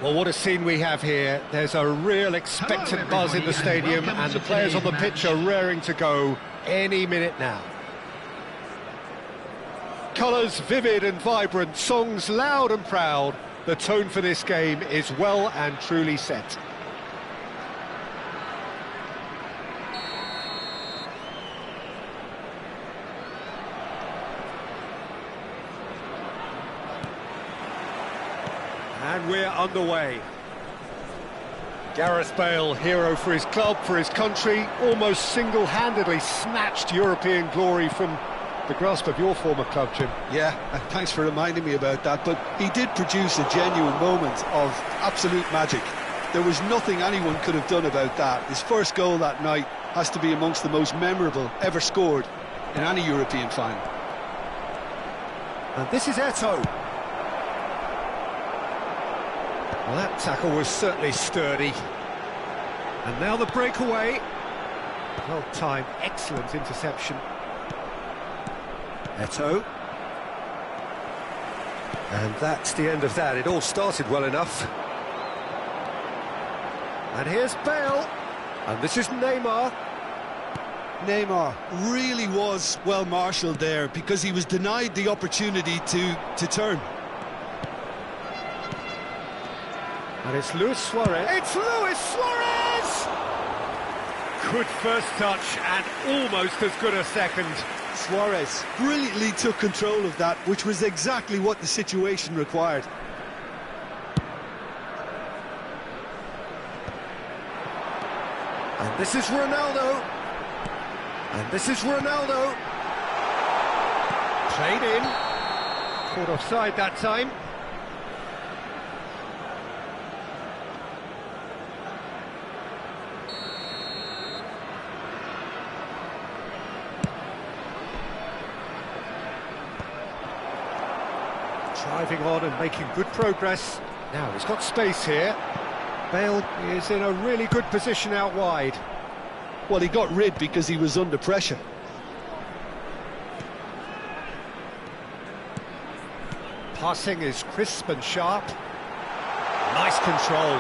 Well, what a scene we have here. There's a real expectant buzz in the stadium, and the players on the pitch are raring to go any minute now. Colours vivid and vibrant, songs loud and proud. The tone for this game is well and truly set. And we're underway. Gareth Bale, hero for his club, for his country, almost single-handedly snatched European glory from the grasp of your former club, Jim. Yeah, thanks for reminding me about that, but he did produce a genuine moment of absolute magic. There was nothing anyone could have done about that. His first goal that night has to be amongst the most memorable ever scored in any European final. And this is Eto'o. Well, that tackle was certainly sturdy. And now the breakaway. Well timed, excellent interception. Eto'o. And that's the end of that. It all started well enough. And here's Bale. And this is Neymar. Neymar really was well marshalled there because he was denied the opportunity to turn. And it's Luis Suarez. It's Luis Suarez! Good first touch and almost as good a second. Suarez brilliantly took control of that, which was exactly what the situation required. And this is Ronaldo. And this is Ronaldo. Played in. Caught offside that time. Driving on and making good progress. Now he's got space here. Bale is in a really good position out wide. Well, he got rid because he was under pressure. Passing is crisp and sharp. Nice control.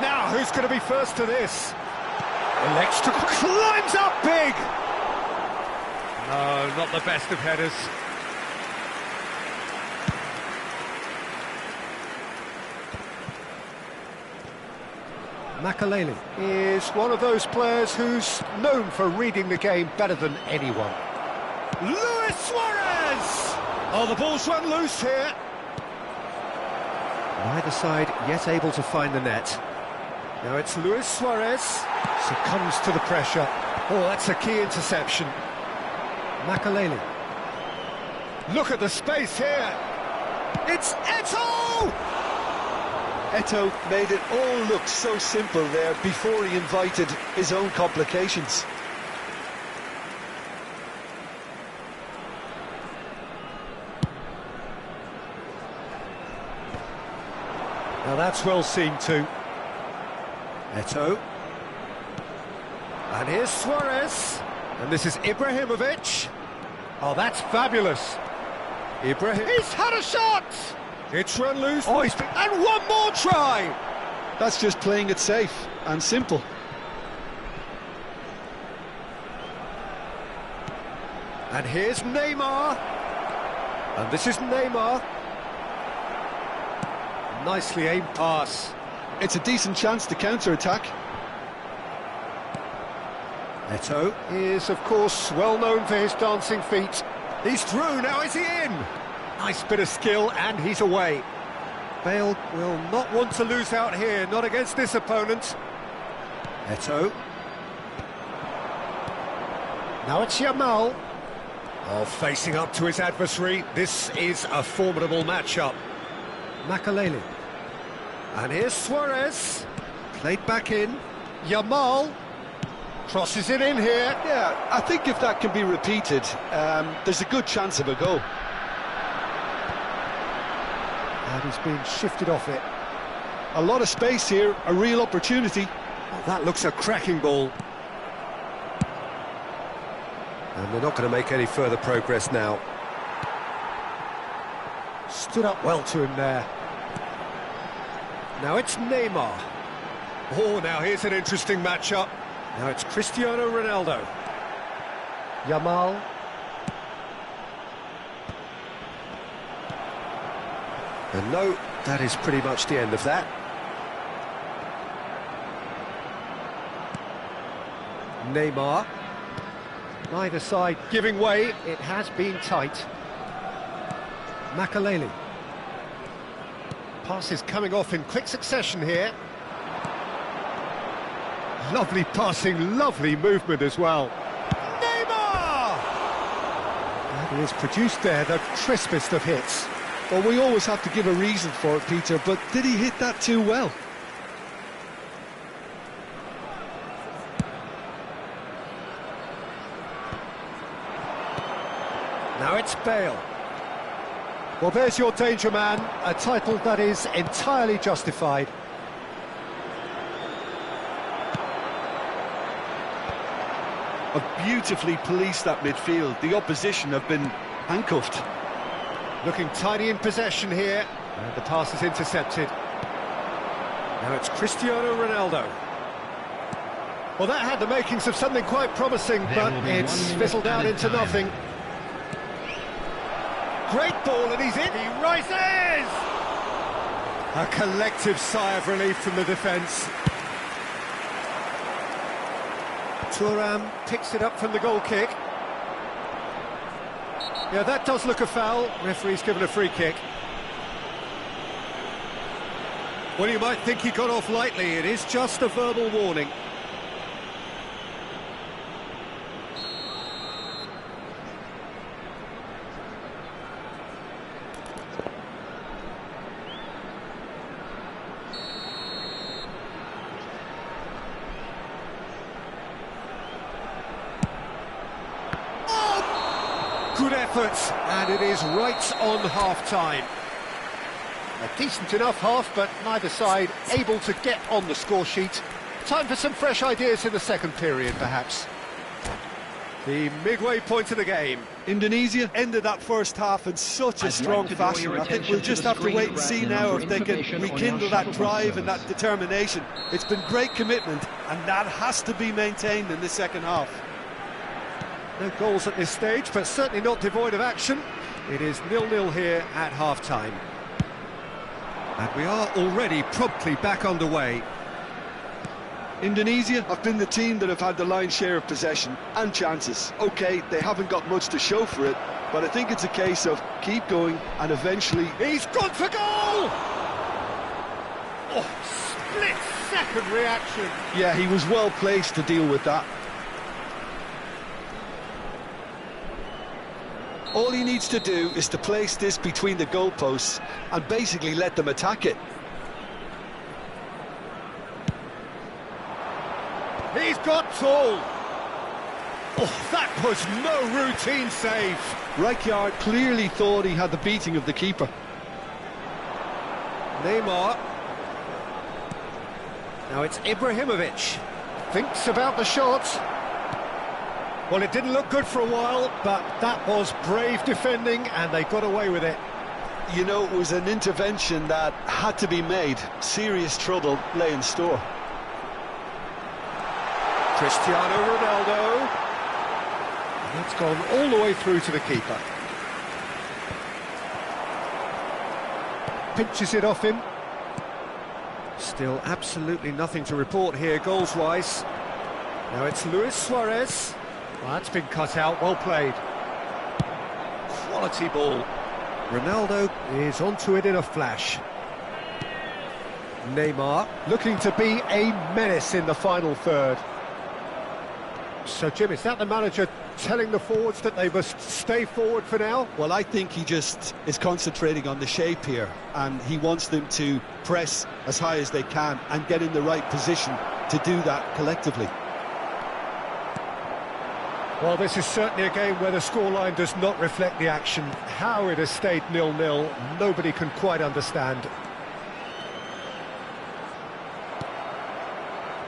Now who's going to be first to this? Elects to climbs up big. No, not the best of headers. Makaleli is one of those players who's known for reading the game better than anyone. Luis Suarez! Oh, the ball's run loose here. Neither side yet able to find the net. Now it's Luis Suarez. Succumbs to the pressure. Oh, that's a key interception. Makaleli. Look at the space here. It's Eto'o! Eto'o made it all look so simple there before he invited his own complications. Now that's well seen too. Eto'o. And here's Suarez. And this is Ibrahimovic. Oh, that's fabulous. Ibrahim. He's had a shot! It's run loose. Oh, and one more try! That's just playing it safe and simple. And here's Neymar. And this is Neymar. Nicely aimed pass. It's a decent chance to counter-attack. Eto'o is, of course, well known for his dancing feet. He's through, now is he in? Nice bit of skill, and he's away. Bale will not want to lose out here, not against this opponent. Eto'o. Now it's Yamal. Oh, facing up to his adversary, this is a formidable matchup. Makaleli. And here's Suarez. Played back in. Yamal. Crosses it in here. Yeah, I think if that can be repeated, there's a good chance of a goal. And he's being shifted off it. A lot of space here, a real opportunity. Oh, that looks a cracking ball. And they're not going to make any further progress now. Stood up well to him there. Now it's Neymar. Oh, now here's an interesting matchup. Now it's Cristiano Ronaldo. Yamal. And no, that is pretty much the end of that. Neymar. Neither side giving way. It has been tight. Makaleli. Passes coming off in quick succession here. Lovely passing, lovely movement as well. Neymar! And he has produced there the crispest of hits. Well, we always have to give a reason for it, Peter, but did he hit that too well? Now it's Bale. Well, there's your danger man, a title that is entirely justified. Have beautifully policed that midfield. The opposition have been handcuffed. Looking tidy in possession here, and the pass is intercepted. Now it's Cristiano Ronaldo. Well, that had the makings of something quite promising, but it's fizzled out into nothing. Great ball, and he's in. He rises! A collective sigh of relief from the defence. Thuram picks it up from the goal kick. Yeah, that does look a foul. Referee's given a free kick. Well, you might think he got off lightly. It is just a verbal warning. Good effort, and it is right on half-time. A decent enough half, but neither side able to get on the score sheet. Time for some fresh ideas in the second period, perhaps. The midway point of the game. Indonesia ended that first half in such a strong fashion. I think we'll just have to wait and see now if they can rekindle that drive and that determination. It's been great commitment, and that has to be maintained in the second half. No goals at this stage, but certainly not devoid of action. It is 0-0 here at half-time. And we are already promptly back underway. Indonesia have been the team that have had the lion's share of possession and chances. OK, they haven't got much to show for it, but I think it's a case of keep going and eventually... He's gone for goal! Oh, split-second reaction. Yeah, he was well placed to deal with that. All he needs to do is to place this between the goalposts and basically let them attack it. He's got tall. Oh, that was no routine save. Rankeando clearly thought he had the beating of the keeper. Neymar. Now it's Ibrahimovic. Thinks about the shot. Well, it didn't look good for a while, but that was brave defending, and they got away with it. You know, it was an intervention that had to be made. Serious trouble lay in store. Cristiano Ronaldo. That's gone all the way through to the keeper. Pinches it off him. Still absolutely nothing to report here, goals-wise. Now it's Luis Suarez. Well, that's been cut out, well played. Quality ball. Ronaldo is onto it in a flash. Neymar looking to be a menace in the final third. So, Jim, is that the manager telling the forwards that they must stay forward for now? Well, I think he just is concentrating on the shape here, and he wants them to press as high as they can and get in the right position to do that collectively. Well, this is certainly a game where the scoreline does not reflect the action. How it has stayed 0-0, nobody can quite understand.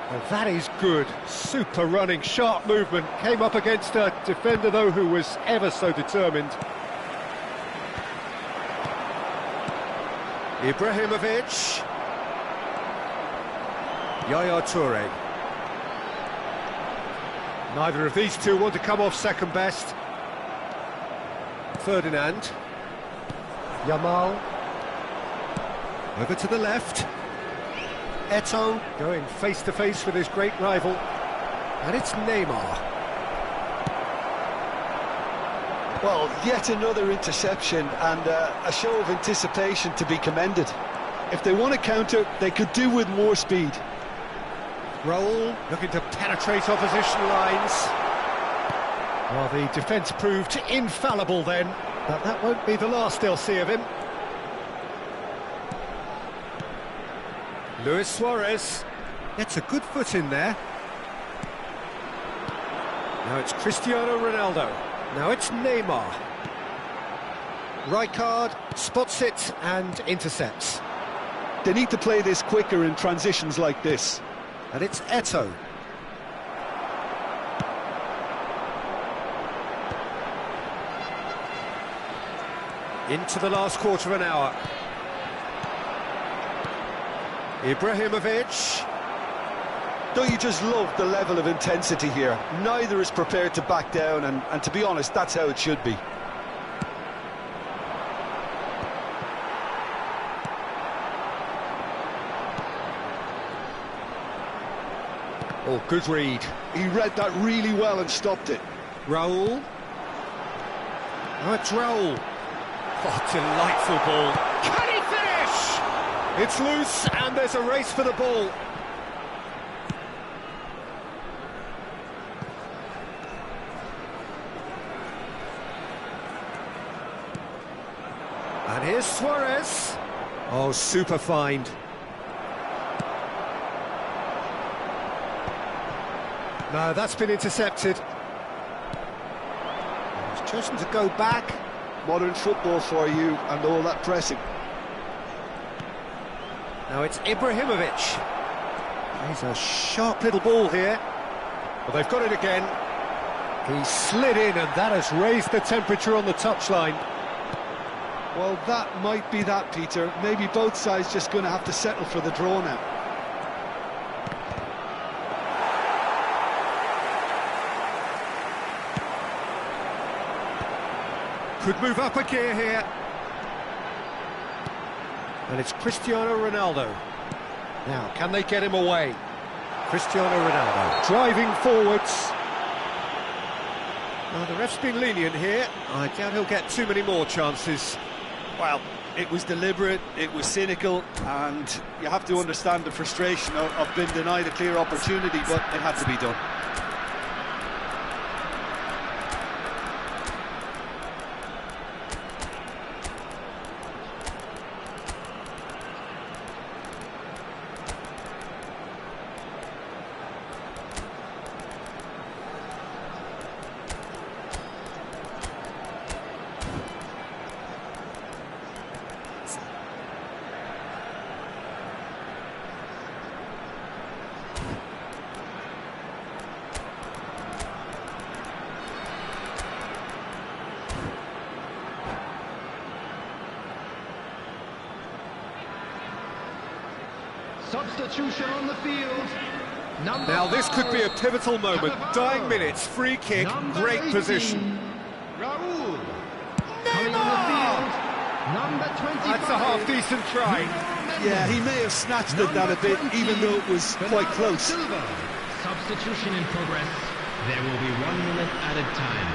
Well, that is good. Super running, sharp movement. Came up against a defender, though, who was ever so determined. Ibrahimovic. Yaya Toure. Neither of these two want to come off second best. Ferdinand. Yamal. Over to the left. Eto'o going face-to-face with his great rival. And it's Neymar. Well, yet another interception and a show of anticipation to be commended. If they want to counter, they could do with more speed. Raul looking to penetrate opposition lines. Well, the defence proved infallible then, but that won't be the last they'll see of him. Luis Suarez gets a good foot in there. Now it's Cristiano Ronaldo. Now it's Neymar. Rijkaard spots it and intercepts. They need to play this quicker in transitions like this. And it's Eto'o. Into the last quarter of an hour. Ibrahimovic. Don't you just love the level of intensity here? Neither is prepared to back down, and to be honest, that's how it should be. Oh, good read. He read that really well and stopped it. Raul. Oh, it's Raul. Oh, delightful ball. Can he finish? It's loose and there's a race for the ball. And here's Suarez. Oh, super find. No, that's been intercepted. He's chosen to go back. Modern football for you and all that pressing. Now it's Ibrahimovic. He's a sharp little ball here. Well, they've got it again. He slid in and that has raised the temperature on the touchline. Well, that might be that, Peter. Maybe both sides just going to have to settle for the draw now. Could move up a gear here. And it's Cristiano Ronaldo. Now, can they get him away? Cristiano Ronaldo driving forwards. Well, the ref's been lenient here. I doubt he'll get too many more chances. Well, it was deliberate, it was cynical, and you have to understand the frustration of being denied a clear opportunity, but it had to be done. Substitution on the field. Now this could be a pivotal moment. Dying minutes, free kick, great 18, position. Raul. Neymar! That's a half-decent try. Yeah, he may have snatched at that a bit, even though it was quite close. Substitution in progress. There will be 1 minute added time.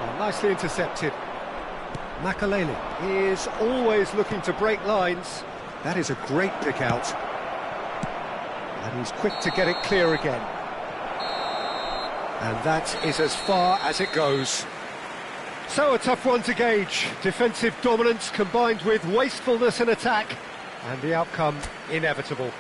Oh, nicely intercepted. Makaleli is always looking to break lines. That is a great pick out. And he's quick to get it clear again. And that is as far as it goes. So a tough one to gauge. Defensive dominance combined with wastefulness in attack. And the outcome inevitable.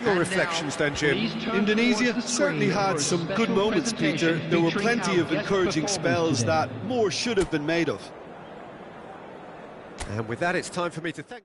Your reflections then, Jim? Indonesia certainly had some good moments, Peter. There were plenty of encouraging spells that more should have been made of. And with that, it's time for me to thank...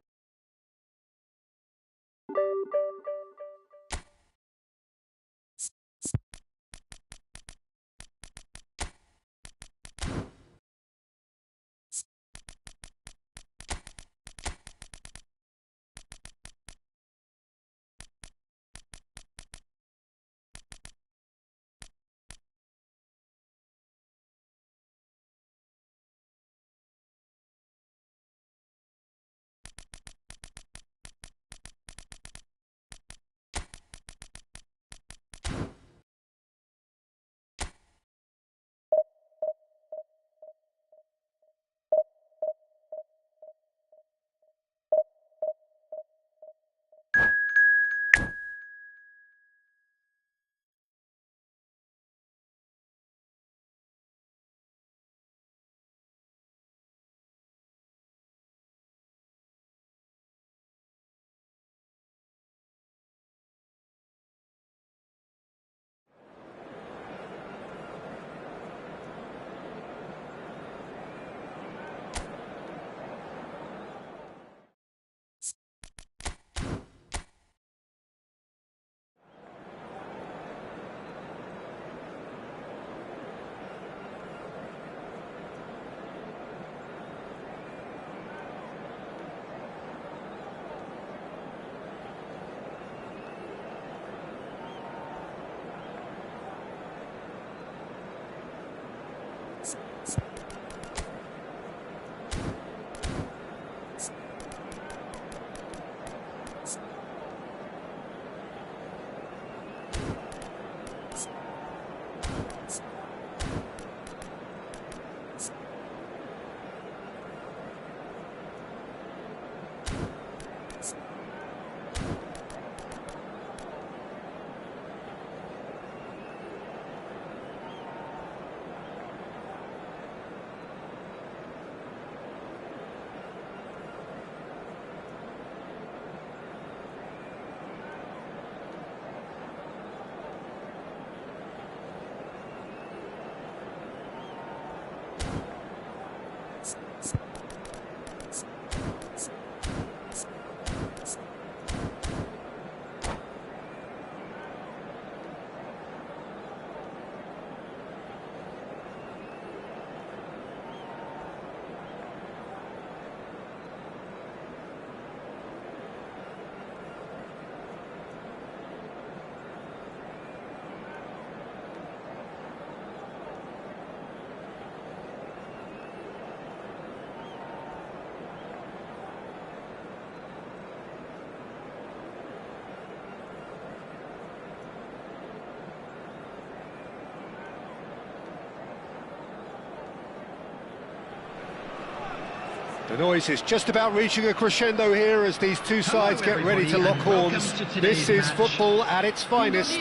The noise is just about reaching a crescendo here as these two sides get ready to lock horns. This is football at its finest.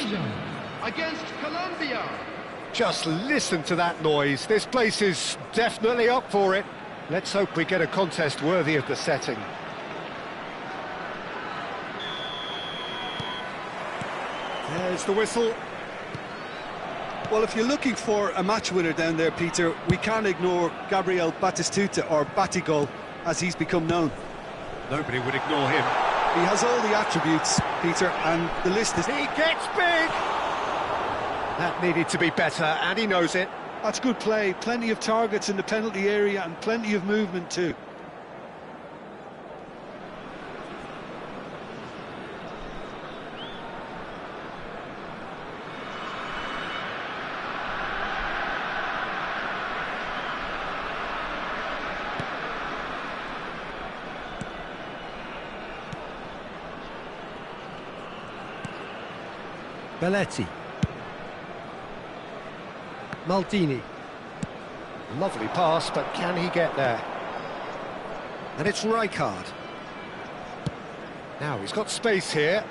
Against Colombia. Just listen to that noise. This place is definitely up for it. Let's hope we get a contest worthy of the setting. There's the whistle. Well, if you're looking for a match winner down there, Peter, we can't ignore Gabriel Batistuta, or Batigol, as he's become known. Nobody would ignore him. He has all the attributes, Peter, and the list is... He gets big! That needed to be better, and he knows it. That's good play. Plenty of targets in the penalty area and plenty of movement too. Belletti. Maldini. Lovely pass, but can he get there? And it's Rijkaard. Now he's got space here.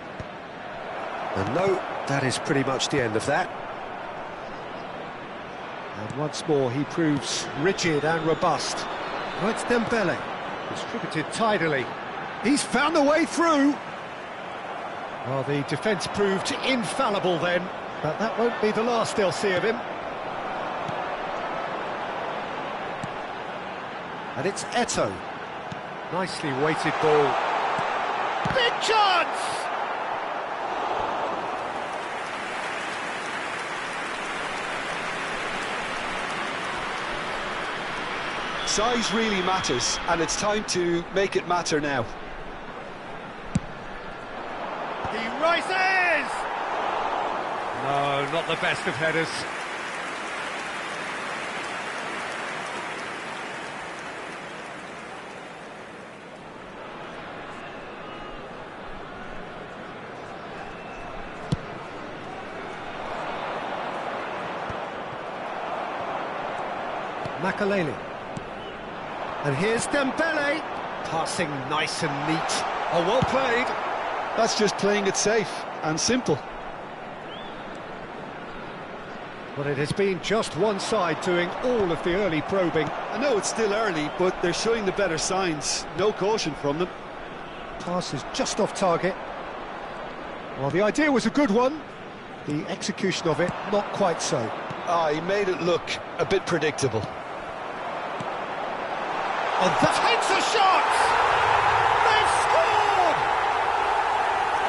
And no, that is pretty much the end of that. And once more he proves rigid and robust. Now it's Dembele, distributed tidily. He's found the way through. Well, the defence proved infallible then, but that won't be the last they'll see of him. And it's Eto'o. Nicely weighted ball. Big chance! Size really matters, and it's time to make it matter now. He rises! No, not the best of headers. Makaleli. And here's Dembele, passing nice and neat. Oh, well played. That's just playing it safe and simple. But it has been just one side doing all of the early probing. I know it's still early, but they're showing the better signs. No caution from them. Pass is just off target. Well, the idea was a good one. The execution of it, not quite so. He made it look a bit predictable. Oh, that hits a shot! They've scored!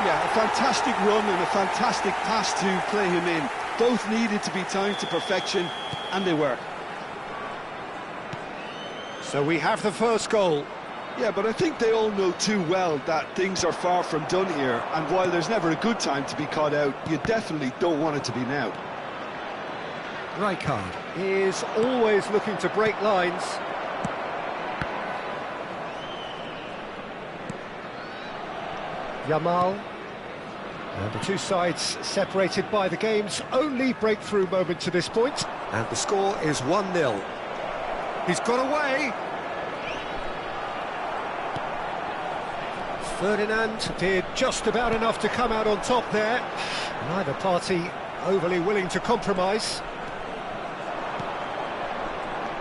Yeah, a fantastic run and a fantastic pass to play him in. Both needed to be timed to perfection, and they were. So we have the first goal. Yeah, but I think they all know too well that things are far from done here, and while there's never a good time to be caught out, you definitely don't want it to be now. Rankeando is always looking to break lines. Yamal. And the two sides separated by the game's only breakthrough moment to this point. And the score is 1-0. He's got away. Ferdinand did just about enough to come out on top there. Neither party overly willing to compromise.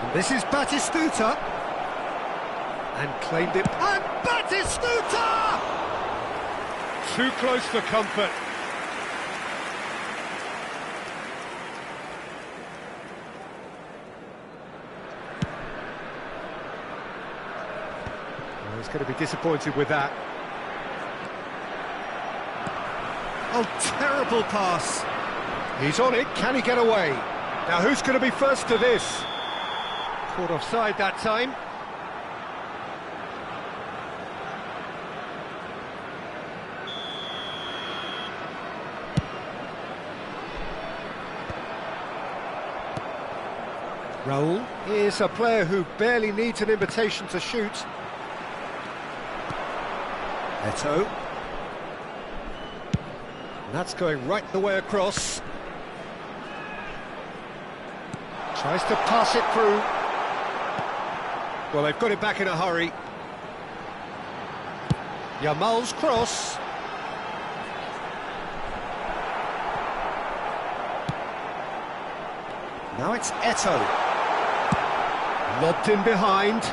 And this is Batistuta. And claimed it. And Batistuta! Too close for comfort. Well, he's going to be disappointed with that. Oh, terrible pass. He's on it, can he get away? Now who's going to be first to this? Caught offside that time. Raul is a player who barely needs an invitation to shoot. Eto'o. That's going right the way across. Tries to pass it through. Well, they've got it back in a hurry. Yamal's cross. Now it's Eto'o. Lobbed in behind,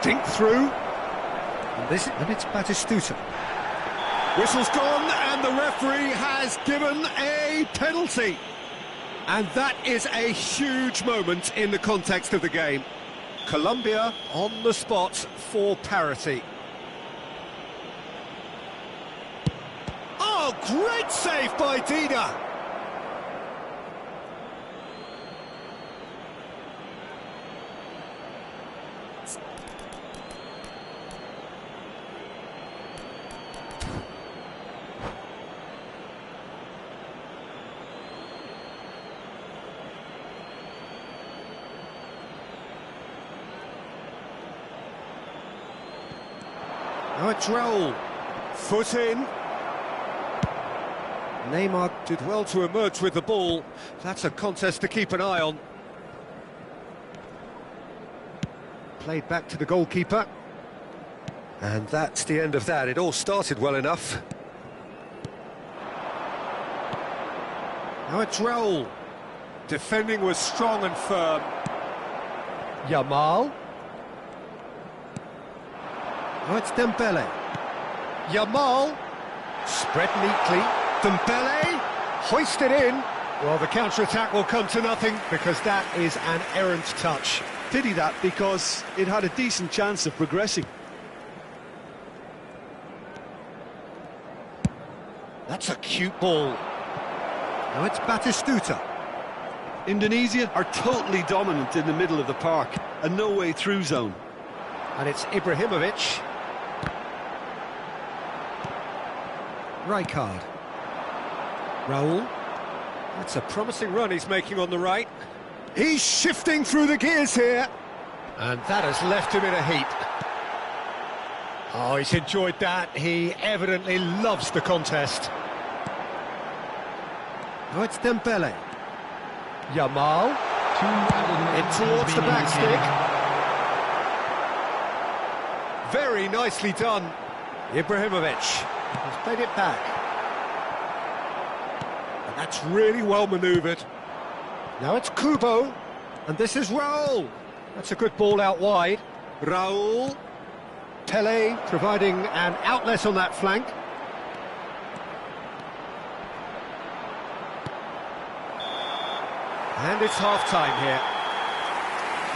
dinked through, and it's Batistuta. Whistle's gone, and the referee has given a penalty. And that is a huge moment in the context of the game. Colombia on the spot for parity. Oh, great save by Dida! Now it's Raul. Foot in. Neymar did well to emerge with the ball. That's a contest to keep an eye on. Played back to the goalkeeper. And that's the end of that. It all started well enough. Now it's Raul. Defending was strong and firm. Yamal. Now it's Dembele. Yamal. Spread neatly. Dembele. Hoisted in. Well, the counter-attack will come to nothing because that is an errant touch. Pity that, because it had a decent chance of progressing. That's a cute ball. Now it's Batistuta. Indonesia are totally dominant in the middle of the park, a no-way through zone. And it's Ibrahimovic. Rijkaard. Raul. That's a promising run he's making on the right. He's shifting through the gears here. And that has left him in a heap. Oh, he's enjoyed that. He evidently loves the contest. Now it's Dembele. Yamal. In towards the back stick. Very nicely done. Ibrahimovic has played it back. And that's really well manoeuvred. Now it's Kubo. And this is Raul. That's a good ball out wide. Raul. Pele providing an outlet on that flank. And it's half-time here.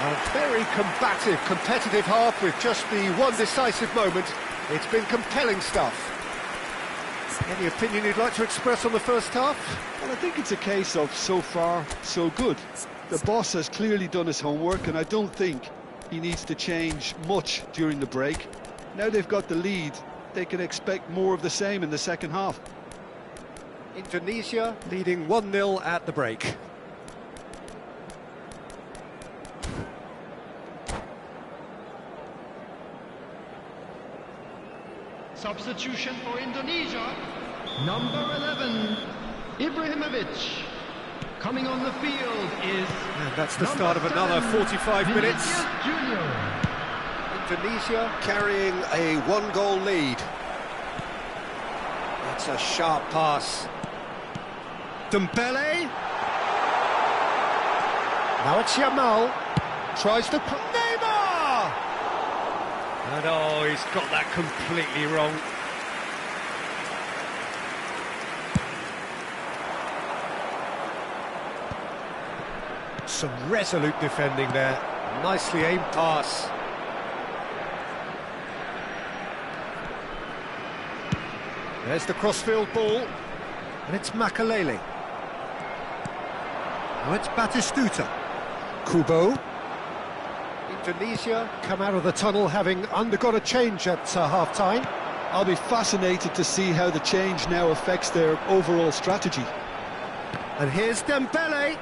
A very combative, competitive half with just the one decisive moment. It's been compelling stuff. Any opinion you'd like to express on the first half? Well, I think it's a case of so far, so good. The boss has clearly done his homework, and I don't think he needs to change much during the break. Now they've got the lead, they can expect more of the same in the second half. Indonesia leading 1-0 at the break. Substitution for Indonesia, number 11, Ibrahimovic. Coming on the field is... And that's the start of another 45 minutes. Indonesia carrying a one-goal lead. That's a sharp pass. Dembele. Now it's Yamal. Tries to... Neymar! And oh, he's got that completely wrong. Some resolute defending there. Nicely aimed pass. There's the crossfield ball. And it's Makalele. Now it's Batistuta. Kubo. Indonesia come out of the tunnel having undergone a change at half-time. I'll be fascinated to see how the change now affects their overall strategy. And here's Dembele.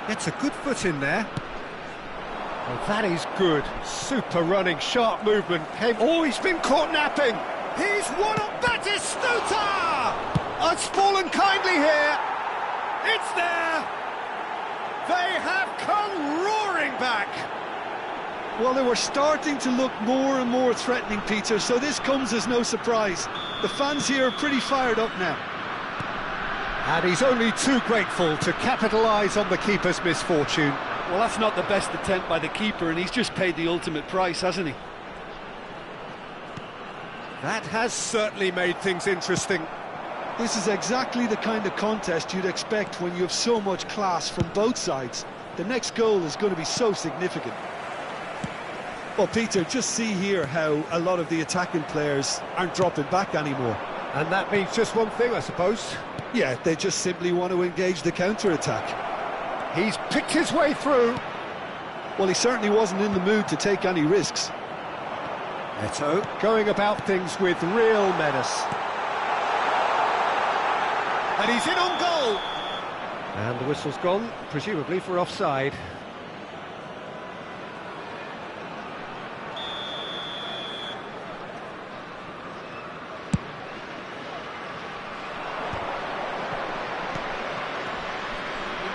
Gets a good foot in there. Well, that is good. Super running, sharp movement. Oh, he's been caught napping. He's won up Batistuta! Oh, it's fallen kindly here. It's there. They have come roaring back. Well, they were starting to look more and more threatening, Peter, so this comes as no surprise. The fans here are pretty fired up now. And he's only too grateful to capitalise on the keeper's misfortune. Well, that's not the best attempt by the keeper, and he's just paid the ultimate price, hasn't he? That has certainly made things interesting. This is exactly the kind of contest you'd expect when you have so much class from both sides. The next goal is going to be so significant. Well, Peter, just see here how a lot of the attacking players aren't dropping back anymore. And that means just one thing, I suppose. Yeah, they just simply want to engage the counter-attack. He's picked his way through. Well, he certainly wasn't in the mood to take any risks. Neto going about things with real menace. And he's in on goal. And the whistle's gone, presumably for offside.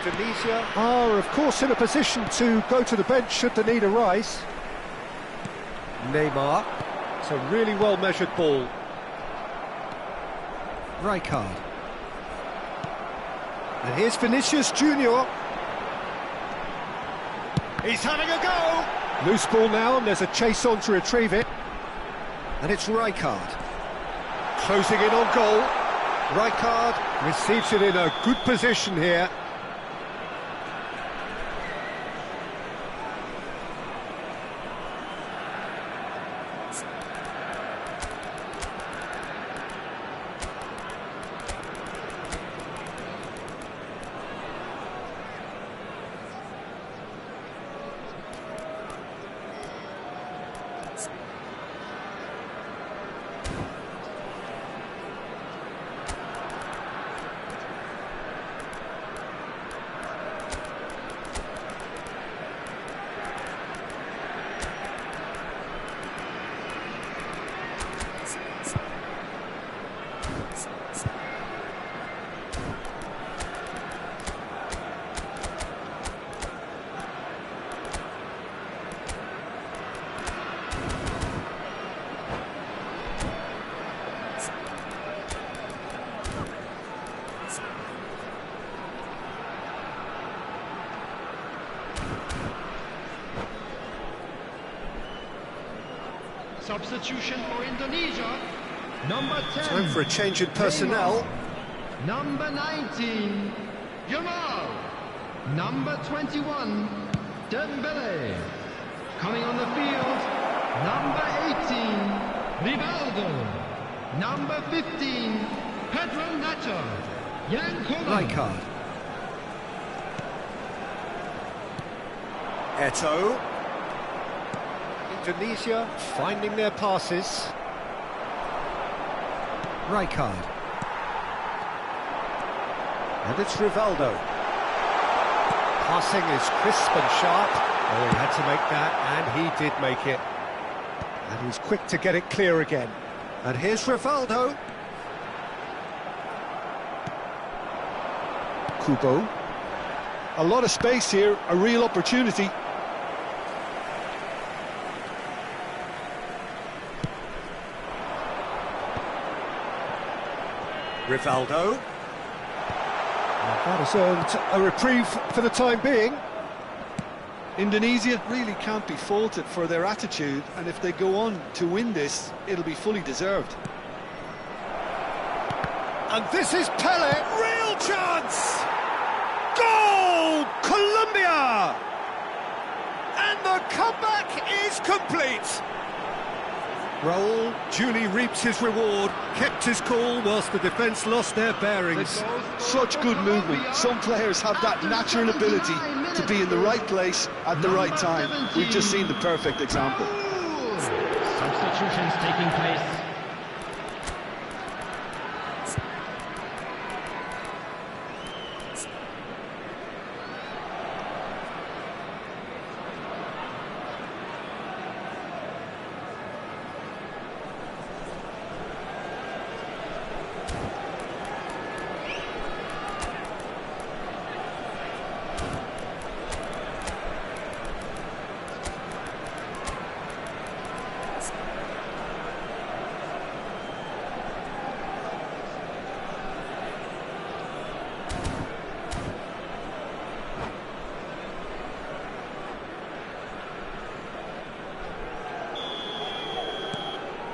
Indonesia are, of course, in a position to go to the bench should the need arise. Neymar. It's a really well-measured ball. Rijkaard. And here's Vinicius Junior. He's having a go! Loose ball now, and there's a chase on to retrieve it. And it's Rijkaard. Closing in on goal. Rijkaard receives it in a good position here. Substitution for Indonesia. Number 10. Time for a change in personnel. Number 19, Jamal. Number 21, Dembele. Coming on the field, number 18, Rivaldo. Number 15, Pedro Nacho. Rijkaard. Eto'o. Indonesia finding their passes. Rijkaard. And it's Rivaldo. Passing is crisp and sharp. Oh, he had to make that, and he did make it. And he was quick to get it clear again. And here's Rivaldo. Kubo. A lot of space here, a real opportunity. Rivaldo. That has earned a reprieve for the time being. Indonesia really can't be faulted for their attitude, and if they go on to win this, it'll be fully deserved. And this is Pele, real chance! Goal! Colombia! And the comeback is complete. Raul duly reaps his reward, kept his cool whilst the defence lost their bearings. Such good movement. Some players have that natural ability to be in the right place at the right time. We've just seen the perfect example. Substitutions taking place.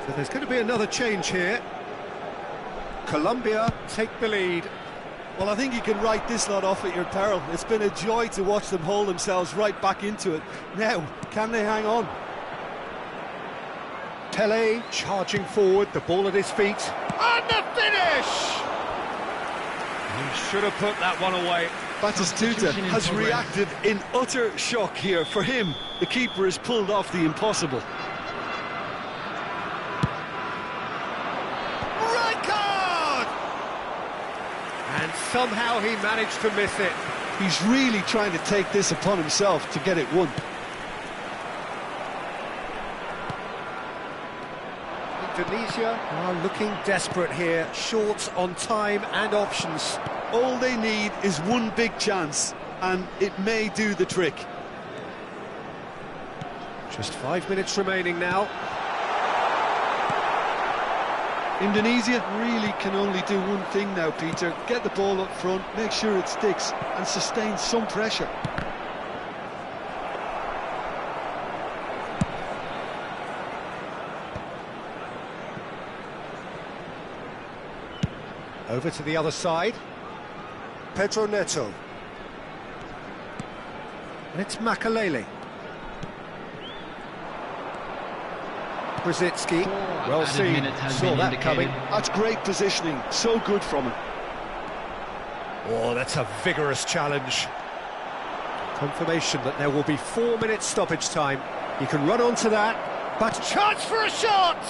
So there's going to be another change here. Colombia take the lead. Well, I think you can write this lot off at your peril. It's been a joy to watch them hold themselves right back into it. Now, can they hang on? Pele charging forward, the ball at his feet. And the finish! He should have put that one away. Batistuta has reacted in utter shock here. For him, the keeper has pulled off the impossible. And somehow he managed to miss it. He's really trying to take this upon himself to get it won. Indonesia are looking desperate here, short on time and options. All they need is one big chance, and it may do the trick. Just 5 minutes remaining now. Indonesia really can only do one thing now, Peter. Get the ball up front, make sure it sticks, and sustain some pressure. Over to the other side. Pedro Neto. And it's Makalele. Brzezinski, well seen, saw that coming. That's great positioning, so good from him. Oh, that's a vigorous challenge. Confirmation that there will be 4 minutes stoppage time. He can run onto that, but chance for a shot!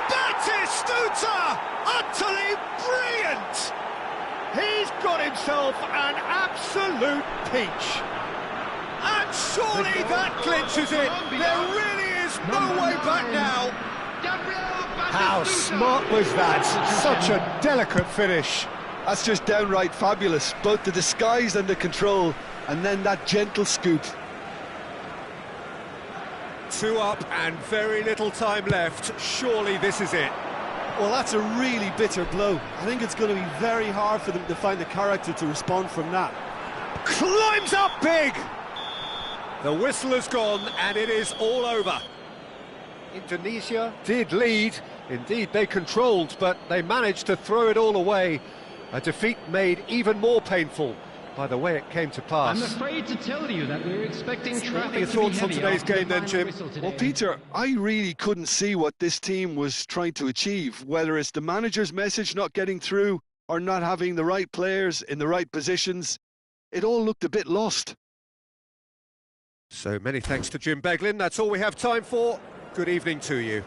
Batistuta! Utterly brilliant! He's got himself an absolute peach. And surely that clinches it. There really is no way back now. How smart was that? Such a delicate finish. That's just downright fabulous. Both the disguise and the control, and then that gentle scoop. 2 up and very little time left. Surely this is it. Well, that's a really bitter blow. I think it's going to be very hard for them to find the character to respond from that. Climbs up big! The whistle has gone and it is all over. Indonesia did lead. Indeed, they controlled, but they managed to throw it all away. A defeat made even more painful by the way it came to pass. I'm afraid to tell you that we're expecting traffic Your to thoughts be on heavy today's after the game then, final Jim? whistle today. Well, Peter, I really couldn't see what this team was trying to achieve, whether it's the manager's message not getting through or not having the right players in the right positions. It all looked a bit lost. So many thanks to Jim Beglin. That's all we have time for. Good evening to you.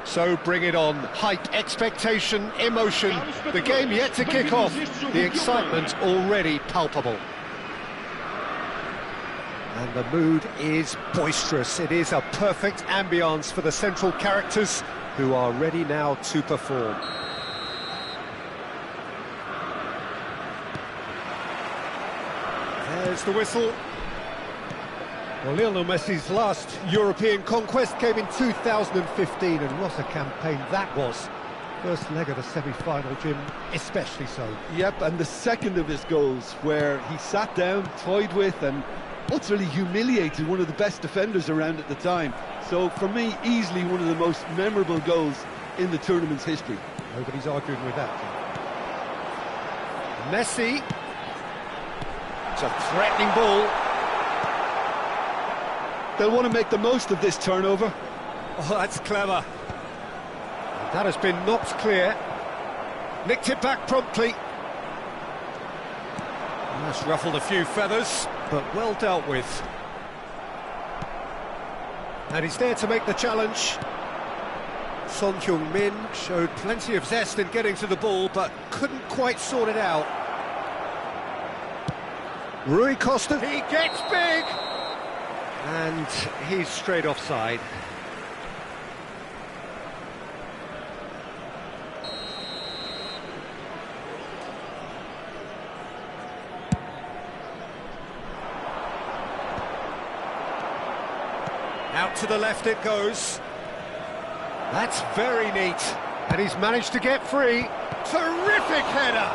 So bring it on. Hype, expectation, emotion. The game yet to kick off. The excitement already palpable. And the mood is boisterous. It is a perfect ambience for the central characters who are ready now to perform. There's the whistle. Well, Lionel Messi's last European conquest came in 2015, and what a campaign that was. First leg of the semi-final, Jim, especially so. Yep, and the second of his goals, where he sat down, toyed with, and utterly humiliated one of the best defenders around at the time. So, for me, easily one of the most memorable goals in the tournament's history. Nobody's arguing with that. Messi. It's a threatening ball. They'll want to make the most of this turnover. Oh, that's clever. That has been knocked clear. Nicked it back promptly. That's ruffled a few feathers, but well dealt with. And he's there to make the challenge. Son Heung-min showed plenty of zest in getting to the ball, but couldn't quite sort it out. Rui Costa, he gets big! And he's straight offside. Out to the left it goes. That's very neat. And he's managed to get free. Terrific header!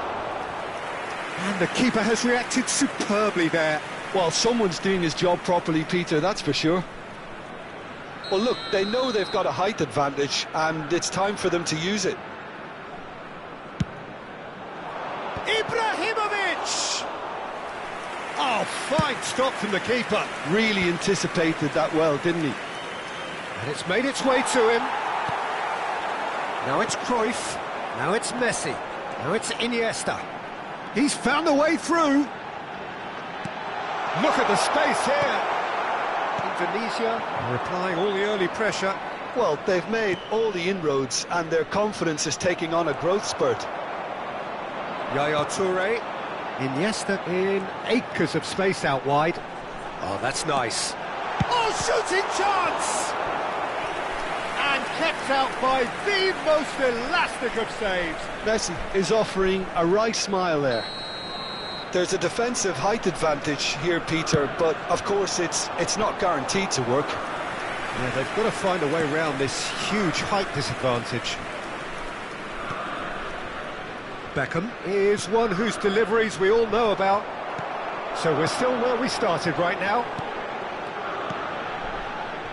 And the keeper has reacted superbly there. Well, someone's doing his job properly, Peter, that's for sure. Well, look, they know they've got a height advantage, and it's time for them to use it. Ibrahimovic! Oh, fine stop from the keeper. Really anticipated that well, didn't he? And it's made its way to him. Now it's Cruyff. Now it's Messi. Now it's Iniesta. He's found a way through. Look at the space here. Indonesia are applying all the early pressure. Well, they've made all the inroads, and their confidence is taking on a growth spurt. Yaya Toure. Iniesta in acres of space out wide. Oh, that's nice. Oh, shooting chance! And kept out by the most elastic of saves. Messi is offering a wry smile there. There's a defensive height advantage here, Peter, but of course it's not guaranteed to work. Yeah, they've got to find a way around this huge height disadvantage. Beckham is one whose deliveries we all know about. So we're still where we started right now.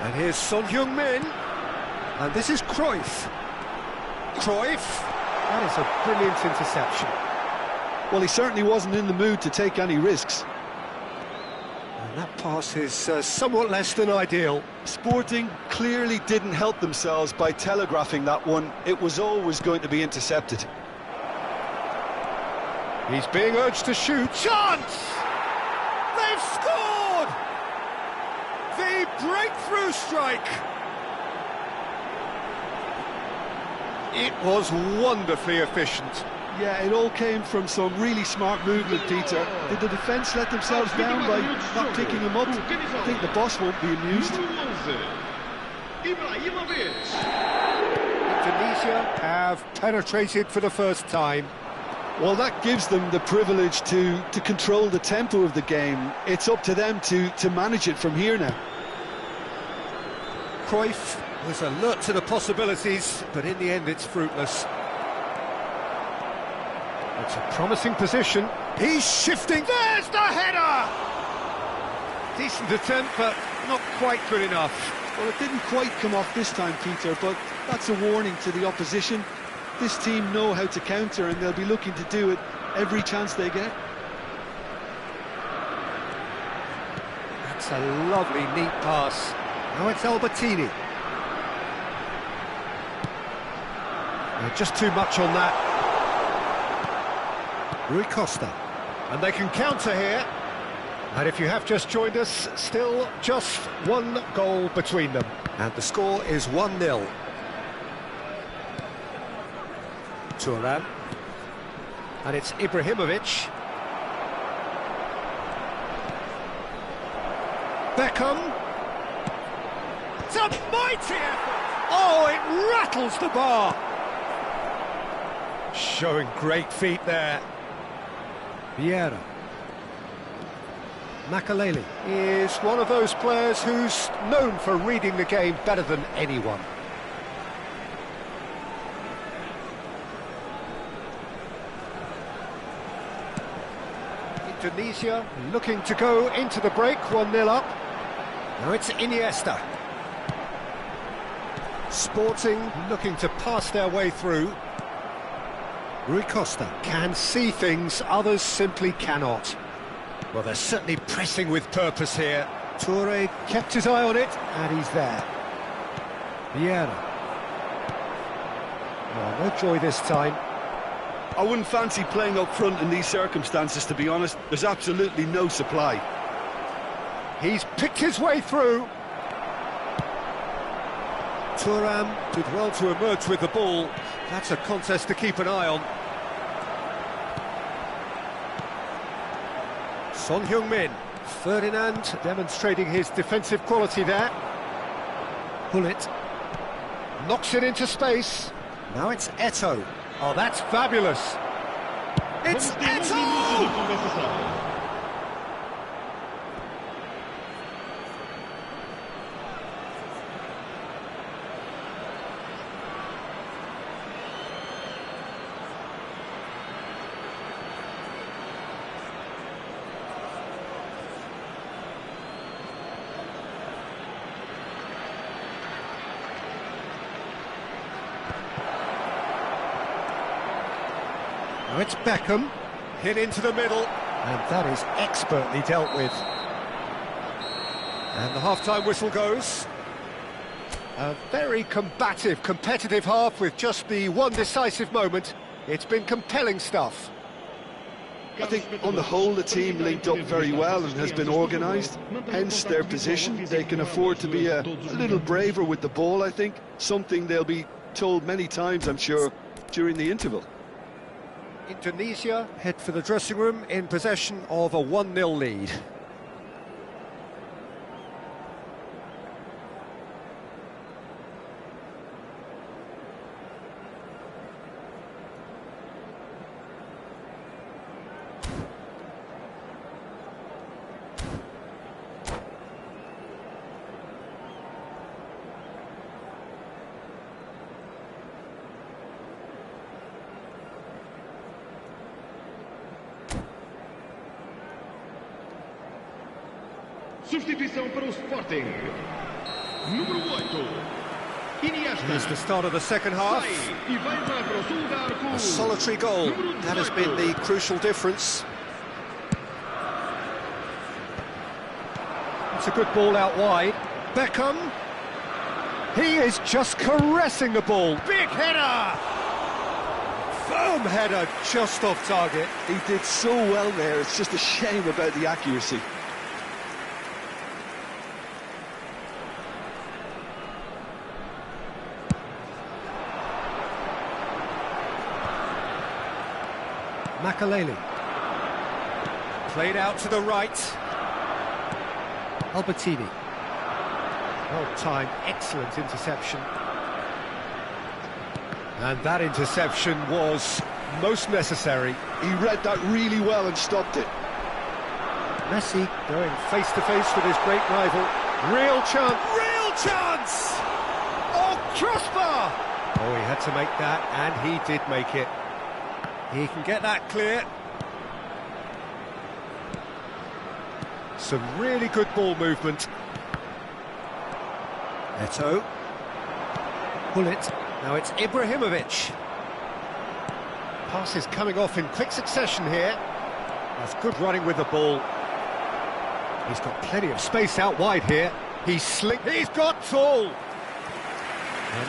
And here's Son Heung-min. And this is Cruyff. Cruyff. That is a brilliant interception. Well, he certainly wasn't in the mood to take any risks. And that pass is somewhat less than ideal. Sporting clearly didn't help themselves by telegraphing that one. It was always going to be intercepted. He's being urged to shoot. Chance! They've scored! The breakthrough strike! It was wonderfully efficient. Yeah, it all came from some really smart movement, Peter. Did the defence let themselves down by not picking him up? I think the boss won't be amused. Indonesia have penetrated for the first time. Well, that gives them the privilege to control the tempo of the game. It's up to them to manage it from here now. Cruyff was alert to the possibilities, but in the end it's fruitless. It's a promising position. He's shifting. There's the header! Decent attempt, but not quite good enough. Well, it didn't quite come off this time, Peter, but that's a warning to the opposition. This team know how to counter, and they'll be looking to do it every chance they get. That's a lovely, neat pass. Now it's Albertini. Just too much on that. Rui Costa. And they can counter here. And if you have just joined us, still just one goal between them. And the score is 1-0. Thuram. And it's Ibrahimovic. Beckham. It's a mighty effort! Oh, it rattles the bar! Showing great feet there. Vieira. Makaleli is one of those players who's known for reading the game better than anyone. Indonesia looking to go into the break, 1-0 up. Now it's Iniesta. Sporting looking to pass their way through. Rui Costa can see things others simply cannot. Well, they're certainly pressing with purpose here. Toure kept his eye on it, and he's there. Vieira. Oh, no joy this time. I wouldn't fancy playing up front in these circumstances, to be honest. There's absolutely no supply. He's picked his way through. Thuram did well to emerge with the ball. That's a contest to keep an eye on. Son Heung-min. Ferdinand demonstrating his defensive quality there. Bullet. Knocks it into space. Now it's Eto'o. Oh, that's fabulous. It's Eto'o! Now it's Beckham, hit into the middle, and that is expertly dealt with. And the half-time whistle goes. A very combative, competitive half with just the one decisive moment. It's been compelling stuff. I think on the whole the team linked up very well and has been organised, hence their position. They can afford to be a little braver with the ball, I think, something they'll be told many times, I'm sure, during the interval. Indonesia head for the dressing room in possession of a 1-0 lead. Substituição para o Sporting. Número 8. Iniesta. Here's the start of the second half. E vai para o do arco. A solitary goal. That has been the crucial difference. It's a good ball out wide. Beckham. He is just caressing the ball. Big header! Firm header, just off target. He did so well there, it's just a shame about the accuracy. Makaleli. Played out to the right. Albertini. Well-timed, excellent interception. And that interception was most necessary. He read that really well and stopped it. Messi going face-to-face with his great rival. Real chance! Real chance! Oh, crossbar! Oh, he had to make that, and he did make it. He can get that clear. Some really good ball movement. Eto'o. Bullet. Now it's Ibrahimovic. Pass is coming off in quick succession here. That's good running with the ball. He's got plenty of space out wide here. He's slick. He's got tall.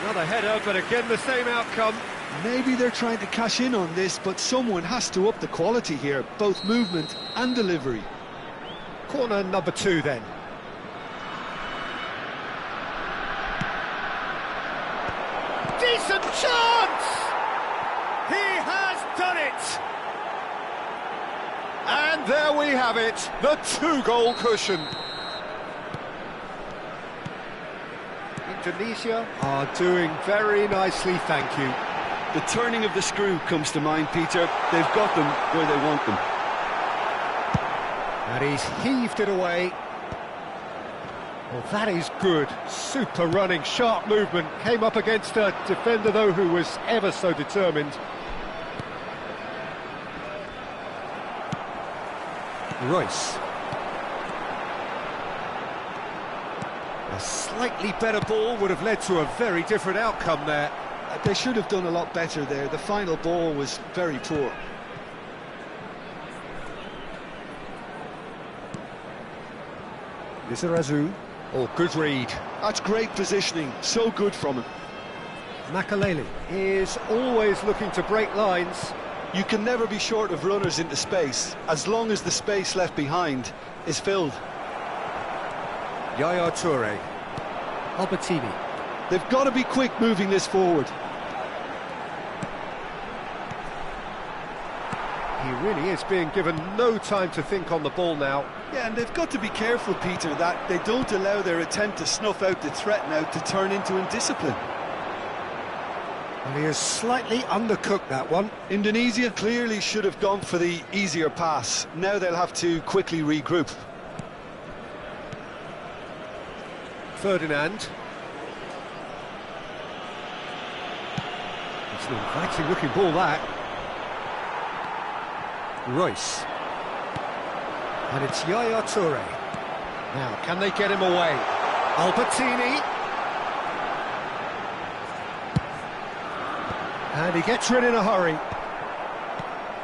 Another header, but again the same outcome. Maybe they're trying to cash in on this, but someone has to up the quality here, both movement and delivery. Corner number 2 then. Decent chance! He And there we have it, the two-goal cushion. Indonesia are doing very nicely, thank you. The turning of the screw comes to mind, Peter. They've got them where they want them. And he's heaved it away. Well, that is good. Super running, sharp movement. Came up against a defender, though, who was ever so determined. Royce. A slightly better ball would have led to a very different outcome there. They should have done a lot better there. The final ball was very poor. Lizarazu. Oh, good read. That's great positioning. So good from him. Makaleli is always looking to break lines. You can never be short of runners into space, as long as the space left behind is filled. Yaya Toure. Albertini. They've got to be quick moving this forward. He really is being given no time to think on the ball now. Yeah, and they've got to be careful, Peter, that they don't allow their attempt to snuff out the threat now to turn into indiscipline. Well, he has slightly undercooked that one. Indonesia clearly should have gone for the easier pass. Now they'll have to quickly regroup. Ferdinand. It's an inviting looking ball, that. Royce. And it's Yaya Toure. Now, can they get him away? Albertini. And he gets rid in a hurry.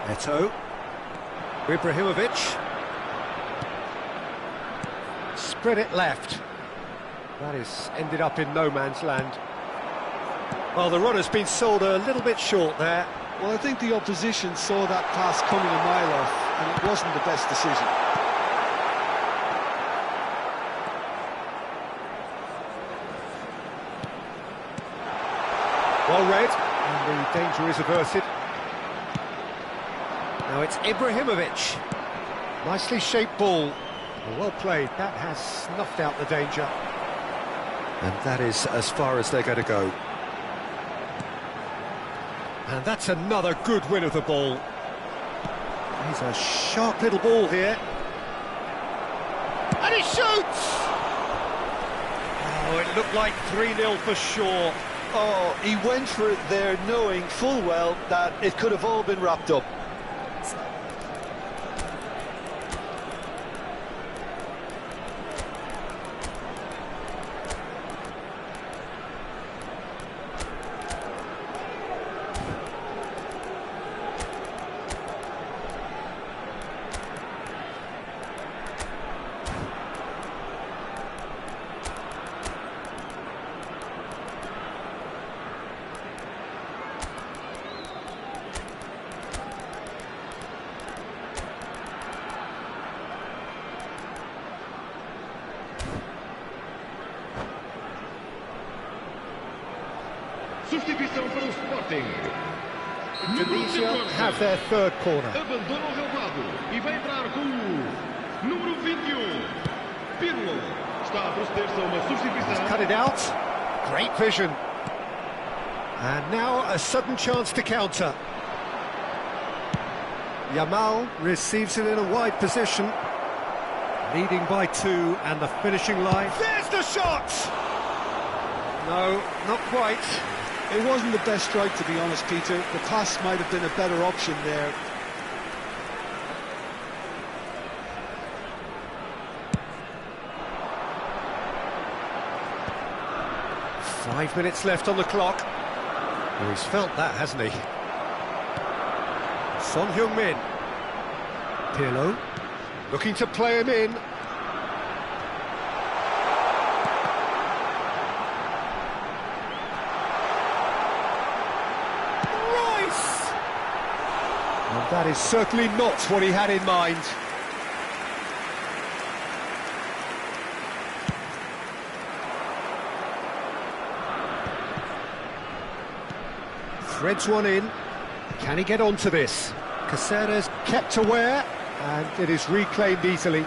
Eto. Ibrahimovic. Spread it left. That is ended up in no man's land. Well, the runner's been sold a little bit short there. Well, I think the opposition saw that pass coming a mile off, and it wasn't the best decision. Well read, and the danger is averted. Now it's Ibrahimovic. Nicely shaped ball. Well played. That has snuffed out the danger. And that is as far as they're going to go. And that's another good win of the ball. He's a sharp little ball here. And he shoots! Oh, it looked like 3-0 for sure. Oh, he went for it there, knowing full well that it could have all been wrapped up. Substituição para o Sporting. Indonesia have their third corner. Abandona o relvado e vai entrar com o número 21. Pirlo está a proceder-se a uma substituição. Cut it out. Great vision. And now a sudden chance to counter. Yamal receives it in a wide position. Leading by 2 and the finishing line. There's the shot! No, not quite. It wasn't the best strike, to be honest, Peter. The pass might have been a better option there. Five minutes left on the clock. Well, he's felt that, hasn't he? Son Heung-min. Pirlo. Looking to play him in. That is certainly not what he had in mind. Threads one in. Can he get onto this? Caceres kept aware, and it is reclaimed easily.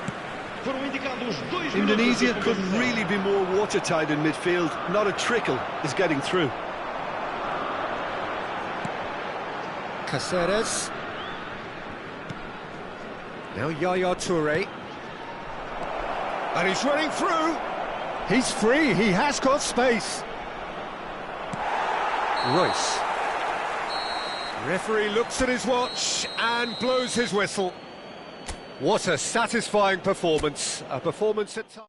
Indonesia couldn't really be more watertight in midfield. Not a trickle is getting through. Caceres. Now Yaya Toure. And he's running through. He's free, he has got space. Royce. Referee looks at his watch and blows his whistle. What a satisfying performance. A performance at times.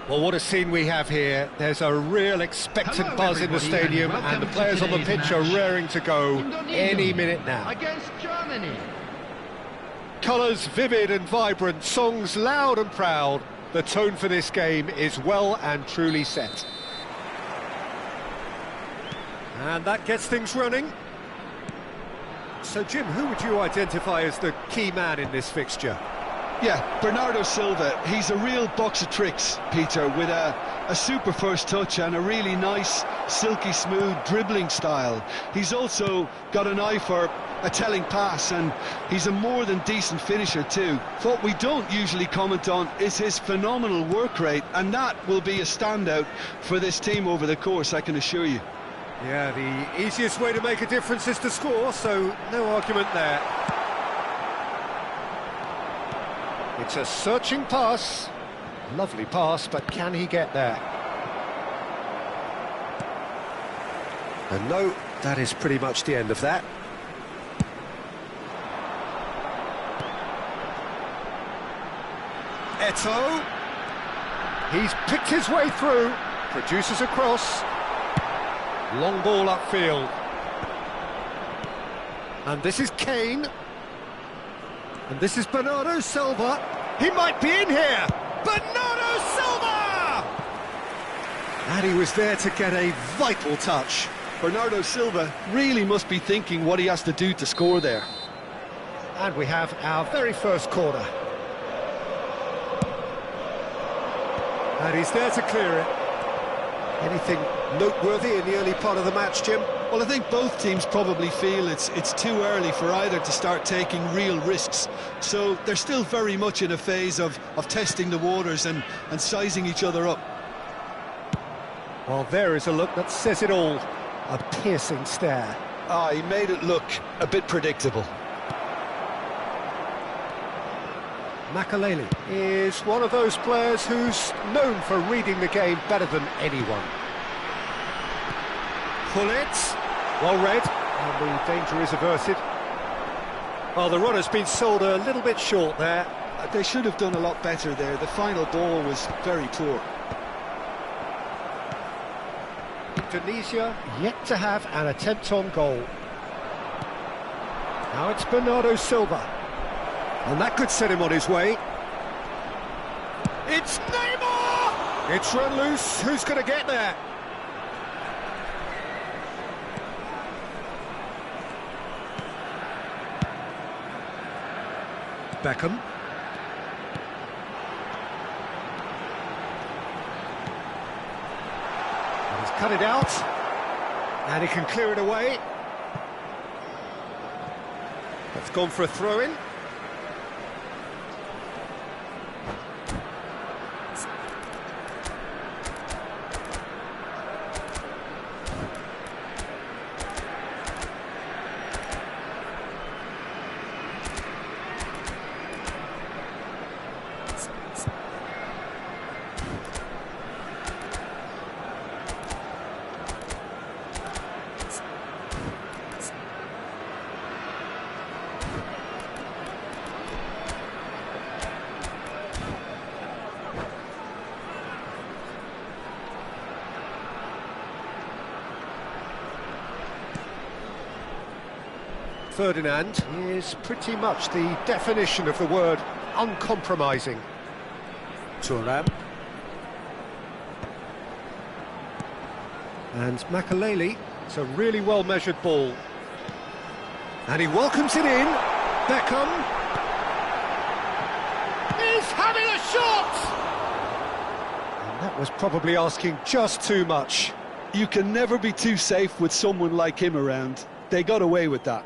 Well, what a scene we have here. There's a real expectant buzz in the stadium, and the players on the pitch are raring to go any minute now. Against Germany. Colours vivid and vibrant, songs loud and proud. The tone for this game is well and truly set. And that gets things running. So, Jim, who would you identify as the key man in this fixture? Yeah, Bernardo Silva, he's a real box of tricks, Peter, with a super first touch and a really nice, silky smooth dribbling style. He's also got an eye for a telling pass, and he's a more than decent finisher too. What we don't usually comment on is his phenomenal work rate, and that will be a standout for this team over the course, I can assure you. Yeah, the easiest way to make a difference is to score, so no argument there. It's a searching pass. Lovely pass, but can he get there? And no, that is pretty much the end of that. Eto'o. He's picked his way through, produces a cross. Long ball upfield. And this is Kane. And this is Bernardo Silva. He might be in here. Bernardo Silva! And he was there to get a vital touch. Bernardo Silva really must be thinking what he has to do to score there. And we have our very first corner. And he's there to clear it. Anything noteworthy in the early part of the match, Jim? Well, I think both teams probably feel it's too early for either to start taking real risks. So they're still very much in a phase of testing the waters and sizing each other up. Well, there is a look that says it all. A piercing stare. Ah, he made it look a bit predictable. Makaleli is one of those players who's known for reading the game better than anyone. Pull it, well read, and the danger is averted. Well, the run has been sold a little bit short there. They should have done a lot better there. The final ball was very poor. Indonesia yet to have an attempt on goal. Now it's Bernardo Silva. And that could set him on his way. It's Neymar! It's run loose. Who's going to get there? Beckham. And he's cut it out. And he can clear it away. That's gone for a throw-in. Ferdinand is pretty much the definition of the word uncompromising. Thuram. And Makaleli, it's a really well-measured ball. And he welcomes it in. Beckham. He's having a shot! And that was probably asking just too much. You can never be too safe with someone like him around. They got away with that.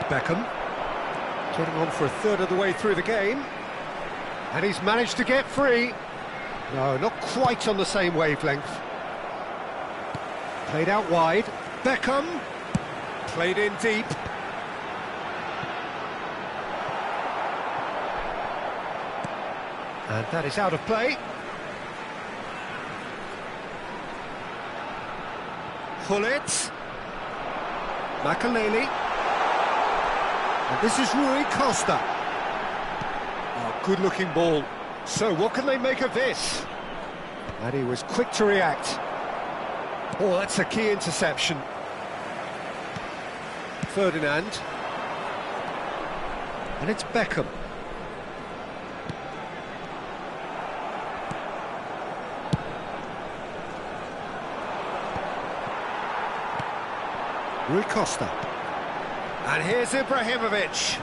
Beckham getting on for a third of the way through the game, and he's managed to get free. No, not quite on the same wavelength. Played out wide. Beckham played in deep. And that is out of play. Pull it. Makaleli. And this is Rui Costa. Oh, good-looking ball. So what can they make of this? And he was quick to react. Oh, that's a key interception. Ferdinand. And it's Beckham. Rui Costa. And here's Ibrahimovic.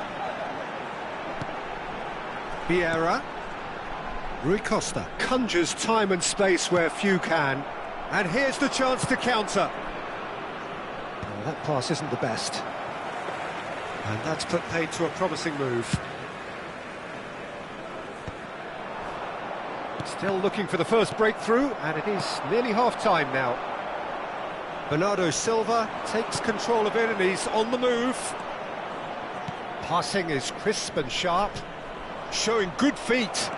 Vieira. Rui Costa conjures time and space where few can. And here's the chance to counter. Oh, that pass isn't the best. And that's put paid to a promising move. Still looking for the first breakthrough, and it is nearly half-time now. Bernardo Silva takes control of it and he's on the move. Passing is crisp and sharp, showing good feet.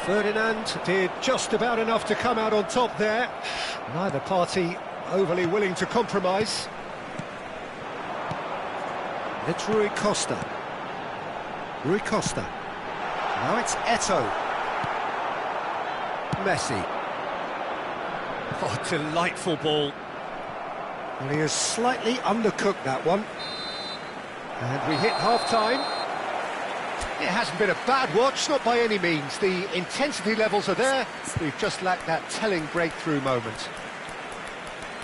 Ferdinand did just about enough to come out on top there. Neither party overly willing to compromise. It's Rui Costa. Rui Costa. Now it's Eto'o. Messi. Oh, delightful ball. Well, he has slightly undercooked that one. And we hit half-time. It hasn't been a bad watch, not by any means. The intensity levels are there. We've just lacked that telling breakthrough moment.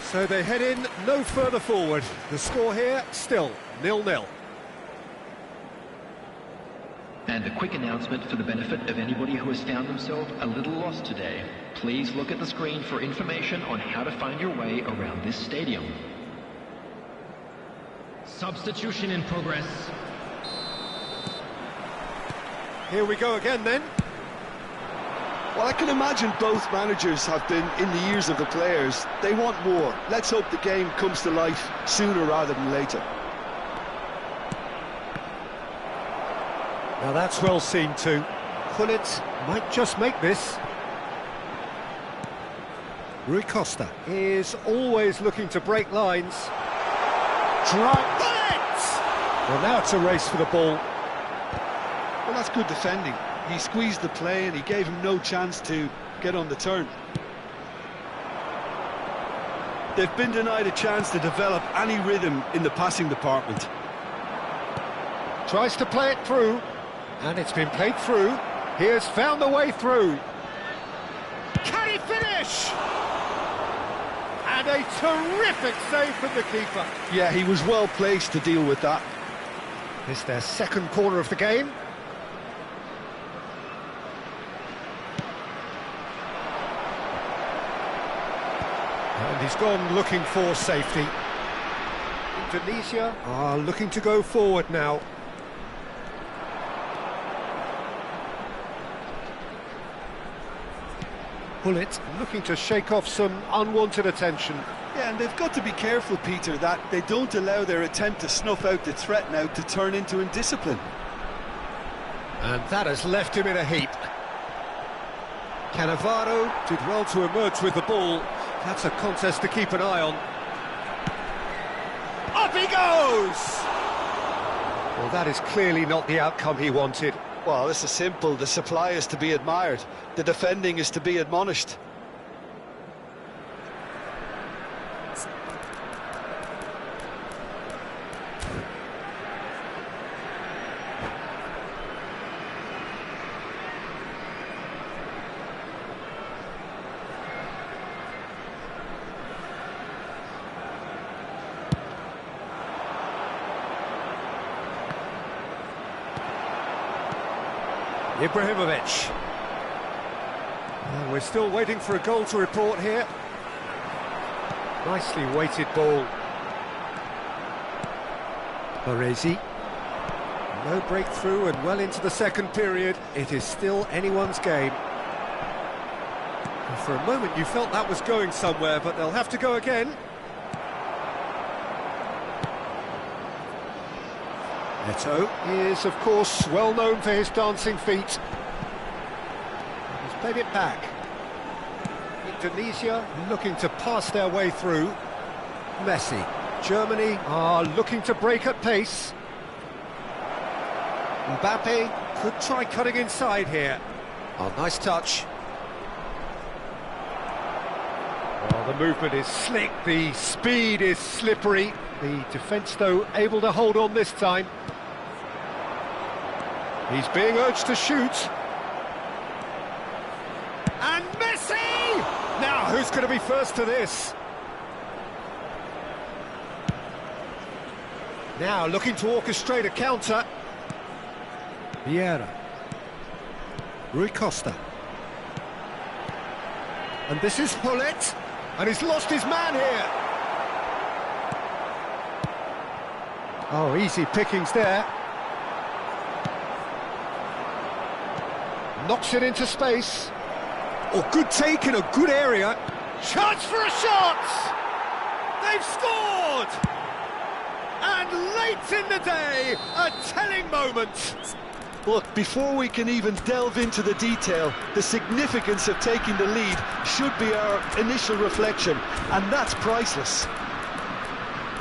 So they head in no further forward. The score here, still 0-0. And a quick announcement for the benefit of anybody who has found themselves a little lost today. Please look at the screen for information on how to find your way around this stadium. Substitution in progress. Here we go again then. Well, I can imagine both managers have been in the ears of the players. They want more. Let's hope the game comes to life sooner rather than later. Now that's well seen too. Gullit might just make this. Rui Costa is always looking to break lines. Try Gullit! Well, now it's a race for the ball. Well, that's good defending. He squeezed the play and he gave him no chance to get on the turn. They've been denied a chance to develop any rhythm in the passing department. Tries to play it through, and it's been played through. He has found the way through. Can he finish? And a terrific save from the keeper. Yeah, he was well placed to deal with that. It's their second corner of the game. And he's gone looking for safety. Indonesia are looking to go forward now. Gullit looking to shake off some unwanted attention. Yeah, and they've got to be careful, Peter, that they don't allow their attempt to snuff out the threat now to turn into indiscipline. And that has left him in a heap. Cannavaro did well to emerge with the ball. That's a contest to keep an eye on. Up he goes! Well, that is clearly not the outcome he wanted. Well, this is simple. The supply is to be admired. The defending is to be admonished. Ibrahimovic. Well, we're still waiting for a goal to report here. Nicely weighted ball. Baresi. No breakthrough and well into the second period. It is still anyone's game. And for a moment you felt that was going somewhere, but they'll have to go again. Neto is, of course, well known for his dancing feet. He's played it back. Indonesia looking to pass their way through. Messi. Germany are looking to break at pace. Mbappe could try cutting inside here. Oh, nice touch. Oh, the movement is slick, the speed is slippery. The defence, though, able to hold on this time. He's being urged to shoot. And Messi! Now, who's going to be first to this? Now, looking to orchestrate a counter. Vieira. Rui Costa. And this is Gullit. And he's lost his man here. Oh, easy pickings there. Knocks it into space. Oh, good take in a good area. Chance for a shot! They've scored! And late in the day, a telling moment. Look, before we can even delve into the detail, the significance of taking the lead should be our initial reflection, and that's priceless.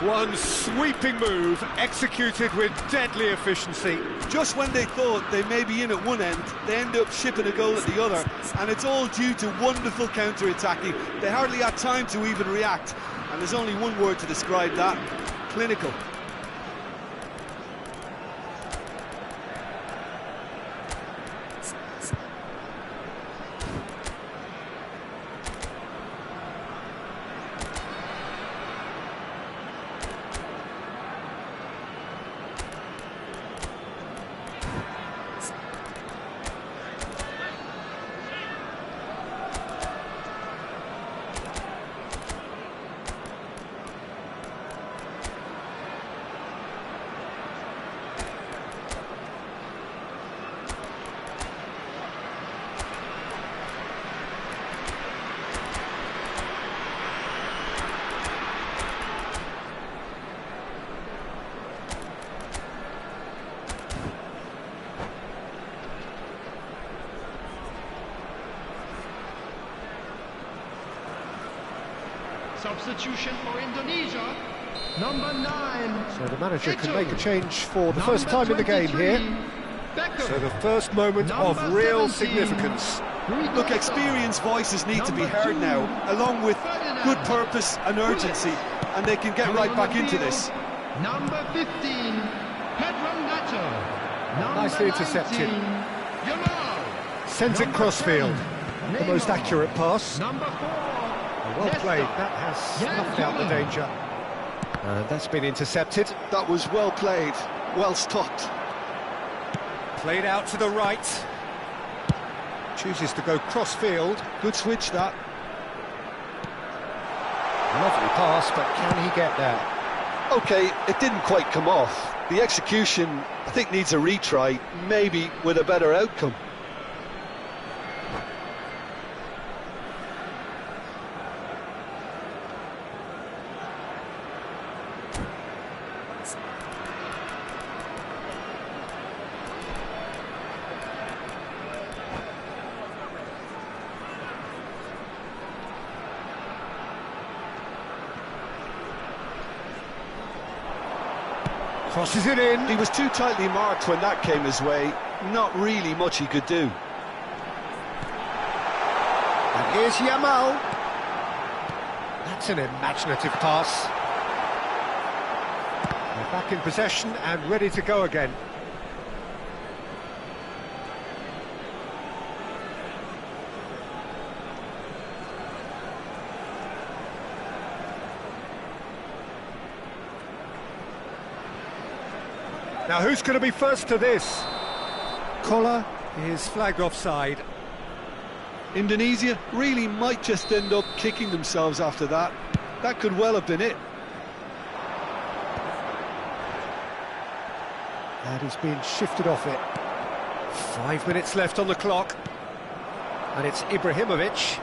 One sweeping move, executed with deadly efficiency. Just when they thought they may be in at one end, they end up shipping a goal at the other, and it's all due to wonderful counter-attacking. They hardly had time to even react, and there's only one word to describe that: clinical. Substitution for Indonesia. Number 9. So the manager can Ito. make a change for the Number first time in the game 23, here. Becker. So the first moment of Number real 17, significance. Look, experienced voices need to be heard now, along with good purpose and urgency, and they can get right back into this. Number 15, Pedro Nacho. Number Nicely intercepted. 19, Yamal. Sends it Number crossfield. 10, The most Neymar. accurate pass. Number 4, Well Nesta. played. That has snuffed out the danger. And that's been intercepted. That was well played, well stopped. Played out to the right. Chooses to go cross-field. Good switch, that. Lovely pass, but can he get there? OK, it didn't quite come off. The execution, I think, needs a retry, maybe with a better outcome. Crosses it in. He was too tightly marked when that came his way. Not really much he could do. And here's Yamal. That's an imaginative pass. They're back in possession and ready to go again. Now who's going to be first to this? Collar is flagged offside. Indonesia really might just end up kicking themselves after that. That could well have been it. And he's been shifted off it. 5 minutes left on the clock. And it's Ibrahimovic.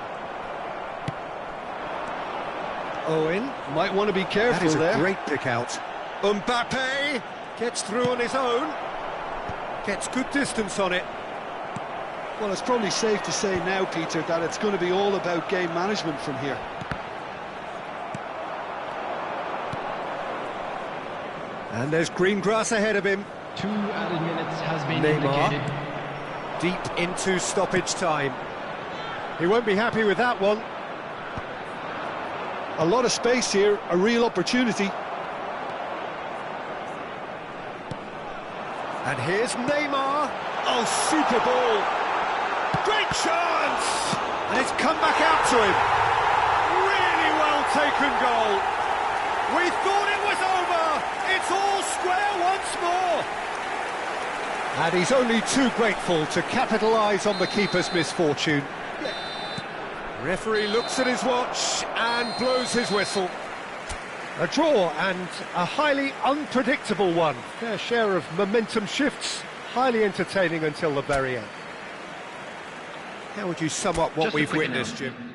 Owen. Might want to be That careful is a there. great pick out. Mbappe gets through on his own. Gets good distance on it. Well, it's probably safe to say now, Peter, that it's going to be all about game management from here. And there's green grass ahead of him. 2 added minutes has been Neymar. indicated. Deep into stoppage time. He won't be happy with that one. A lot of space here, a real opportunity. And here's Neymar. Oh, super ball. Great chance! And it's come back out to him. Really well taken goal. We thought it was over. It's all square once more. And he's only too grateful to capitalise on the keeper's misfortune. Referee looks at his watch and blows his whistle. A draw and a highly unpredictable one. Fair share of momentum shifts, highly entertaining until the very end. How would you sum up what Just a we've quick witnessed, announcement. Jim?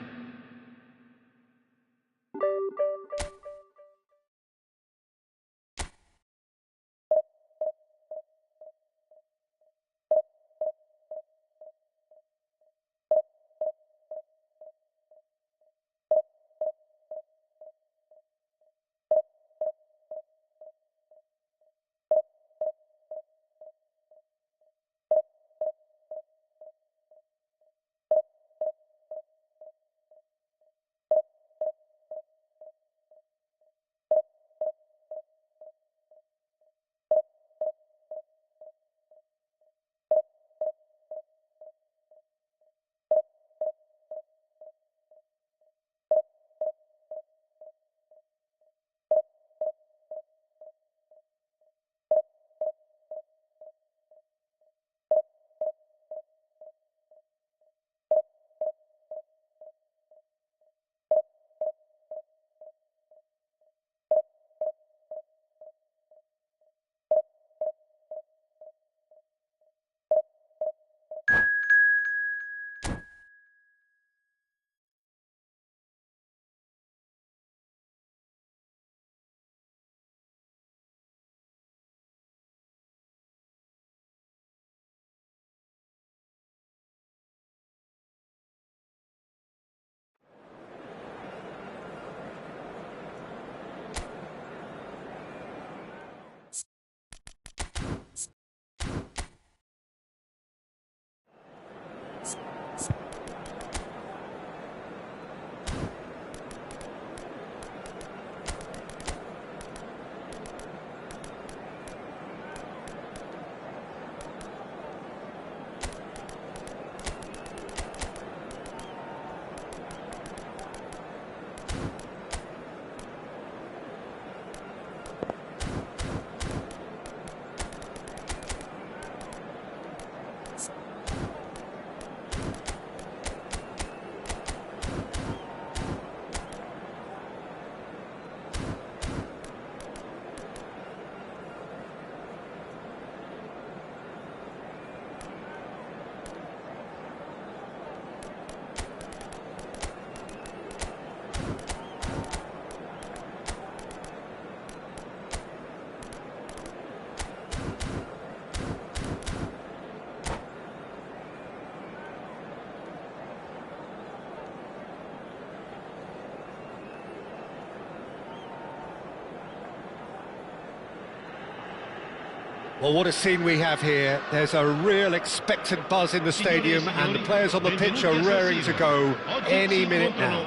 Well, what a scene we have here. There's a real expectant buzz in the stadium, and the players on the pitch are raring to go any minute now.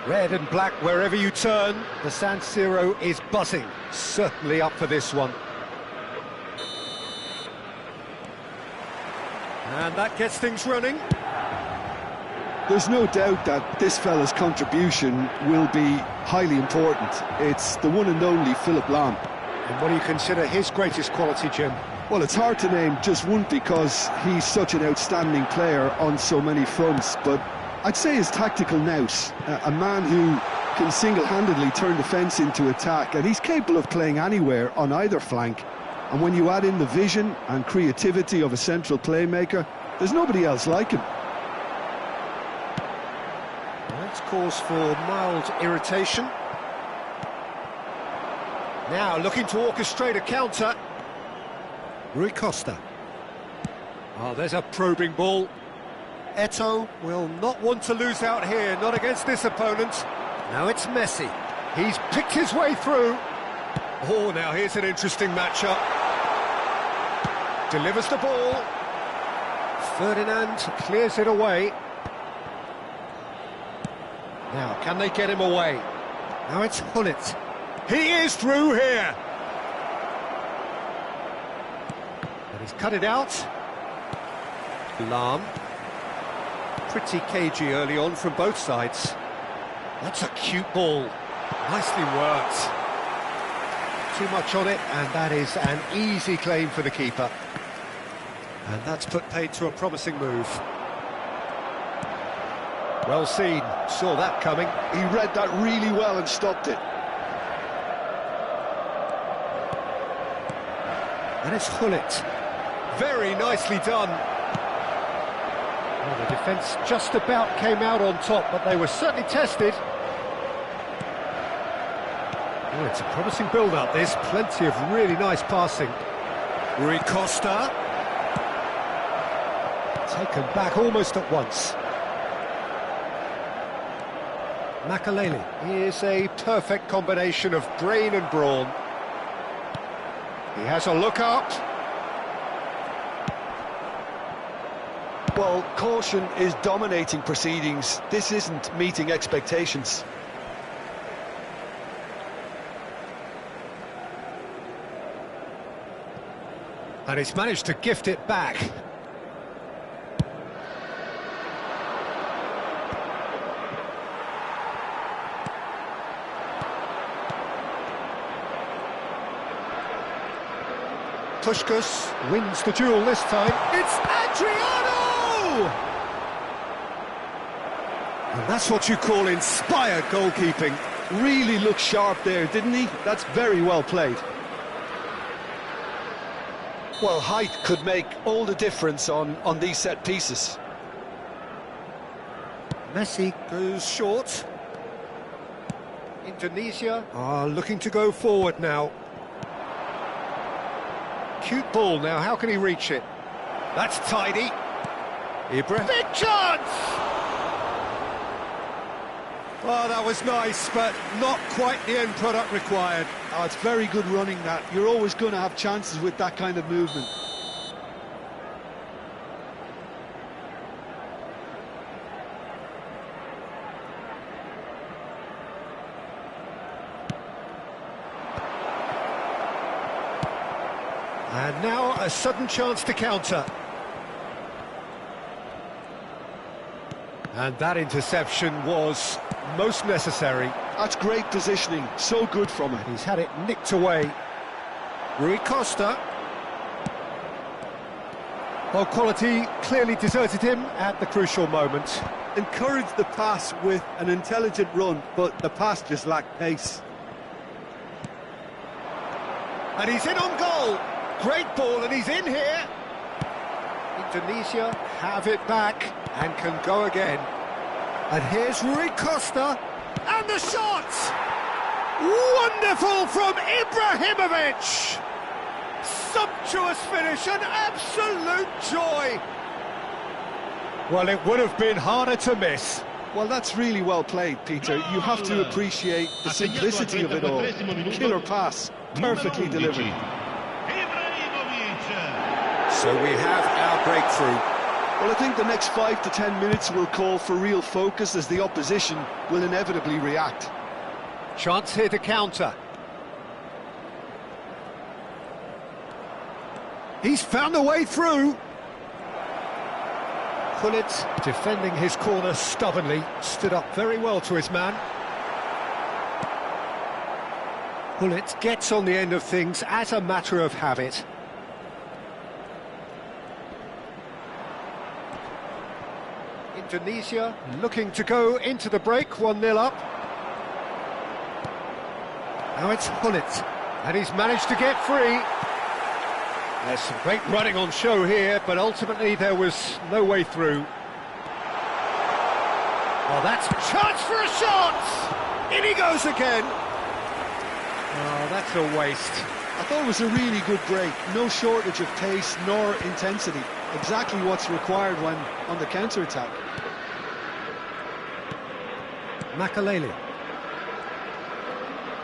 Red and black wherever you turn, the San Siro is buzzing. Certainly up for this one. And that gets things running. There's no doubt that this fella's contribution will be highly important. It's the one and only Philip Lahm. And what do you consider his greatest quality, Jim? Well, it's hard to name just one because he's such an outstanding player on so many fronts, but I'd say his tactical nous, a man who can single-handedly turn defence into attack, and he's capable of playing anywhere on either flank. And when you add in the vision and creativity of a central playmaker, there's nobody else like him. That's cause for mild irritation. Now looking to orchestrate a counter. Rui Costa. Oh, there's a probing ball. Eto'o will not want to lose out here, not against this opponent. Now it's Messi. He's picked his way through. Oh, now here's an interesting matchup. Delivers the ball. Ferdinand clears it away. Now, can they get him away? Now it's Hullet. He is through here. And he's cut it out. Lahm. Pretty cagey early on from both sides. That's a cute ball. Nicely worked. Too much on it, and that is an easy claim for the keeper. And that's put paid to a promising move. Well seen, saw that coming. He read that really well and stopped it. And it's Hullet. Very nicely done. Well, the defence just about came out on top, but they were certainly tested. Oh, it's a promising build-up, this. Plenty of really nice passing. Rui Costa. Taken back almost at once. Makaleli is a perfect combination of brain and brawn. He has a look up. Well, caution is dominating proceedings. This isn't meeting expectations. And he's managed to gift it back. Puskás wins the duel this time. It's Adriano! And that's what you call inspired goalkeeping. Really looked sharp there, didn't he? That's very well played. Well, height could make all the difference on these set pieces. Messi goes short. Indonesia are looking to go forward now. Cute ball now, how can he reach it? That's tidy. Ibra. Big chance! Oh, that was nice, but not quite the end product required. Oh, it's very good running, that. You're always going to have chances with that kind of movement. And now a sudden chance to counter. And that interception was most necessary. That's great positioning, so good from it. He's had it nicked away. Rui Costa. Well, quality clearly deserted him at the crucial moment. Encouraged the pass with an intelligent run, but the pass just lacked pace. And he's in on goal. Great ball, and he's in here. Indonesia have it back and can go again. And here's Rui Costa, and the shot! Wonderful from Ibrahimovic! Sumptuous finish, an absolute joy! Well, it would have been harder to miss. Well, that's really well played, Peter. You have to appreciate the simplicity of it all. Killer pass. Perfectly delivered. So we have our breakthrough. Well, I think the next 5 to 10 minutes will call for real focus as the opposition will inevitably react. Chance here to counter. He's found a way through. Gullit, defending his corner stubbornly, stood up very well to his man. Gullit gets on the end of things as a matter of habit. Indonesia looking to go into the break, 1-0 up. Now it's Gullit, and he's managed to get free. There's some great running on show here, but ultimately there was no way through. Well, that's a chance for a shot! In he goes again! Oh, that's a waste. I thought it was a really good break. No shortage of pace nor intensity. Exactly what's required when on the counter-attack. Makaleli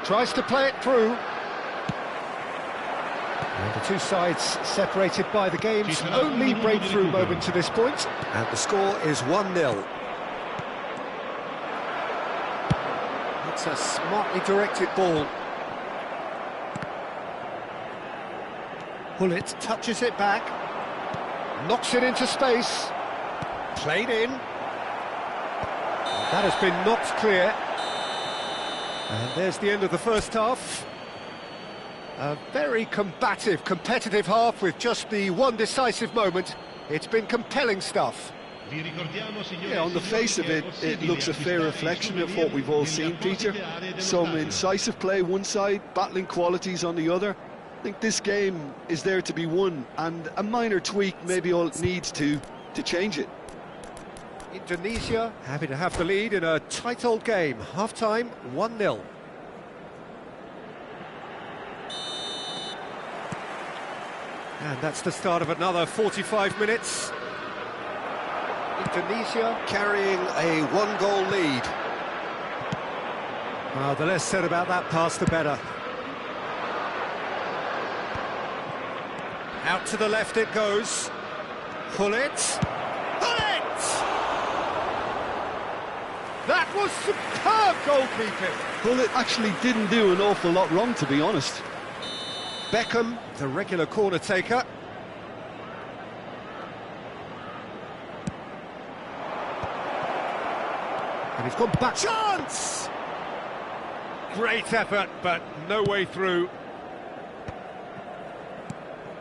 tries to play it through. And the two sides separated by the game's only breakthrough moment to this point. And the score is 1-0. It's a smartly directed ball. Gullit touches it back. Knocks it into space. Played in. That has been knocked clear. And there's the end of the first half. A very combative, competitive half with just the one decisive moment. It's been compelling stuff. Yeah, on the face of it, it looks a fair reflection of what we've all seen, Peter. Some incisive play one side, battling qualities on the other. I think this game is there to be won, and a minor tweak maybe all it needs to change it. Indonesia happy to have the lead in a tight old game. Half-time, 1-0. And that's the start of another 45 minutes. Indonesia carrying a one-goal lead. Well, the less said about that pass, the better. Out to the left it goes. Gullit. Gullit! That was superb goalkeeping. Gullit actually didn't do an awful lot wrong, to be honest. Beckham, the regular corner taker. And he's gone back. Chance! Great effort, but no way through.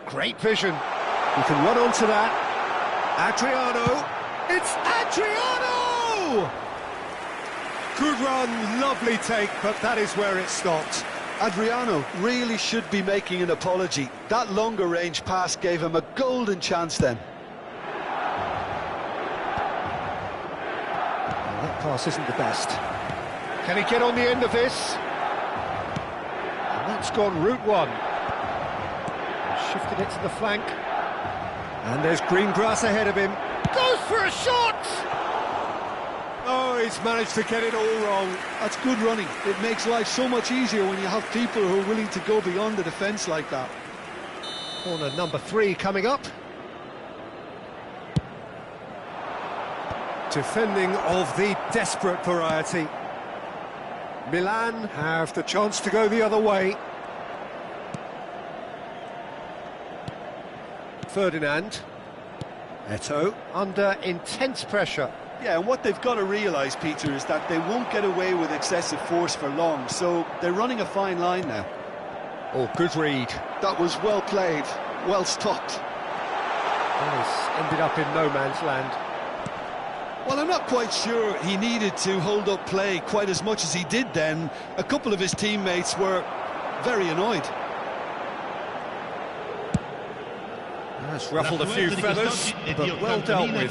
Great vision. You can run onto that. Adriano. It's Adriano! Good run, lovely take, but that is where it stopped. Adriano really should be making an apology. That longer range pass gave him a golden chance then. Well, that pass isn't the best. Can he get on the end of this? And that's gone route one. Shifted it to the flank. And there's green grass ahead of him. Goes for a shot! Oh, he's managed to get it all wrong. That's good running. It makes life so much easier when you have people who are willing to go beyond the defence like that. Corner number 3 coming up. Defending of the desperate variety. Milan have the chance to go the other way. Ferdinand. Eto'o under intense pressure. Yeah, and what they've got to realise, Peter, is that they won't get away with excessive force for long, so they're running a fine line now. Oh, good read. That was well played, well stopped. Well, he's ended up in no man's land. Well, I'm not quite sure he needed to hold up play quite as much as he did then. A couple of his teammates were very annoyed. That's ruffled a few feathers, but well dealt with.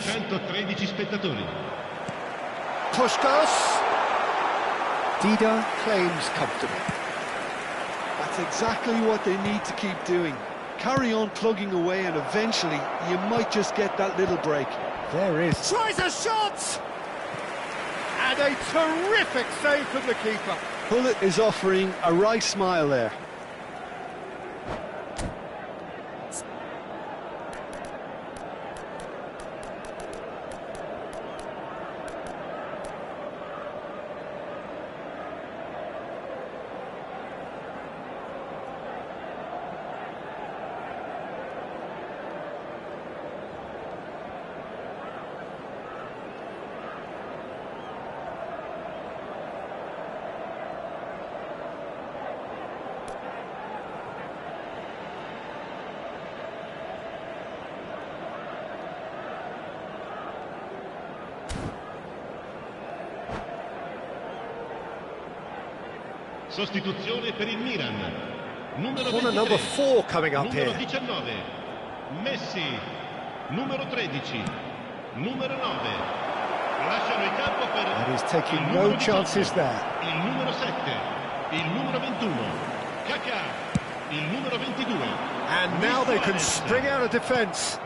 Puskos. Dida claims comfortable. That's exactly what they need to keep doing. Carry on plugging away and eventually you might just get that little break. There is. Tries a shot! And a terrific save from the keeper. Gullit is offering a right smile there. Sostituzione per il Milan. Numero Corner 23. number 4 coming up Numero here. 19. Messi. Numero 13. Numero 9. Lasciano il campo per And he's taking il no numero 18, chances there. il numero 7, il numero 21, Kaká, il numero 22. And now they can spring out of defence.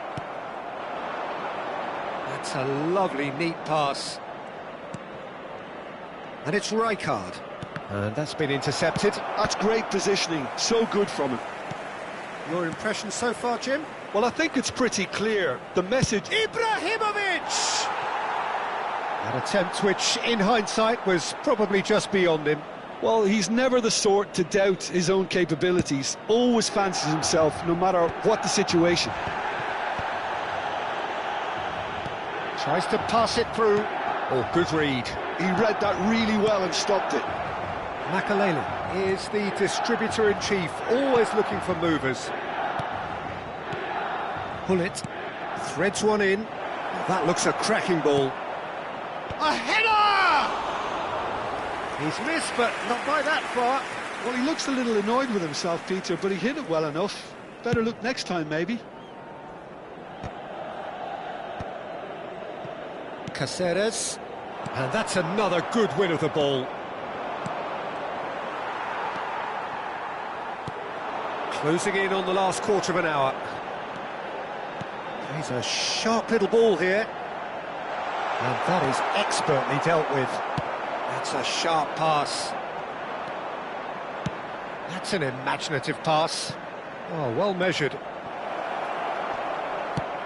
That's a lovely, neat pass. And it's Rijkaard. And that's been intercepted. That's great positioning, so good from him. Your impression so far, Jim? Well, I think it's pretty clear. The message... Ibrahimovic! An attempt which, in hindsight, was probably just beyond him. Well, he's never the sort to doubt his own capabilities. Always fancies himself, no matter what the situation. Tries to pass it through. Oh, good read. He read that really well and stopped it. Makaleli is the distributor-in-chief, always looking for movers. Hullet threads one in. That looks a cracking ball. A header! He's missed, but not by that far. Well, he looks a little annoyed with himself, Peter, but he hit it well enough. Better look next time, maybe. Caceres. And that's another good win of the ball. Closing in on the last quarter of an hour. He's a sharp little ball here. And that is expertly dealt with. That's a sharp pass. That's an imaginative pass. Oh, well measured.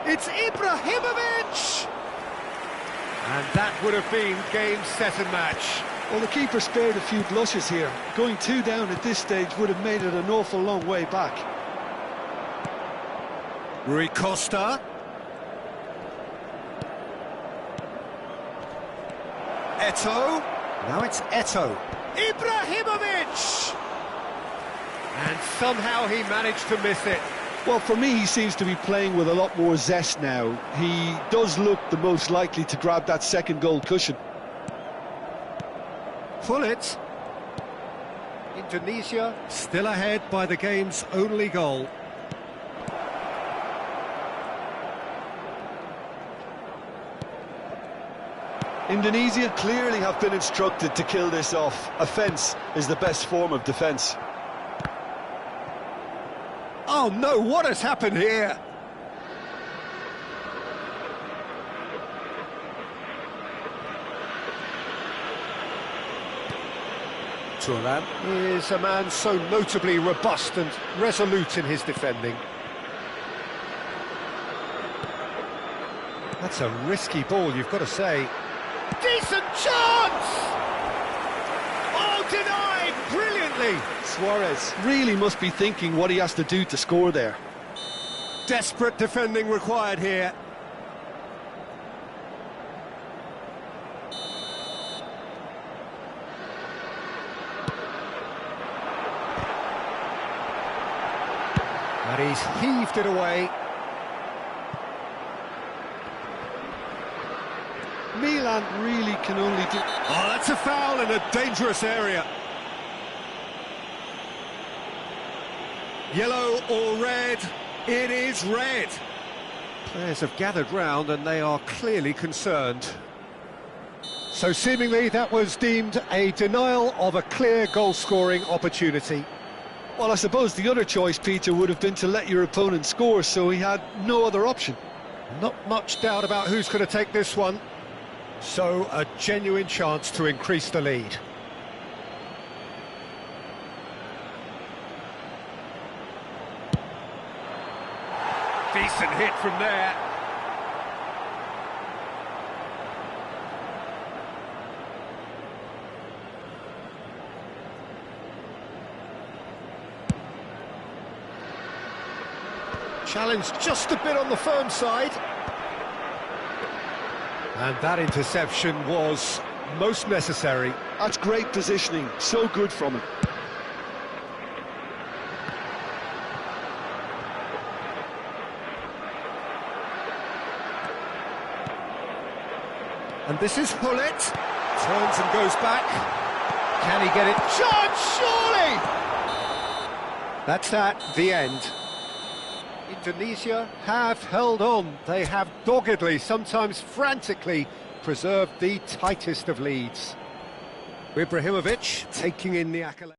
It's Ibrahimovic! And that would have been game, set and match. Well, the keeper spared a few blushes here. Going 2 down at this stage would have made it an awful long way back. Rui Costa. Eto'o. Now it's Eto'o. Ibrahimovic! And somehow he managed to miss it. Well, for me, he seems to be playing with a lot more zest now. He does look the most likely to grab that second goal cushion. Hullet. Indonesia still ahead by the game's only goal. Indonesia clearly have been instructed to kill this off. Offence is the best form of defence. Oh no, what has happened here? Thuram is a man so notably robust and resolute in his defending. That's a risky ball, you've got to say. Decent chance! Oh, denied brilliantly! Suarez really must be thinking what he has to do to score there. Desperate defending required here. And he's heaved it away. Milan really can only do... Oh, that's a foul in a dangerous area. Yellow or red? It is red. Players have gathered round and they are clearly concerned. So seemingly that was deemed a denial of a clear goal-scoring opportunity. Well, I suppose the other choice, Peter, would have been to let your opponent score, so he had no other option. Not much doubt about who's going to take this one. So, a genuine chance to increase the lead. Decent hit from there. Challenged just a bit on the firm side. And that interception was most necessary. That's great positioning, so good from him. And this is Hullet. Turns and goes back. Can he get it? Shot, surely! That's the end. Indonesia have held on. They have doggedly, sometimes frantically, preserved the tightest of leads. Ibrahimovic taking in the accolade.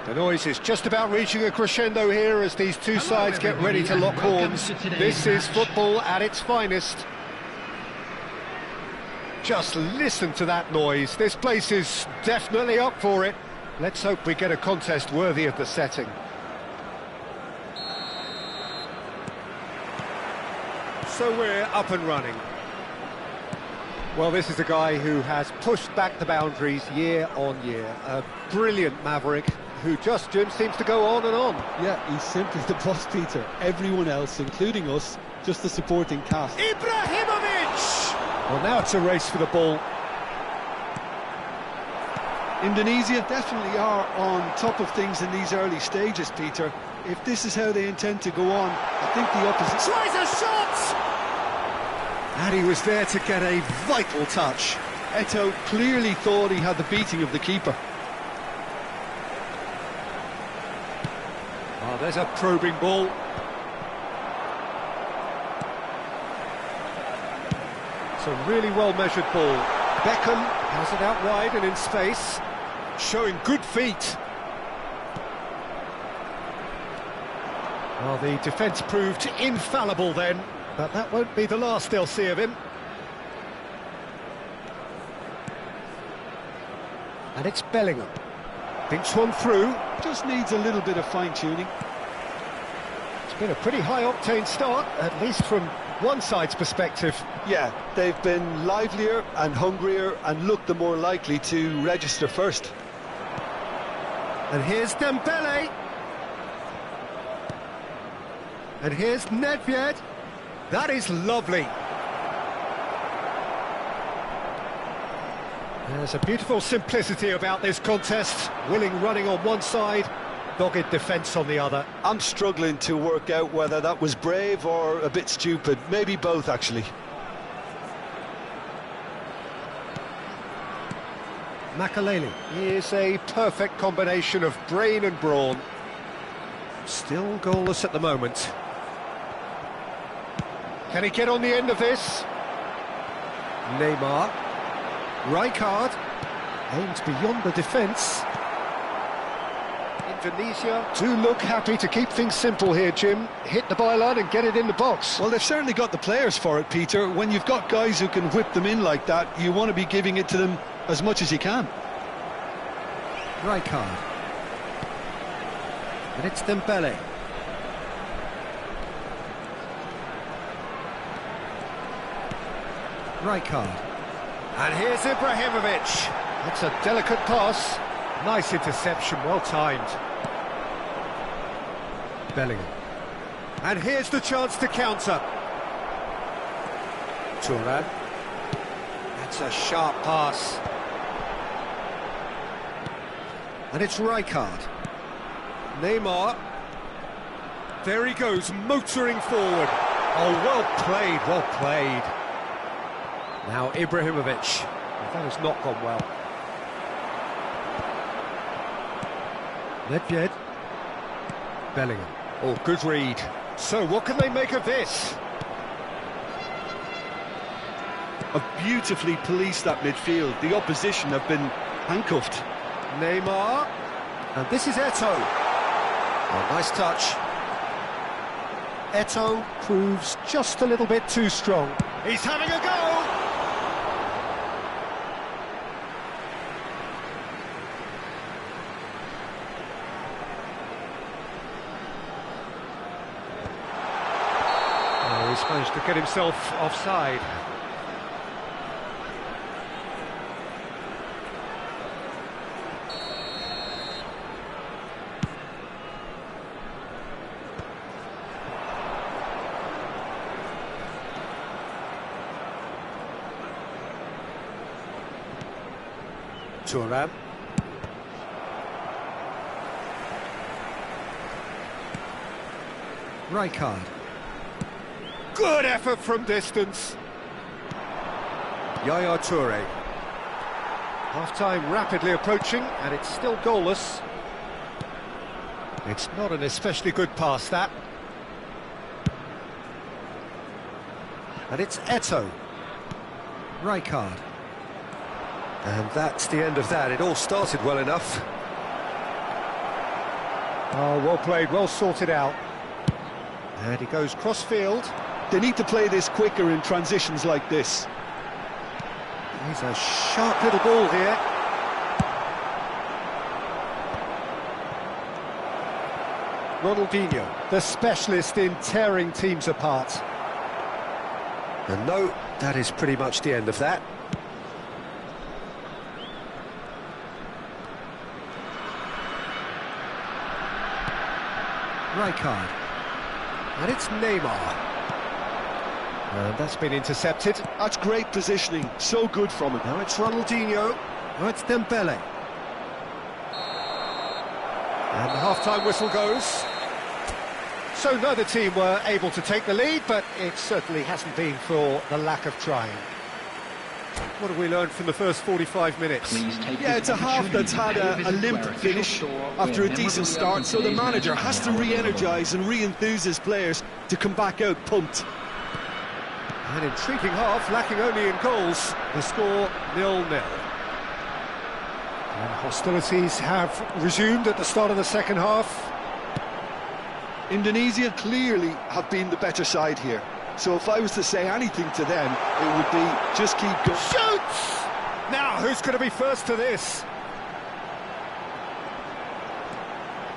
The noise is just about reaching a crescendo here as these two sides get ready to lock horns. This is football at its finest. Just listen to that noise. This place is definitely up for it. Let's hope we get a contest worthy of the setting. So we're up and running. Well, this is a guy who has pushed back the boundaries year on year. A brilliant maverick who just, Jim, seems to go on and on. Yeah, he's simply the boss, Peter. Everyone else, including us, just the supporting cast. Ibrahimovic! Well, now it's a race for the ball. Indonesia definitely are on top of things in these early stages, Peter. If this is how they intend to go on, I think the opposition... Tries a shot! And he was there to get a vital touch. Eto'o clearly thought he had the beating of the keeper. Oh, there's a probing ball. It's a really well-measured ball. Beckham has it out wide and in space, showing good feet. Well, the defence proved infallible then, but that won't be the last they'll see of him. And it's Bellingham. Thinks one through. Just needs a little bit of fine-tuning. It's been a pretty high-octane start, at least from one side's perspective. Yeah, they've been livelier and hungrier and looked the more likely to register first. And here's Dembele. And here's Nedved. That is lovely. There's a beautiful simplicity about this contest. Willing running on one side, dogged defence on the other. I'm struggling to work out whether that was brave or a bit stupid. Maybe both, actually. Makaleli is a perfect combination of brain and brawn. Still goalless at the moment. Can he get on the end of this? Neymar. Rijkaard aims beyond the defence. Indonesia do look happy to keep things simple here, Jim. Hit the byline and get it in the box. Well, they've certainly got the players for it, Peter. When you've got guys who can whip them in like that, you want to be giving it to them as much as you can. Rijkaard. And it's Dembele. Rijkaard. And here's Ibrahimovic. That's a delicate pass. Nice interception, well timed. Bellingham. And here's the chance to counter. Thuram. That's a sharp pass. And it's Rijkaard. Neymar. There he goes, motoring forward. Oh, well played, well played. Now Ibrahimovic. That has not gone well. Nedved. Bellingham. Oh, good read. So, what can they make of this? Have beautifully policed that midfield. The opposition have been handcuffed. Neymar. And this is Eto'o. Oh, nice touch. Eto'o proves just a little bit too strong. He's having a go! He's managed to get himself offside. Thuram. Rijkaard. Good effort from distance. Yaya Toure. Half-time rapidly approaching, and it's still goalless. It's not an especially good pass, that. And it's Eto'o. Rijkaard. And that's the end of that. It all started well enough. Oh, well played, well sorted out. And he goes cross-field. They need to play this quicker in transitions like this. He's a sharp little ball here. Ronaldinho, the specialist in tearing teams apart. And no, that is pretty much the end of that. Rijkaard. And it's Neymar. And that's been intercepted. That's great positioning, so good from him. Now it's Ronaldinho. Now it's Dembele. And the half-time whistle goes. So neither team were able to take the lead, but it certainly hasn't been for the lack of trying. What have we learned from the first 45 minutes? Yeah, it's a half that's had a limp finish after a decent start, so the manager has to re-energise and re-enthuse his players to come back out pumped. An intriguing half, lacking only in goals. The score 0-0. And hostilities have resumed at the start of the second half. Indonesia clearly have been the better side here. So if I was to say anything to them, it would be just keep going. Shoots! Now, who's going to be first to this?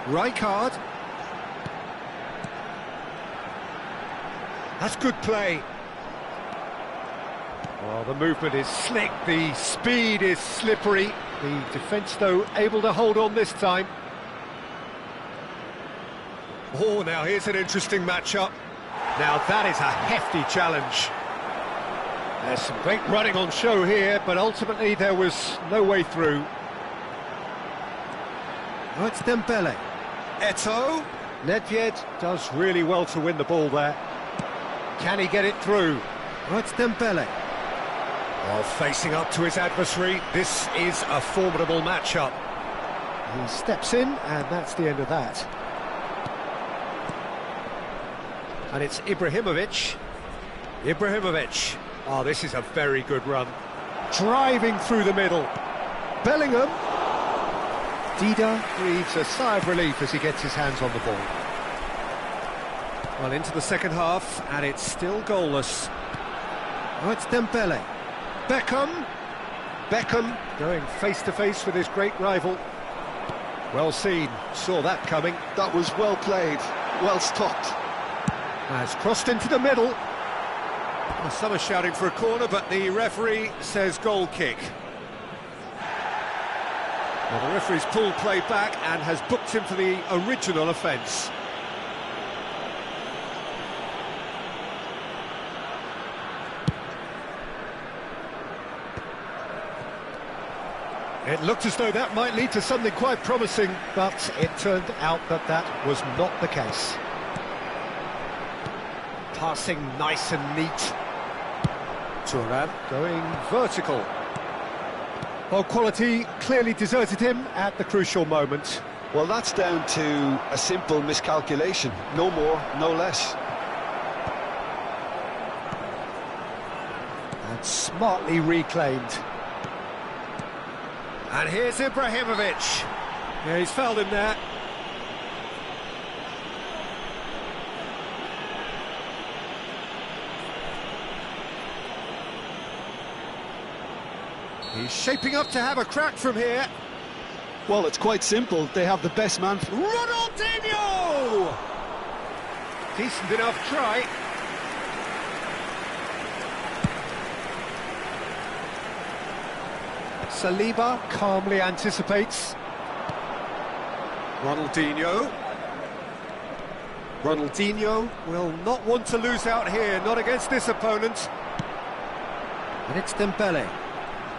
Rijkaard. That's good play. Oh, the movement is slick, the speed is slippery. The defence, though, able to hold on this time. Oh, now here's an interesting matchup. Now that is a hefty challenge. There's some great running on show here, but ultimately there was no way through. Oh, it's Dembele. Eto'o. Nedved does really well to win the ball there. Can he get it through? Oh, it's Dembele. While facing up to his adversary, this is a formidable matchup. He steps in, and that's the end of that. And it's Ibrahimovic. Ibrahimovic. Oh, this is a very good run. Driving through the middle. Bellingham. Dida breathes a sigh of relief as he gets his hands on the ball. Well, into the second half, and it's still goalless. Oh, it's Dembele. Beckham. Beckham going face-to-face with his great rival. Well seen, saw that coming. That was well played, well stopped. Has crossed into the middle. Well, some are shouting for a corner, but the referee says goal kick. Well, the referee's pulled play back and has booked him for the original offence. It looked as though that might lead to something quite promising, but it turned out that that was not the case. Passing nice and neat. Thuram going vertical. Well, quality clearly deserted him at the crucial moment. Well, that's down to a simple miscalculation. No more, no less. And smartly reclaimed. And here's Ibrahimovic. Yeah, he's fouled him there. He's shaping up to have a crack from here. Well, it's quite simple. They have the best man. Ronaldinho! Decent enough try. Saliba calmly anticipates. Ronaldinho. Ronaldinho will not want to lose out here, not against this opponent. And it's Dembele.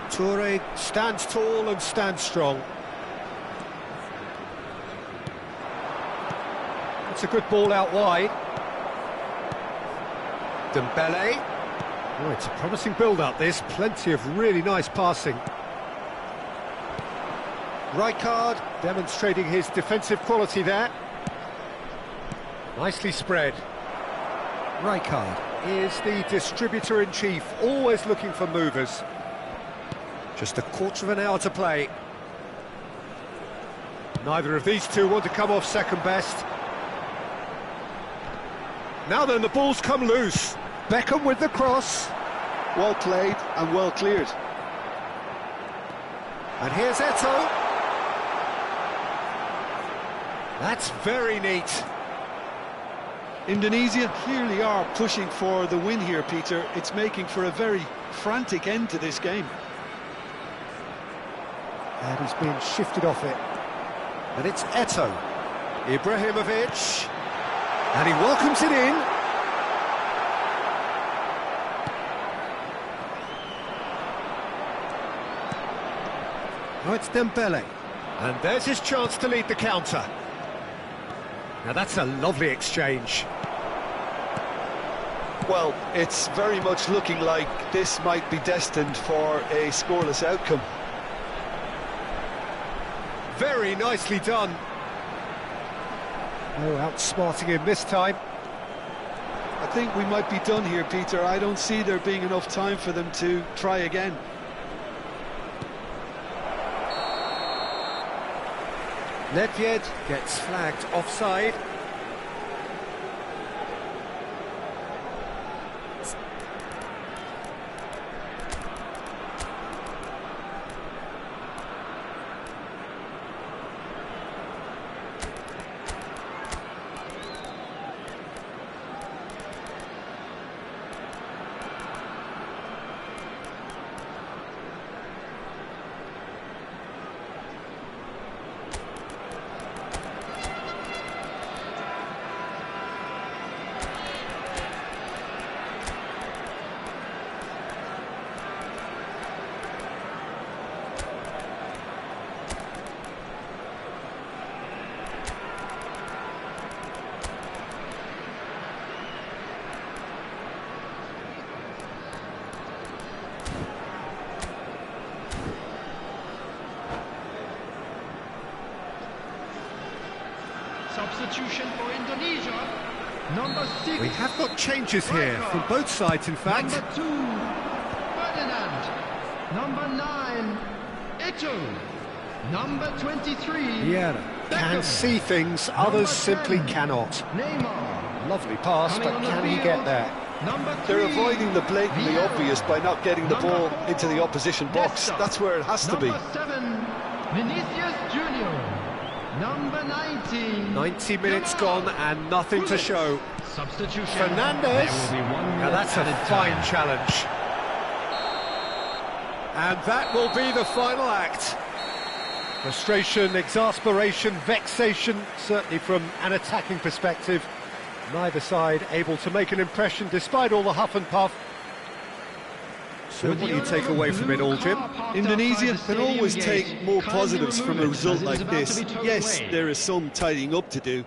Toure stands tall and stands strong. It's a good ball out wide. Dembele. Oh, it's a promising build-up, this. Plenty of really nice passing. Rijkaard demonstrating his defensive quality there. Nicely spread. Rijkaard is the distributor-in-chief, always looking for movers. Just a quarter of an hour to play. Neither of these two want to come off second best. Now then, the ball's come loose. Beckham with the cross. Well played and well cleared. And here's Eto'o. That's very neat. Indonesia clearly are pushing for the win here, Peter. It's making for a very frantic end to this game. And he's being shifted off it. And it's Eto'o. Ibrahimovic. And he welcomes it in. Now it's Dembele. And there's his chance to lead the counter. Now that's a lovely exchange. Well, it's very much looking like this might be destined for a scoreless outcome. Very nicely done. Oh, outsmarting him this time. I think we might be done here, Peter. I don't see there being enough time for them to try again. Nedved gets flagged offside. Substitution for Indonesia. Number 6. We have got changes here from both sides, in fact. Number 2, Ferdinand. Number 9, Eto'o. Number 23, Yeah, can Beckham. see things, others simply cannot. Neymar. Lovely pass, Coming but on the can he field, get there? Number 3, They're avoiding the blatantly Vieira. obvious by not getting the Number ball 4, into the opposition box. Nesta. That's where it has to be. Number 7, Vinicius Junior. Number 19, 90 minutes Yamal. gone and nothing to show. Substitution. Fernandes. There will be 1 Now minute that's a added fine time. challenge. And that will be the final act. Frustration, exasperation, vexation, certainly from an attacking perspective. Neither side able to make an impression despite all the huff and puff. So what do you take away from it all, Jim? Indonesia can always take more positives from a result like this. Yes, there is some tidying up to do,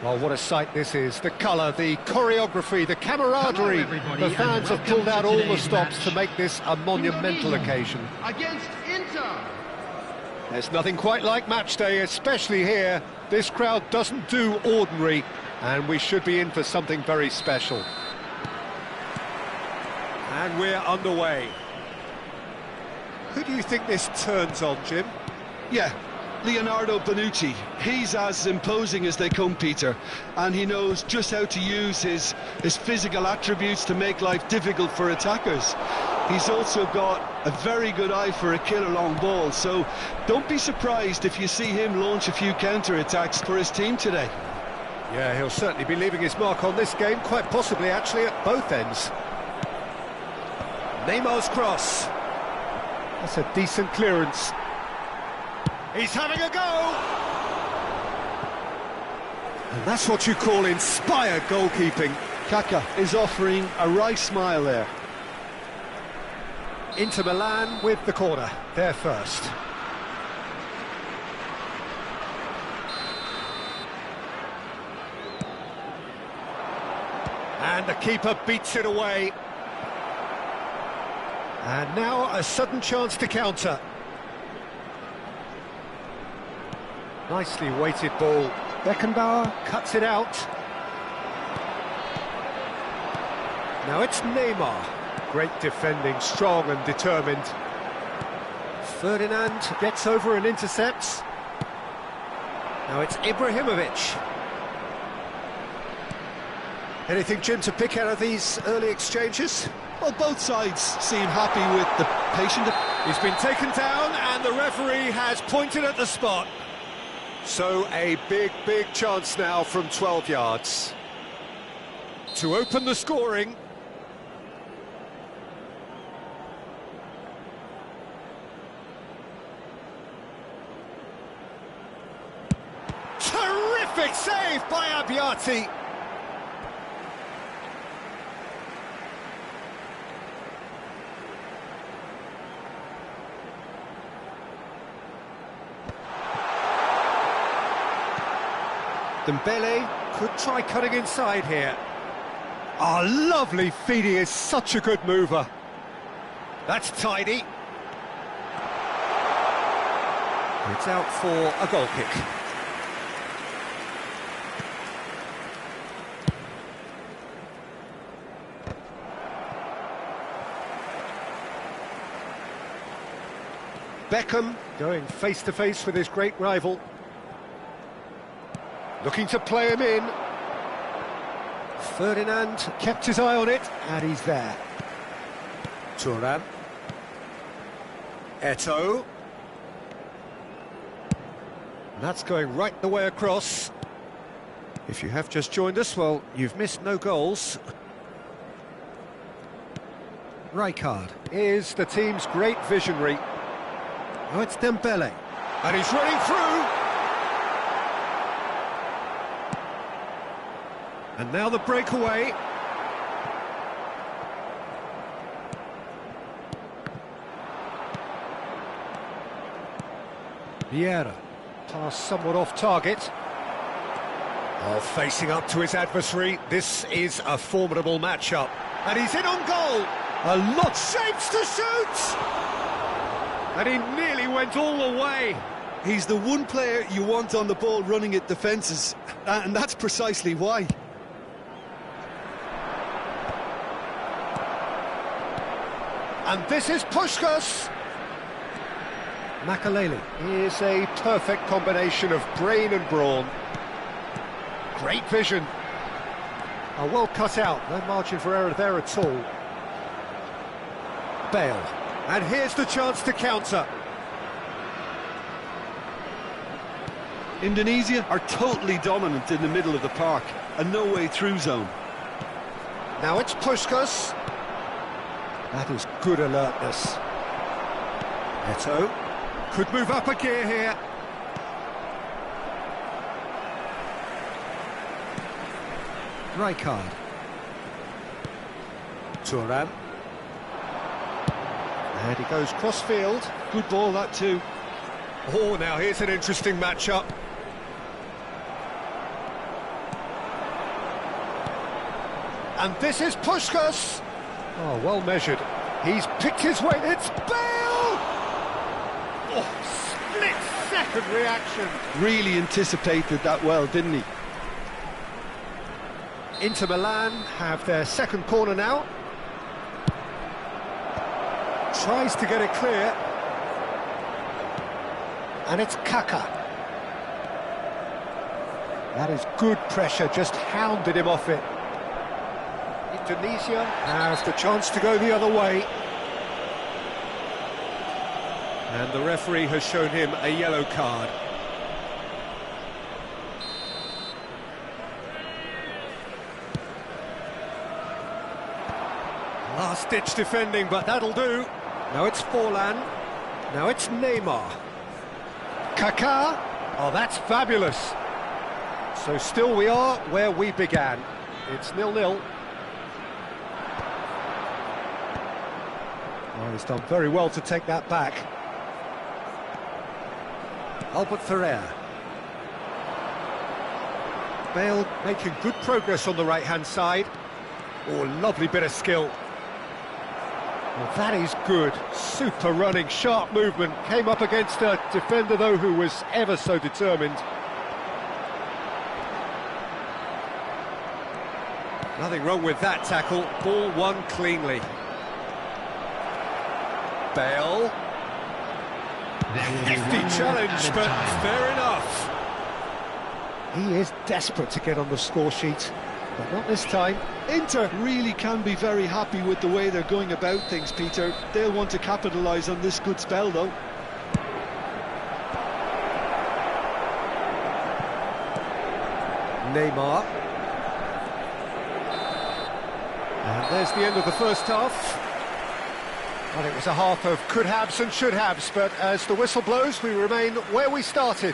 Well, what a sight this is. The colour, the choreography, the camaraderie. everybody, The fans and have pulled out welcome to all the today's stops match. to make this a monumental Indonesia occasion. Against Inter. There's nothing quite like match day, especially here. This crowd doesn't do ordinary, and we should be in for something very special. And we're underway. Who do you think this turns on, Jim? Yeah, Leonardo Bonucci. He's as imposing as they come, Peter, and he knows just how to use his physical attributes to make life difficult for attackers. He's also got a very good eye for a killer long ball, so don't be surprised if you see him launch a few counter-attacks for his team today. Yeah, he'll certainly be leaving his mark on this game, quite possibly actually at both ends. Neymar's cross. That's a decent clearance. He's having a go! And that's what you call inspired goalkeeping. Kaka is offering a wry smile there. Inter Milan with the corner, they're first. And the keeper beats it away. And now a sudden chance to counter. Nicely weighted ball. Beckenbauer cuts it out. Now it's Neymar. Great defending, strong and determined. Ferdinand gets over and intercepts. Now it's Ibrahimovic. Anything, Jim, to pick out of these early exchanges? Well, both sides seem happy with the patient. He's been taken down and the referee has pointed at the spot. So a big chance now from 12 yards. To open the scoring. Terrific save by Abbiati. Dembele could try cutting inside here. Oh, lovely feed, he is such a good mover. That's tidy. It's out for a goal kick. Beckham going face-to-face with his great rival. Looking to play him in. Ferdinand kept his eye on it, and he's there. Thuram. Eto'o. And that's going right the way across. If you have just joined us, well, you've missed no goals. Rijkaard is the team's great visionary. Now it's Dembele. And he's running through. And now the breakaway. Vieira. Pass somewhat off target. Oh, facing up to his adversary. This is a formidable matchup. And he's in on goal. A lot shapes to shoot. And he nearly went all the way. He's the one player you want on the ball running at defences, and that's precisely why. And this is Puskás. Makaleli is a perfect combination of brain and brawn. Great vision. A well cut out, no margin for error there at all. Bale. And here's the chance to counter. Indonesia are totally dominant in the middle of the park, a no-way-through zone. Now it's Puskás. That is good alertness. Eto'o could move up a gear here. Rijkaard. Thuram. And he goes cross-field. Good ball, that too. Oh, now here's an interesting matchup. And this is Puskás. Oh, well measured. He's picked his way. It's Bale! Oh, split-second reaction. Really anticipated that well, didn't he? Inter Milan have their second corner now. Tries to get it clear. And it's Kaká. That is good pressure, just hounded him off it. Indonesia has the chance to go the other way. And the referee has shown him a yellow card. Last-ditch defending, but that'll do. Now it's Forlan. Now it's Neymar. Kaká. Oh, that's fabulous. So still we are where we began. It's 0-0. Oh, he's done very well to take that back. Albert Ferrer. Bale making good progress on the right-hand side. Oh, lovely bit of skill. Well, that is good. Super running, sharp movement. Came up against a defender, though, who was ever so determined. Nothing wrong with that tackle. Ball won cleanly. Bale. Hefty challenge, but fair enough. He is desperate to get on the score sheet, but not this time. Inter really can be very happy with the way they're going about things, Peter. They'll want to capitalise on this good spell, though. Neymar. And there's the end of the first half. Well, it was a half of could-haves and should-haves, but as the whistle blows, we remain where we started.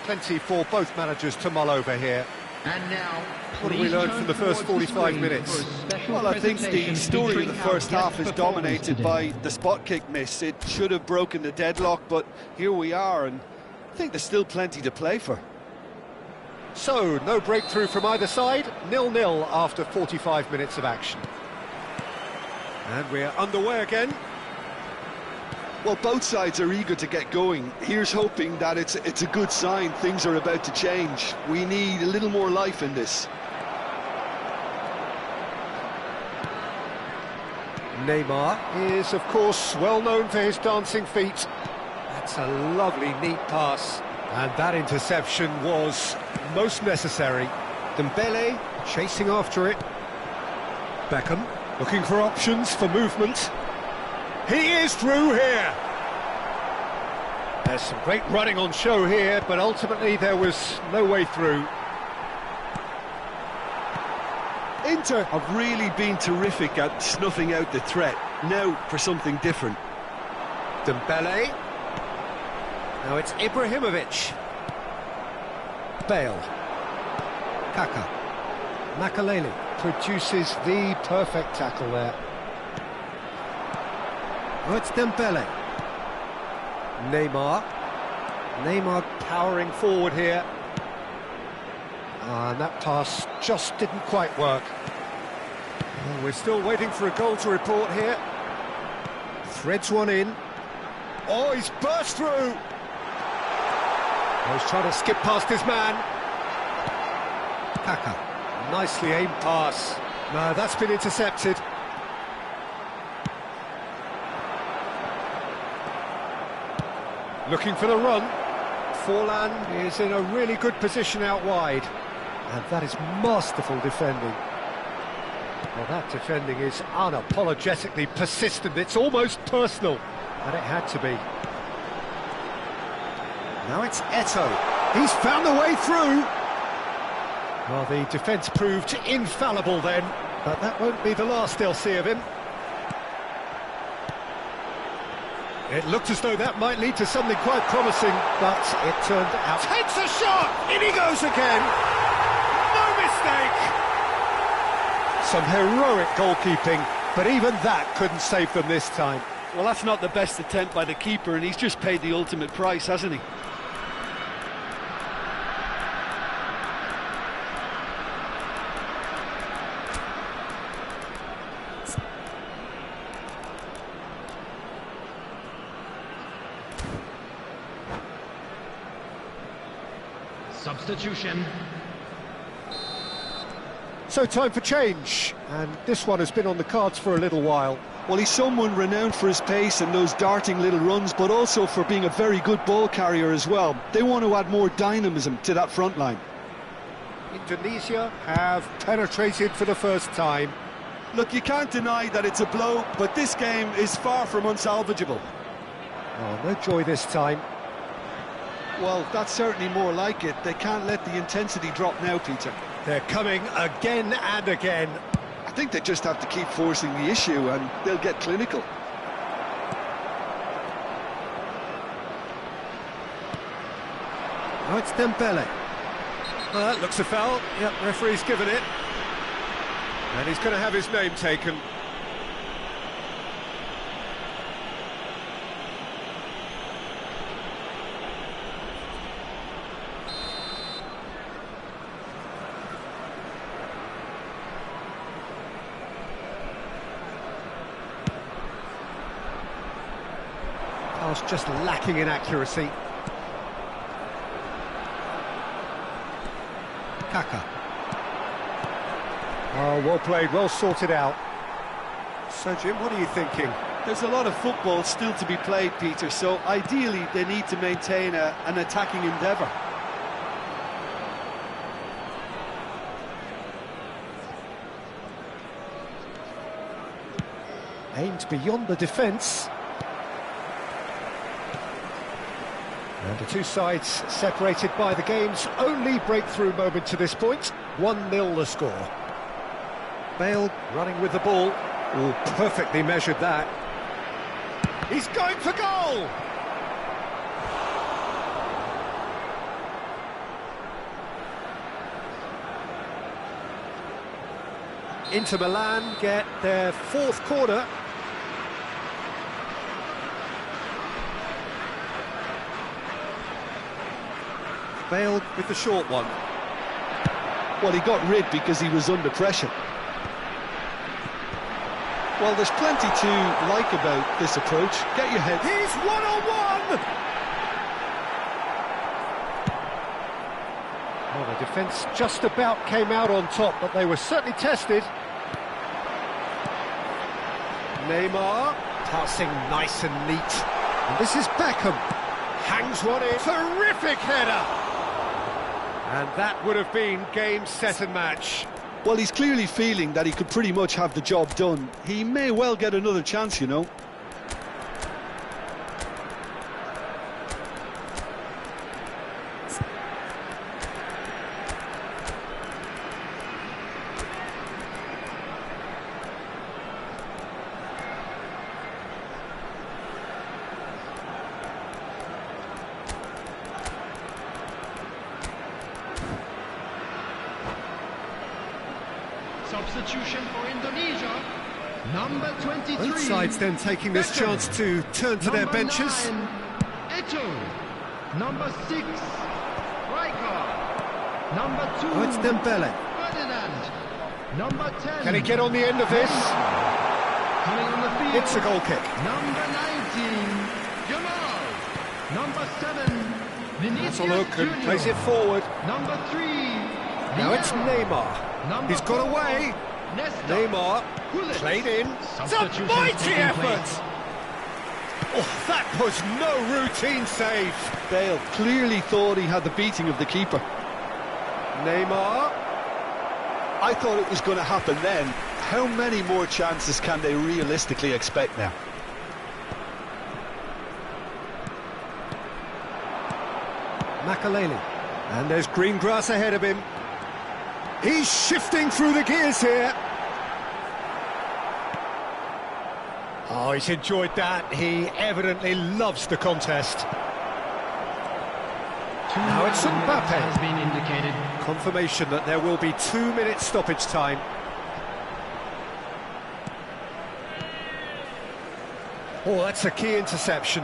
Plenty for both managers to mull over here. And now, what have we learned from the first 45 minutes? Well, I think the story of the first half is dominated by the spot kick miss. It should have broken the deadlock, but here we are, and I think there's still plenty to play for. So, no breakthrough from either side, 0-0 after 45 minutes of action. And we're underway again. Well, both sides are eager to get going. Here's hoping that it's a good sign. Things are about to change. We need a little more life in this. Neymar is, of course, well known for his dancing feet. That's a lovely, neat pass. And that interception was most necessary. Dembele chasing after it. Beckham looking for options for movement. He is through here. There's some great running on show here, but ultimately there was no way through. Inter have really been terrific at snuffing out the threat. Now for something different. Dembele. Now it's Ibrahimovic. Bale. Kaká. Makelele produces the perfect tackle there. Oh, it's Dembele. Neymar. Neymar powering forward here. And that pass just didn't quite work. Well, we're still waiting for a goal to report here. Threads one in. Oh, he's burst through! Oh, he's trying to skip past his man. Kaká. Nicely aimed pass. No, that's been intercepted. Looking for the run. Forlan is in a really good position out wide. And that is masterful defending. Well, that defending is unapologetically persistent. It's almost personal. And it had to be. Now it's Eto'o. He's found the way through. Well, the defence proved infallible then. But that won't be the last they'll see of him. It looked as though that might lead to something quite promising, but it turned out. Takes a shot! In he goes again! No mistake! Some heroic goalkeeping, but even that couldn't save them this time. Well, that's not the best attempt by the keeper, and he's just paid the ultimate price, hasn't he? Substitution. So time for change, and this one has been on the cards for a little while. Well, he's someone renowned for his pace and those darting little runs, but also for being a very good ball carrier as well. They want to add more dynamism to that front line. Indonesia have penetrated for the first time. Look, you can't deny that it's a blow, but this game is far from unsalvageable. Oh, no joy this time. Well, that's certainly more like it. They can't let the intensity drop now, Peter. They're coming again and again. I think they just have to keep forcing the issue and they'll get clinical. Now it's Dembele. Well, that looks a foul. Yep, referee's given it. And he's going to have his name taken. Pass just lacking in accuracy. Kaka. Oh, well played, well sorted out. So, Jim, what are you thinking? There's a lot of football still to be played, Peter, so ideally they need to maintain an attacking endeavour. Aimed beyond the defence. And the two sides separated by the game's only breakthrough moment to this point. 1-0 the score. Bale running with the ball. Oh, perfectly measured that. He's going for goal! Inter Milan get their fourth corner. Bale with the short one. Well, he got rid because he was under pressure. Well, there's plenty to like about this approach. Get your head. He's one-on-one! Well, the defence just about came out on top, but they were certainly tested. Neymar, passing nice and neat. And this is Beckham. Hangs one in. Terrific header! And that would have been game, set and match. Well, he's clearly feeling that he could pretty much have the job done. He may well get another chance, you know. Substitution for Indonesia. Number 23. Both sides then taking this Beckham. chance to turn to their benches. 9, Eto'o. Number 6, Riker. Number 2, Oh, it's Dembele. Ferdinand. Number 10. Can he get on the end of this? Coming on the field. It's a goal kick. Number 19, Jamal. Number 7, Vinicius That's a look and Junior. plays it forward. Number 3, Now it's Vieira. Neymar. Number He's got 4, away. Nesta. Neymar Gullit. played in. It's a Substitutions mighty taking effort. place. Oh, that was no routine save. Bale clearly thought he had the beating of the keeper. Neymar. I thought it was going to happen then. How many more chances can they realistically expect now? Makaleli. And there's green grass ahead of him. He's shifting through the gears here. Oh, he's enjoyed that. He evidently loves the contest. Now it's Mbappe. Has been indicated. Confirmation that there will be 2 minutes stoppage time. Oh, that's a key interception.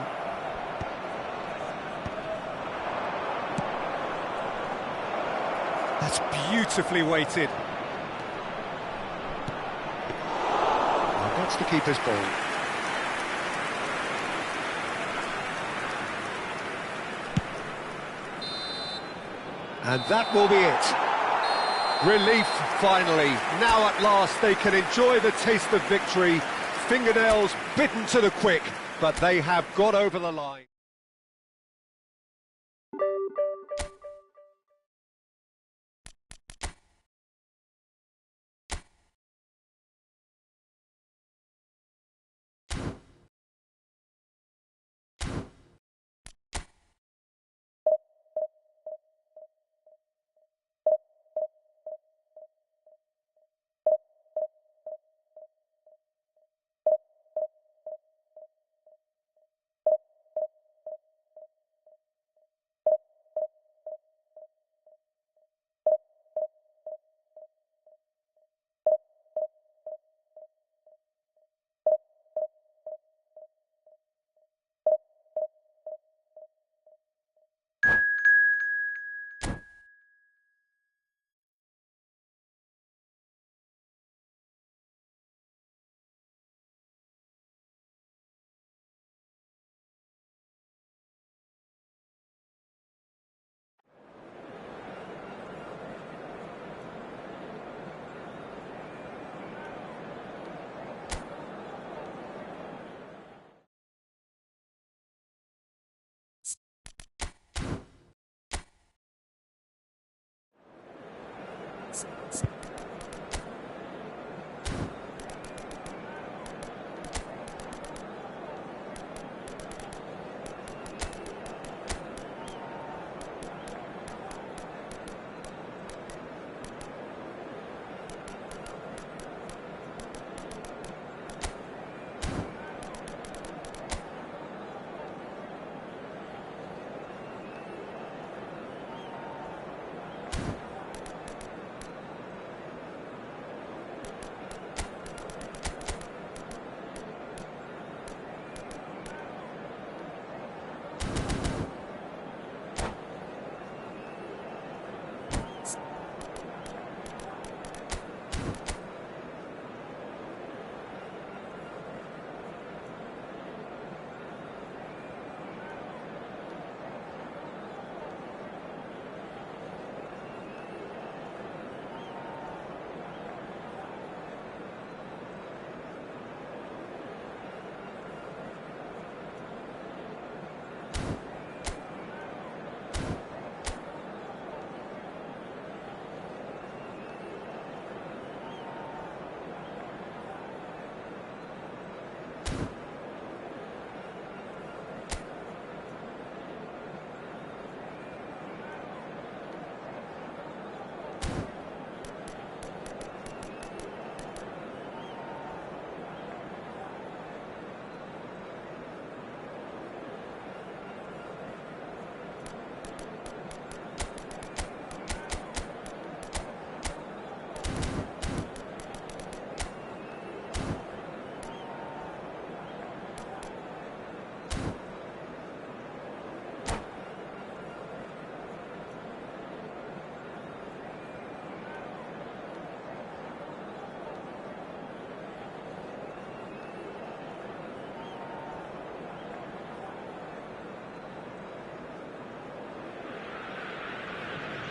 That's beautifully weighted. Oh, that's the keeper's ball. And that will be it. Relief, finally. Now at last they can enjoy the taste of victory. Fingernails bitten to the quick, but they have got over the line.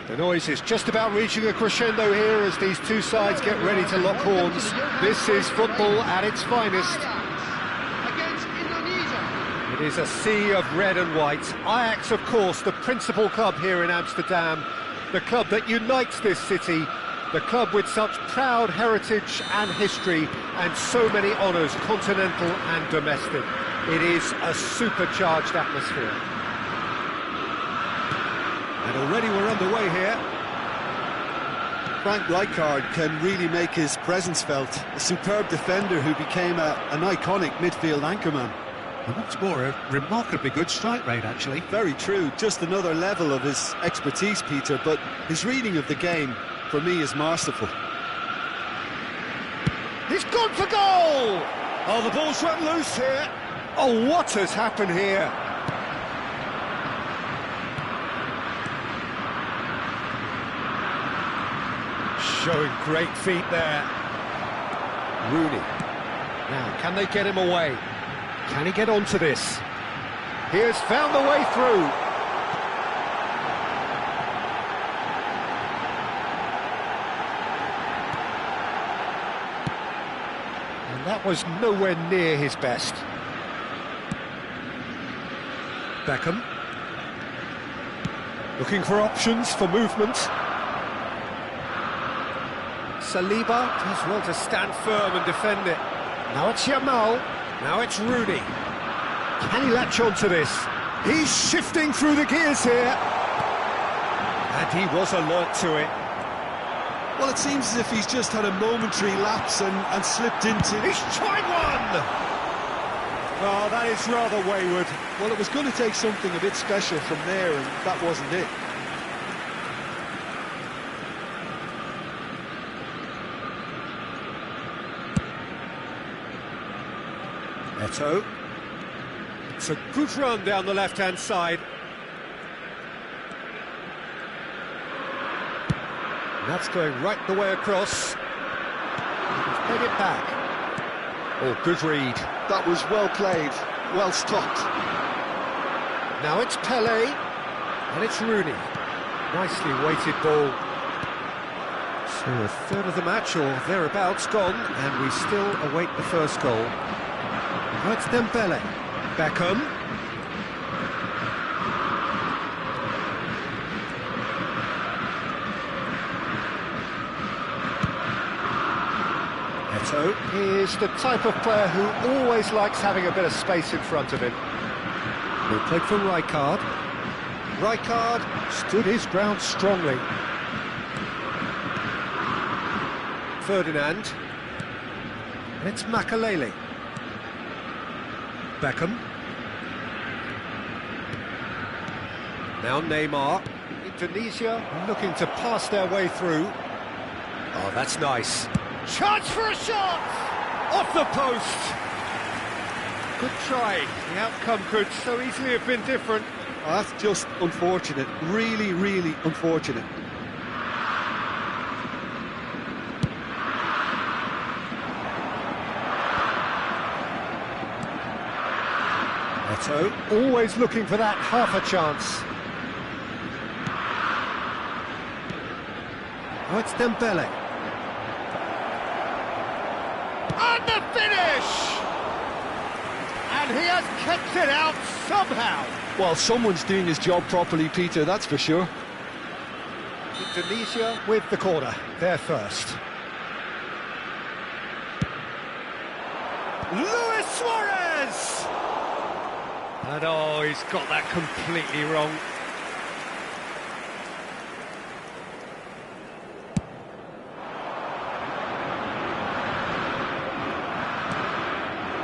The noise is just about reaching a crescendo here as these two sides get ready to lock horns. This is football at its finest. It is a sea of red and white. Ajax, of course, the principal club here in Amsterdam, the club that unites this city, the club with such proud heritage and history and so many honours, continental and domestic. It is a supercharged atmosphere. And already we're underway here. Frank Rijkaard can really make his presence felt. A superb defender who became an iconic midfield anchorman. And what's more, a remarkably good strike rate, actually. Very true. Just another level of his expertise, Peter, but his reading of the game, for me, is masterful. He's gone for goal! Oh, the ball's run loose here. Oh, what has happened here? Showing great feet there. Rooney. Now, can they get him away? Can he get onto this? He has found the way through. And that was nowhere near his best. Beckham. Looking for options for movement. Saliba does well to stand firm and defend it. Now it's Yamal. Now it's Rooney. Can he latch on to this? He's shifting through the gears here. And he was alert to it. Well, it seems as if he's just had a momentary lapse and slipped into... He's tried one! Oh, that is rather wayward. Well, it was going to take something a bit special from there, and that wasn't it. Eto. It's a good run down the left-hand side. That's going right the way across. He's played it back. Oh, good read. That was well played, well stopped. Now it's Pele, and it's Rooney. Nicely weighted ball. So a third of the match, or thereabouts, gone, and we still await the first goal. Now it's Dembele. Beckham. Eto is the type of player who always likes having a bit of space in front of him. He played for Rijkaard. Rijkaard stood his ground strongly. Ferdinand. And it's Makalele. Beckham. Now Neymar. Indonesia looking to pass their way through. Oh, that's nice. Chance for a shot! Off the post! Good try. The outcome could so easily have been different. Oh, that's just unfortunate. Really, really unfortunate. Eto, always looking for that half a chance. Oh, it's Dembele. And the finish! And he has kept it out somehow. Well, someone's doing his job properly, Peter, that's for sure. Indonesia with the corner, they're first. Luis Suarez! And oh, he's got that completely wrong.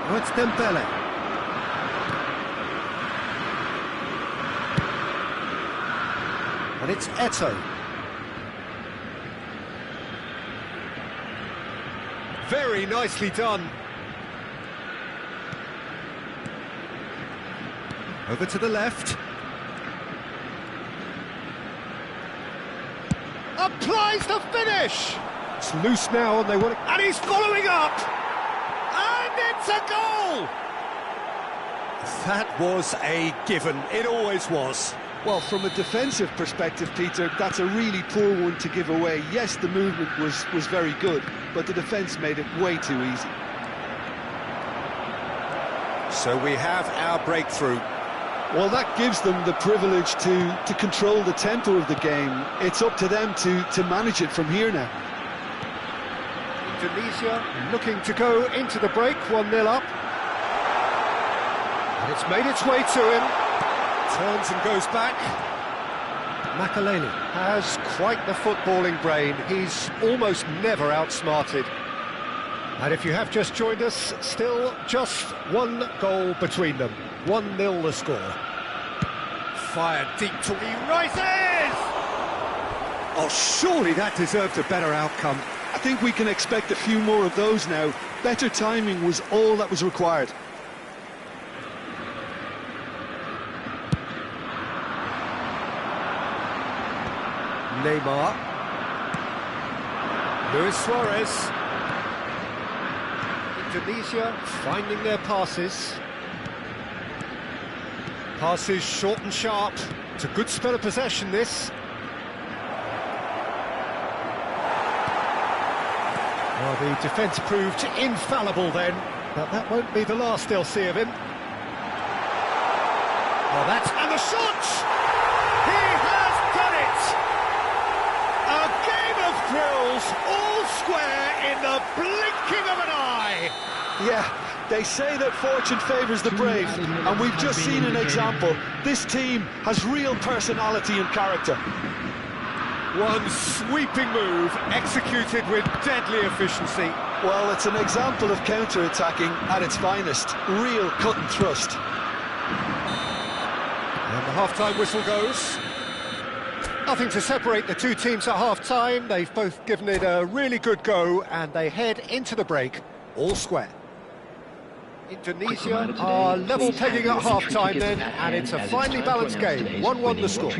Oh, it's Dembele. And it's Eto. Very nicely done. Over to the left. Applies the finish! It's loose now and they want it. And he's following up! And it's a goal! That was a given. It always was. Well, from a defensive perspective, Peter, that's a really poor one to give away. Yes, the movement was very good, but the defence made it way too easy. So we have our breakthrough. Well, that gives them the privilege to control the tempo of the game. It's up to them to manage it from here now. Indonesia looking to go into the break, 1-0 up. And it's made its way to him. Turns and goes back. Makalele has quite the footballing brain. He's almost never outsmarted. And if you have just joined us, still just one goal between them. 1-0 the score. Fired deep till he rises! Oh, surely that deserved a better outcome. I think we can expect a few more of those now. Better timing was all that was required. Neymar. Luis Suarez. Indonesia finding their passes. Passes short and sharp. It's a good spell of possession, this. Oh, the defence proved infallible then, but that won't be the last they'll see of him. Oh, and the shot! He has done it! A game of thrills, all square in the blinking of an eye! Yeah, they say that fortune favours the brave, and we've just seen an example. This team has real personality and character. One sweeping move, executed with deadly efficiency. Well, it's an example of counter-attacking at its finest. Real cut and thrust. And the half-time whistle goes. Nothing to separate the two teams at half-time. They've both given it a really good go, and they head into the break, all square. Indonesia are level pegging at half-time then, and it's a finely balanced game. 1-1 the score.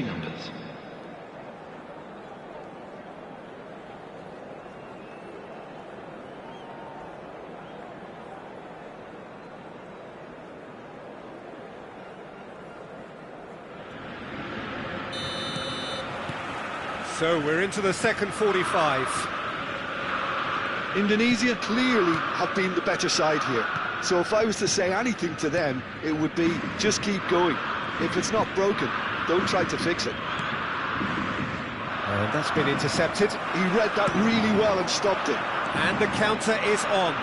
So we're into the second 45. Indonesia clearly have been the better side here. So if I was to say anything to them, it would be just keep going. If it's not broken, don't try to fix it. And that's been intercepted. He read that really well and stopped it. And the counter is on.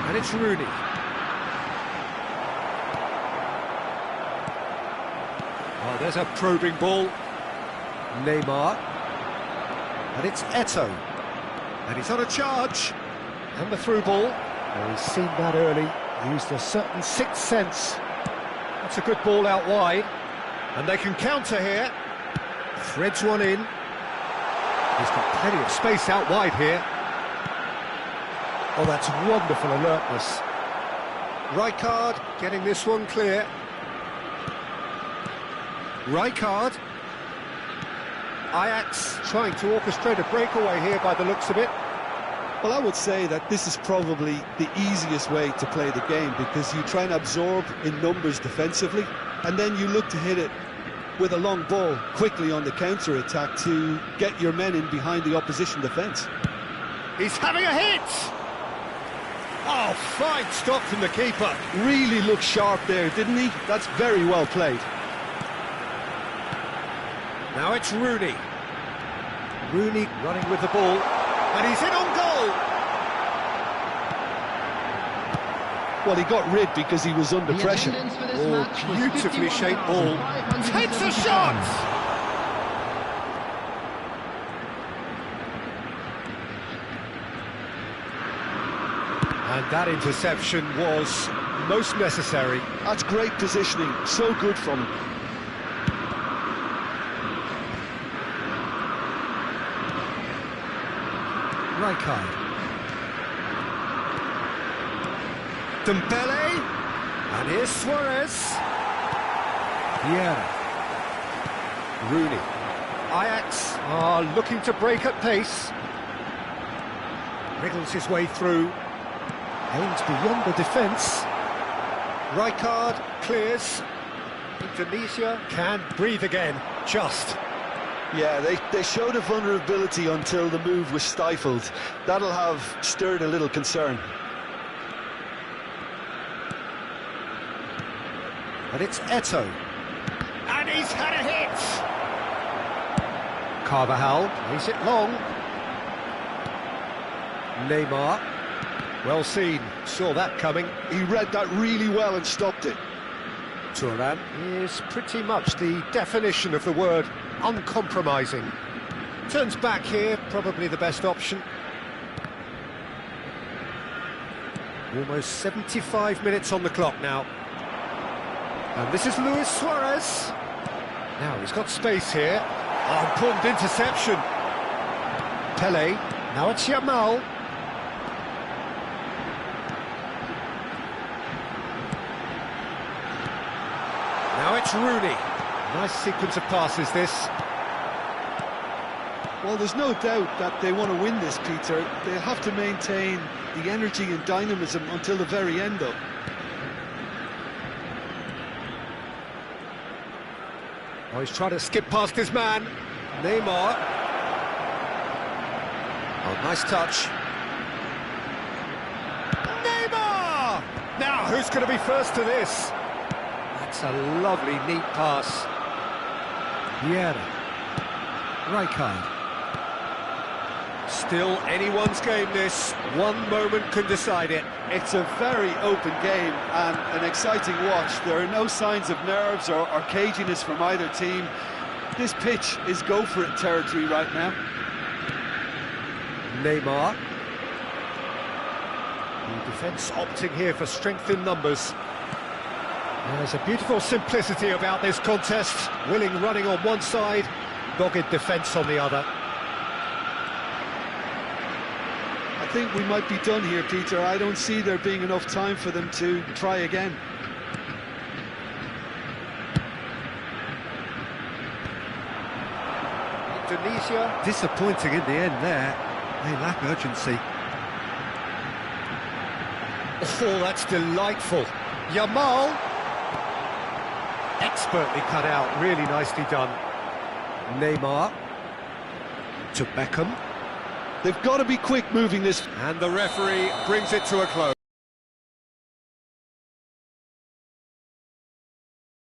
And it's Rooney. Oh, there's a probing ball. Neymar. And it's Eto'o. And he's on a charge. And the through ball. Oh, he's seen that early. Used a certain sixth sense. That's a good ball out wide. And they can counter here. Threads one in. He's got plenty of space out wide here. Oh, that's wonderful alertness. Rijkaard getting this one clear. Rijkaard. Ajax trying to orchestrate a breakaway here by the looks of it. Well, I would say that this is probably the easiest way to play the game, because you try and absorb in numbers defensively, and then you look to hit it with a long ball quickly on the counter-attack to get your men in behind the opposition defence. He's having a hit! Oh, fine stop from the keeper. Really looked sharp there, didn't he? That's very well played. Now it's Rooney. Rooney running with the ball, and he's in on goal! Well, he got rid because he was under pressure. Oh, beautifully shaped ball. Takes a shot! And that interception was most necessary. That's great positioning, so good from him. Rijkaard. Dembele, and here's Suarez. Vieira. Rooney. Ajax are looking to break at pace. Wriggles his way through. Aims beyond the defence. Rijkaard clears. Indonesia can breathe again, just. Yeah, they showed a vulnerability until the move was stifled. That'll have stirred a little concern. And it's Eto'o. And he's had a hit! Carvajal plays it long. Neymar. Well seen, saw that coming. He read that really well and stopped it. Turan is pretty much the definition of the word uncompromising. Turns back here, probably the best option. Almost 75 minutes on the clock now. And this is Luis Suarez. Now he's got space here. Oh, important interception. Pele. Now it's Yamal. Now it's Rooney. Nice sequence of passes, this. Well, there's no doubt that they want to win this, Peter. They'll have to maintain the energy and dynamism until the very end, though. Oh, he's trying to skip past his man. Neymar. Oh, Nice touch. Neymar! Now, who's going to be first to this? That's a lovely, neat pass. Vieira. Rankeando. Still anyone's game, this. One moment can decide it. It's a very open game and an exciting watch. There are no signs of nerves or caginess from either team. This pitch is go-for-it territory right now. Neymar. The defence opting here for strength in numbers. There's a beautiful simplicity about this contest. Willing running on one side, dogged defence on the other. I think we might be done here, Peter. I don't see there being enough time for them to try again. Indonesia. Disappointing in the end there. They lack urgency. Oh, that's delightful. Yamal. Expertly cut out, really nicely done. Neymar. To Beckham. They've got to be quick moving this. And the referee brings it to a close.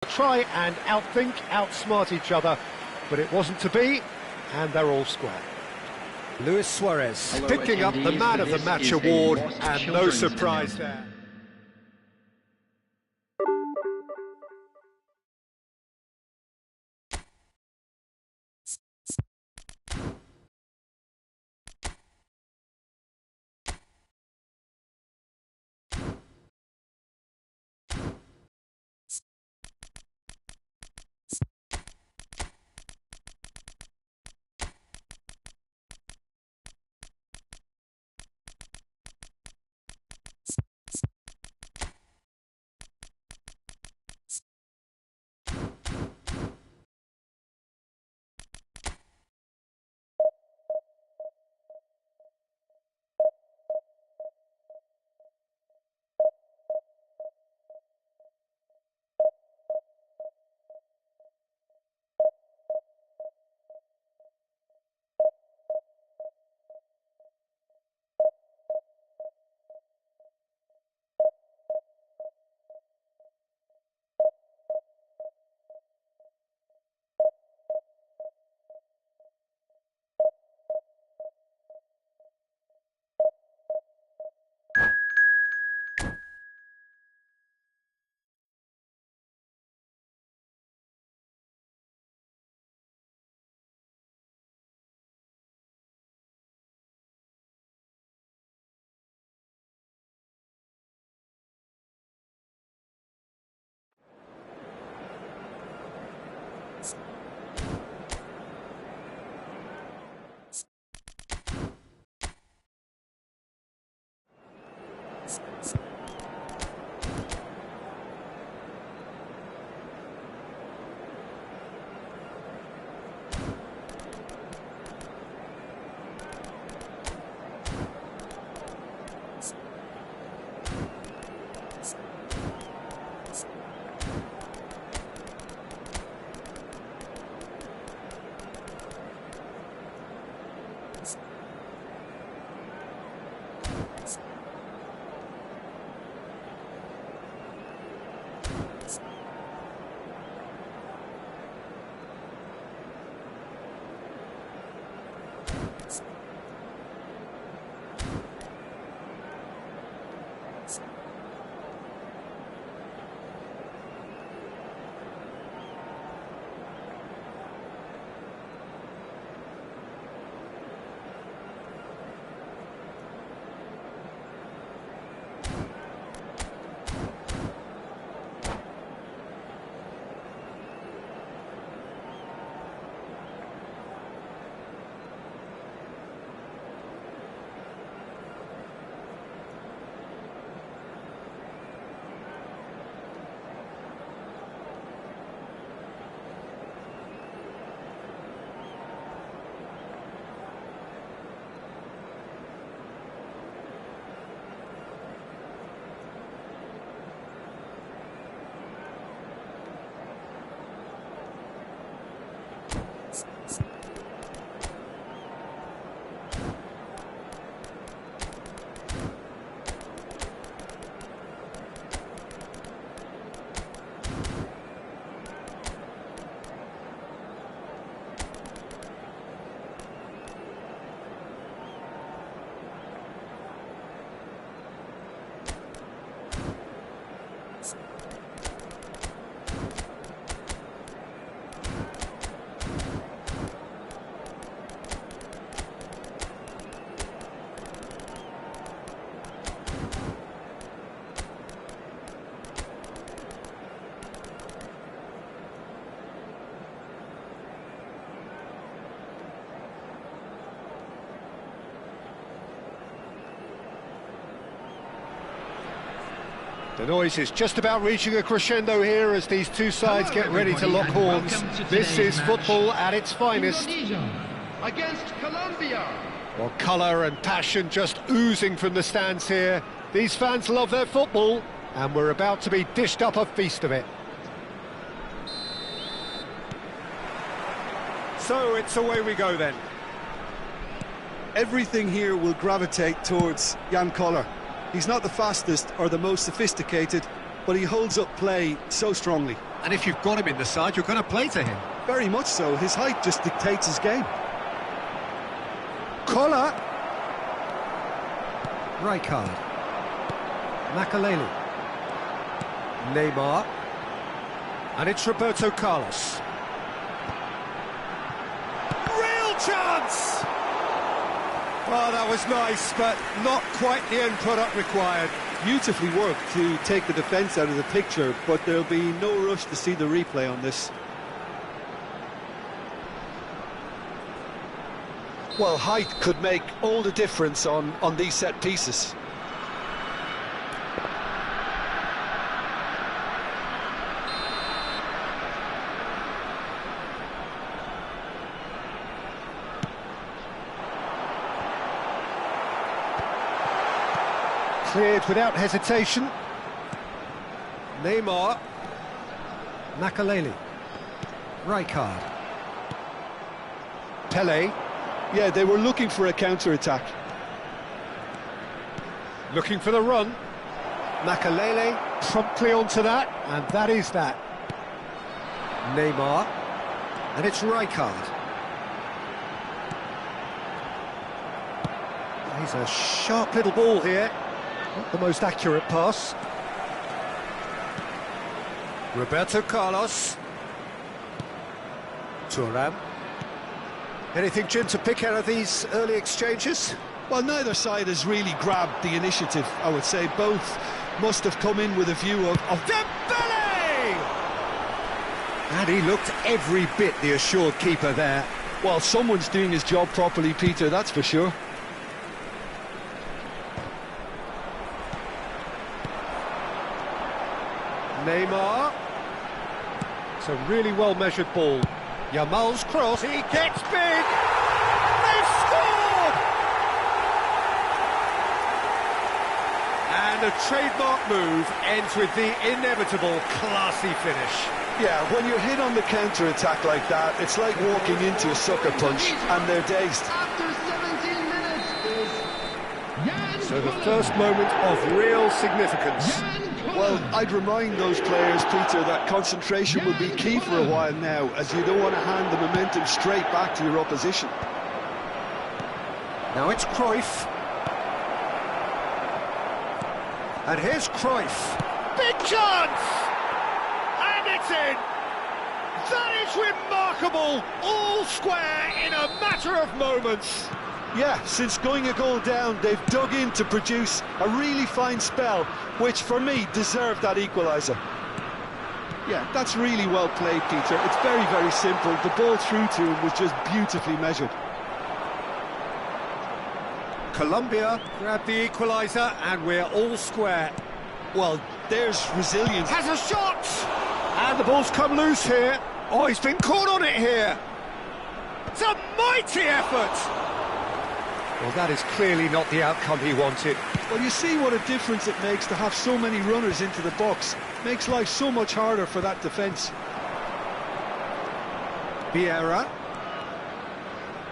Try and outthink, outsmart each other, but it wasn't to be, and they're all square. Luis Suarez Hello, picking up the attendees. Man of the This Match is a award, Lost and no Children's surprise announcement. there. The noise is just about reaching a crescendo here as these two sides get ready to lock horns. This is football at its finest. Indonesia against Colombia. Well, colour and passion just oozing from the stands here. These fans love their football, and we're about to be dished up a feast of it. So it's away we go then. Everything here will gravitate towards Jan Koller. He's not the fastest or the most sophisticated, but he holds up play so strongly. And if you've got him in the side, you're going to play to him. Very much so. His height just dictates his game. Koller. Rijkaard. Makaleli. Neymar. And it's Roberto Carlos. Real chance! Well, that was nice, but not quite the end product required. Beautifully worked to take the defence out of the picture, but there'll be no rush to see the replay on this. Well, height could make all the difference on these set pieces. Cleared without hesitation. Neymar. Makaleli. Rijkaard. Pele. Yeah, they were looking for a counter-attack. Looking for the run. Makaleli promptly onto that, and that is that. Neymar. And it's Rijkaard. He's a sharp little ball here. Not the most accurate pass. Roberto Carlos. Thuram. Anything, Jim, to pick out of these early exchanges? Well, neither side has really grabbed the initiative, I would say. Both must have come in with a view of Dembele! And he looked every bit the assured keeper there. well, someone's doing his job properly, Peter, that's for sure. Neymar. It's a really well-measured ball. Yamal's cross, he gets big! They've scored! And a trademark move ends with the inevitable classy finish. Yeah, when you're hit on the counter-attack like that, it's like walking into a sucker punch and they're dazed. After 17 minutes is Jan So the Koller. first moment of real significance. Jan Koller. Well, I'd remind those players, Peter, that concentration will be key for a while now, as you don't want to hand the momentum straight back to your opposition. Now it's Cruyff. And here's Cruyff. Big chance! And it's in! That is remarkable! All square in a matter of moments. Yeah, since going a goal down, they've dug in to produce a really fine spell, which for me deserved that equaliser. Yeah, that's really well played, Peter. It's very, very simple. The ball through to him was just beautifully measured. Colombia grabbed the equaliser and we're all square. Well, there's resilience. Has a shot! And the ball's come loose here. Oh, he's been caught on it here. It's a mighty effort! Well, that is clearly not the outcome he wanted. Well, you see what a difference it makes to have so many runners into the box. Makes life so much harder for that defence. Vieira.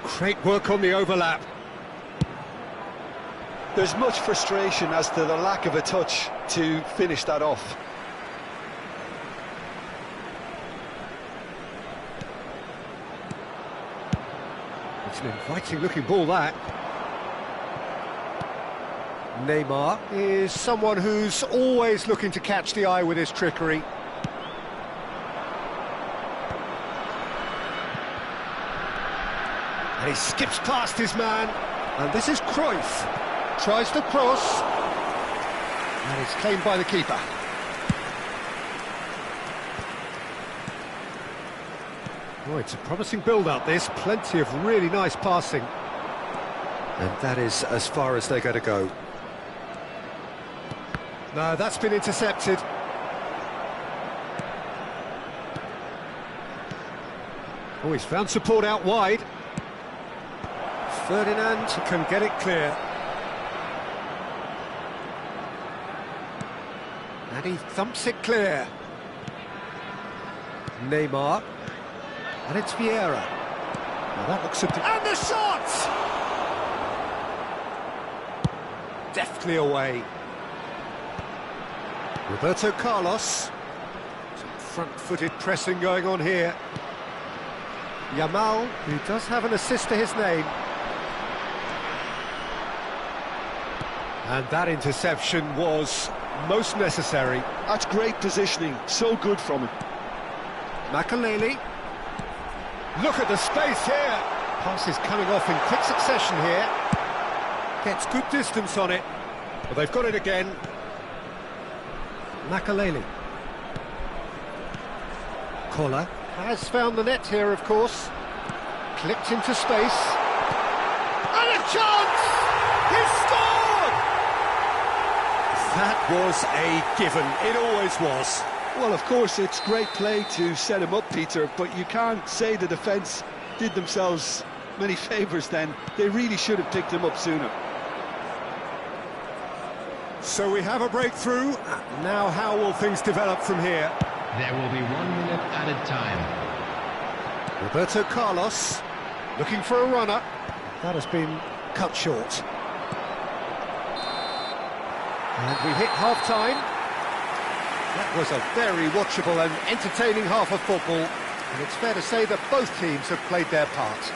Great work on the overlap. There's much frustration as to the lack of a touch to finish that off. It's an inviting looking ball, that. Neymar is someone who's always looking to catch the eye with his trickery. And he skips past his man. And this is Cruyff. Tries to cross. And it's claimed by the keeper. Oh, it's a promising build-up, this. Plenty of really nice passing. And that is as far as they're going to go. No, that's been intercepted. Oh, he's found support out wide. Ferdinand can get it clear. And he thumps it clear. Neymar. And it's Vieira. Now that looks at and the shot! Deftly away. Roberto Carlos. Some front-footed pressing going on here. Yamal, who does have an assist to his name. And that interception was most necessary. That's great positioning, so good from him. Makaleli. Look at the space here. Pass is coming off in quick succession here. Gets good distance on it. Well, they've got it again. Makaleli. Kola has found the net here, of course. Clipped into space. And a chance! He scored! That was a given. It always was. Well, of course, it's great play to set him up, Peter, but you can't say the defence did themselves many favours then. They really should have picked him up sooner. So we have a breakthrough. Now how will things develop from here? There will be 1 minute added time. Roberto Carlos looking for a runner. That has been cut short. And we hit half-time. That was a very watchable and entertaining half of football. And it's fair to say that both teams have played their part.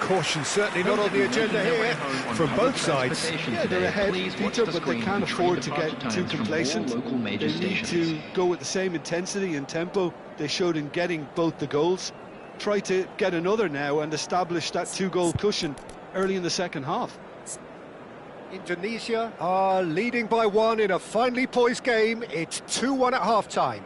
Caution certainly not on the agenda here from both sides. Yeah, they're ahead, Peter, but they can't afford to get too complacent. They need to go with the same intensity and tempo they showed in getting both the goals. Try to get another now and establish that two-goal cushion early in the second half. Indonesia are leading by 1 in a finely poised game. It's 2-1 at half-time.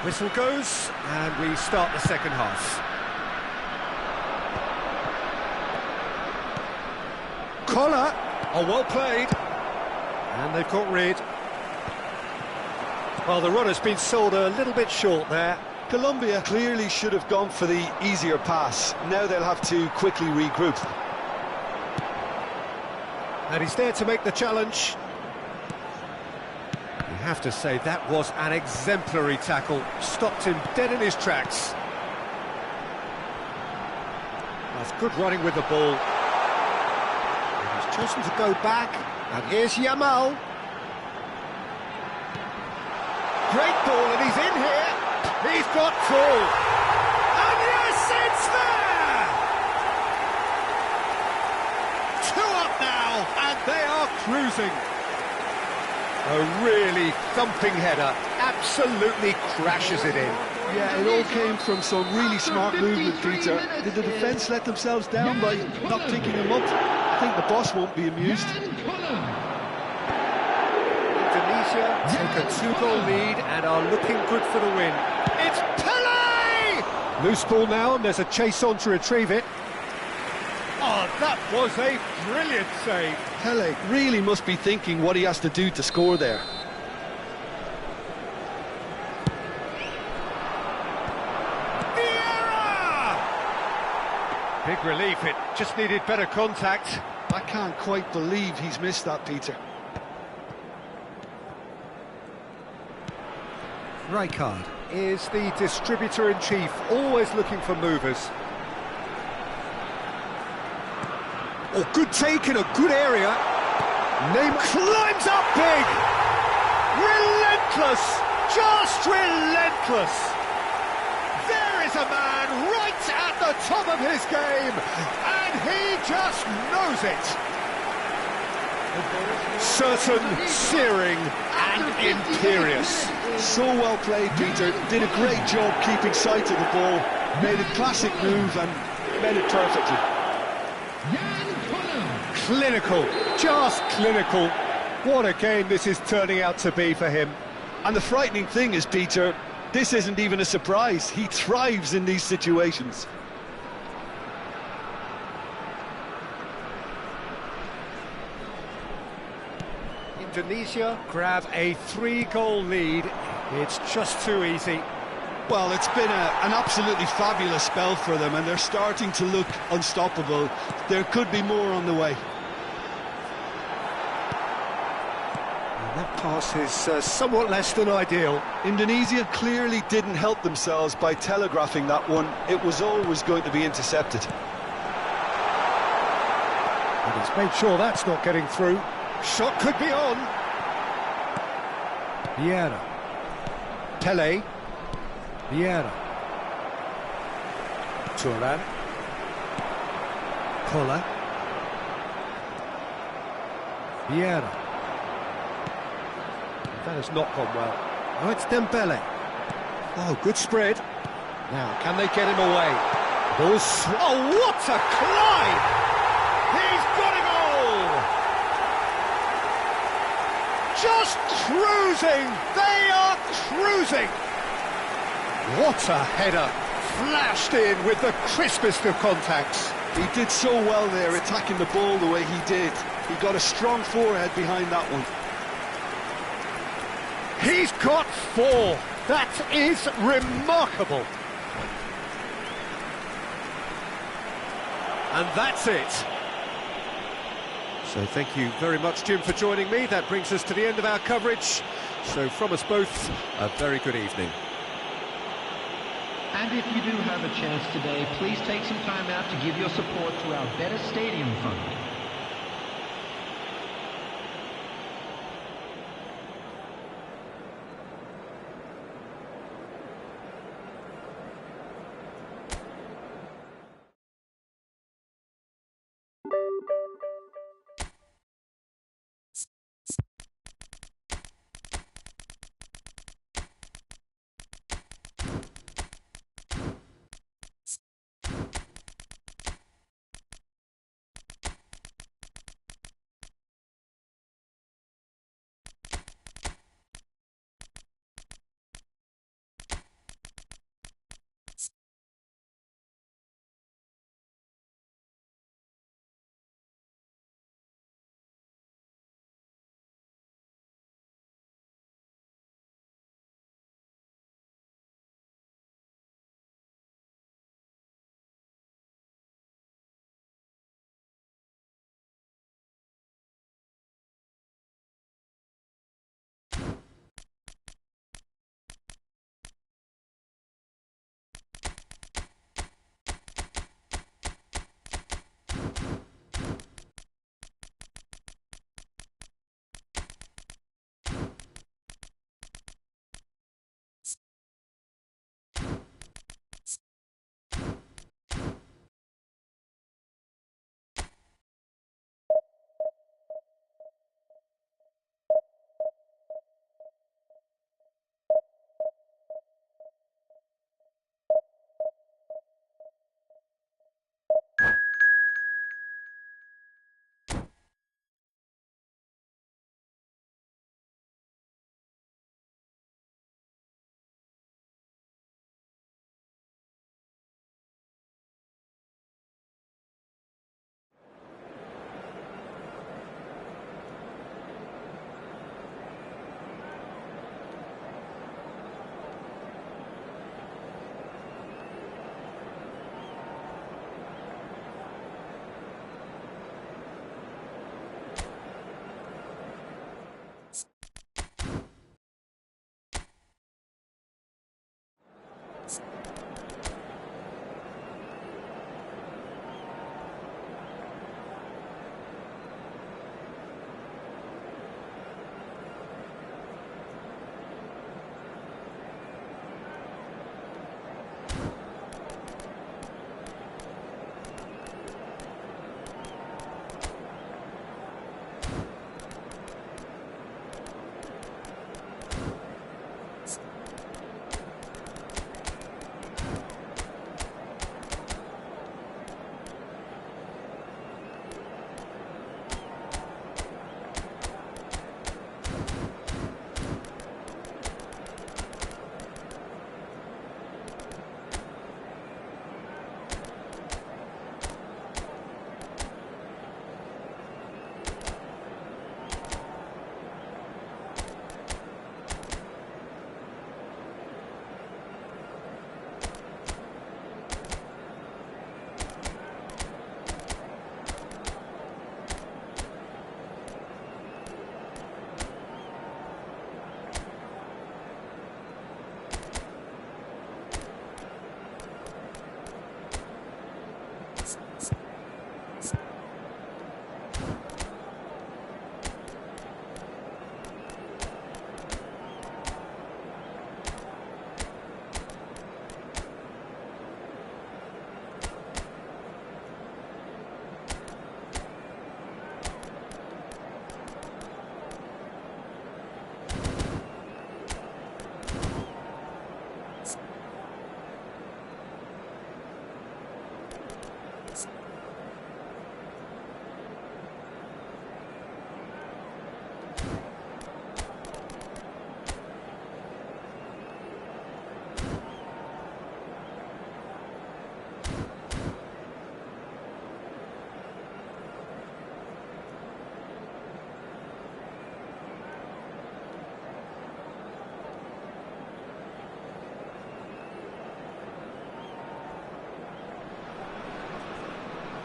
Whistle goes, and we start the second half. Collar, oh, well played. And they've got rid. Well, the run has been sold a little bit short there. Colombia clearly should have gone for the easier pass. Now they'll have to quickly regroup. And he's there to make the challenge. You have to say that was an exemplary tackle. Stopped him dead in his tracks. That's good running with the ball. And he's chosen to go back. And here's Yamal. Great ball, and he's in here. He's got full. And yes, it's there! 2 up now, and they are cruising. A really thumping header, absolutely crashes it in. Yeah, it all came from some really smart movement, Peter. Did the defence let themselves down by not picking him up? I think the boss won't be amused. Indonesia take a 2-goal lead and are looking good for the win. It's Pele! Loose ball now, and there's a chase on to retrieve it. Oh, that was a brilliant save. Pele really must be thinking what he has to do to score there. Vieira! Big relief, it just needed better contact. I can't quite believe he's missed that, Peter. Rijkaard is the distributor-in-chief, always looking for movers. Oh, good take in a good area. Neymar climbs up big. Relentless, just relentless. There is is a man right at the top of his game, and he just knows it. Certain, searing, and imperious. So well played, Peter. Did a great job keeping sight of the ball, made a classic move and made it perfectly. Clinical, just clinical. What a game this is turning out to be for him. And the frightening thing is, Peter, this isn't even a surprise. He thrives in these situations. Indonesia grab a 3-goal lead. It's just too easy. Well, it's been an absolutely fabulous spell for them, and they're starting to look unstoppable. There could be more on the way. And that pass is somewhat less than ideal. Indonesia clearly didn't help themselves by telegraphing that one. It was always going to be intercepted. And he's made sure that's not getting through. Shot could be on. Vieira. Pele. Vieira. Turan. Kola. Vieira. That has not gone well. Oh, it's Dembele. Oh, good spread. Now, can they get him away? Oh, what a climb! He's got a goal! Just cruising! They are cruising! What a header! Flashed in with the crispest of contacts. He did so well there, attacking the ball the way he did. He got a strong forehead behind that one. He's got 4. That is remarkable. And that's it. So thank you very much, Jim, for joining me. That brings us to the end of our coverage. So from us both, a very good evening. And if you do have a chance today, please take some time out to give your support to our Better Stadium Fund.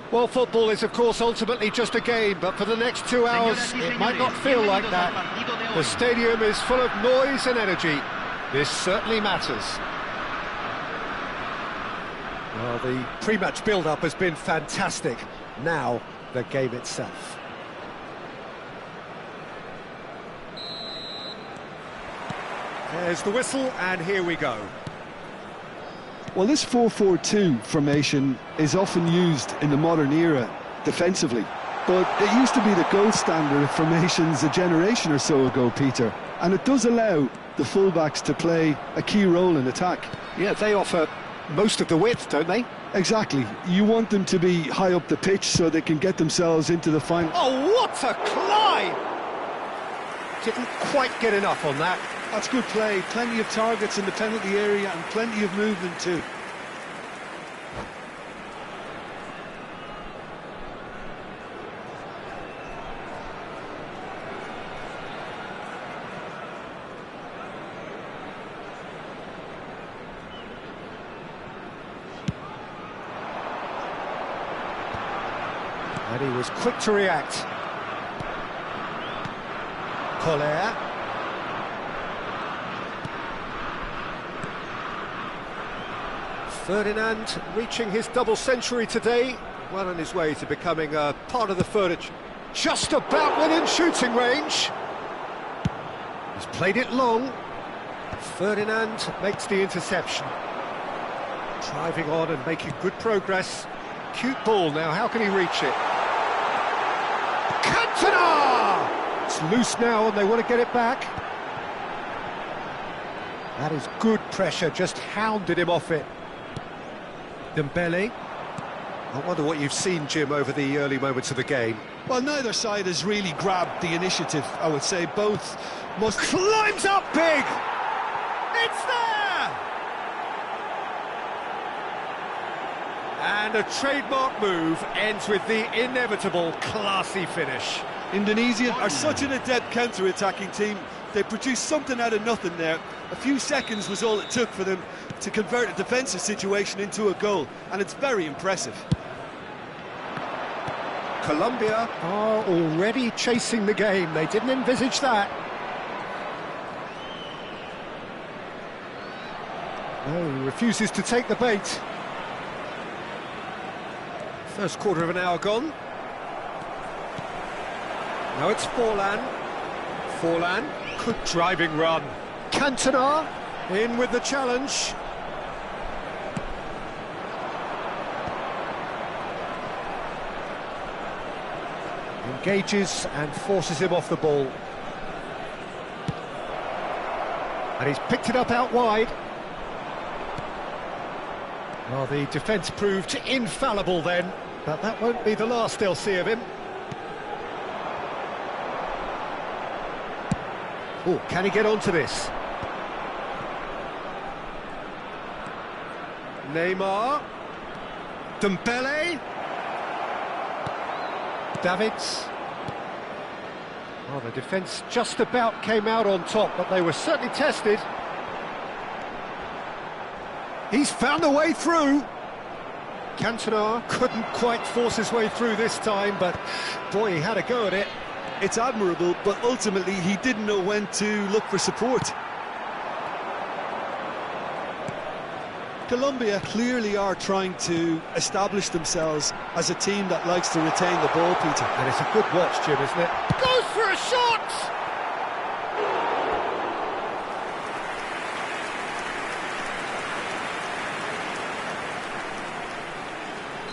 Well, football is, of course, ultimately just a game, but for the next 2 hours, it might not feel like that. The stadium is full of noise and energy. This certainly matters. Well, the pre-match build-up has been fantastic. Now, the game itself. There's the whistle, and here we go. Well, this 4-4-2 formation is often used in the modern era defensively, but it used to be the gold standard of formations a generation or so ago, Peter, and it does allow the fullbacks to play a key role in attack. Yeah, they offer most of the width, don't they? Exactly. You want them to be high up the pitch so they can get themselves into the final. Oh, what a climb! Didn't quite get enough on that. That's good play. Plenty of targets in the penalty area and plenty of movement too. And he was quick to react. Collier. Ferdinand reaching his double century today, well on his way to becoming a part of the furniture. Just about within shooting range. He's played it long. Ferdinand makes the interception. Driving on and making good progress. Cute ball now, how can he reach it? Cantona! It's loose now and they want to get it back. That is good pressure, just hounded him off it. Dembele. I wonder what you've seen, Jim, over the early moments of the game. Well, neither side has really grabbed the initiative, I would say. Both must... Climbs up big! It's there! And a trademark move ends with the inevitable classy finish. Indonesia are such an adept counter-attacking team. They produced something out of nothing there. A few seconds was all it took for them to convert a defensive situation into a goal, and it's very impressive. Colombia are already chasing the game. They didn't envisage that. No, he refuses to take the bait. First quarter of an hour gone. Now it's Forlan. Forlan, good driving run. Cantona in with the challenge. Engages and forces him off the ball. And he's picked it up out wide. Well, the defence proved infallible then, but that won't be the last they'll see of him. Oh, can he get onto this? Neymar. Dembele. Davids. Well, the defence just about came out on top, but they were certainly tested. He's found a way through. Cantona couldn't quite force his way through this time, but boy, he had a go at it. It's admirable, but ultimately he didn't know when to look for support. Colombia clearly are trying to establish themselves as a team that likes to retain the ball, Peter. And it's a good watch, Jim, isn't it? Goes for a shot!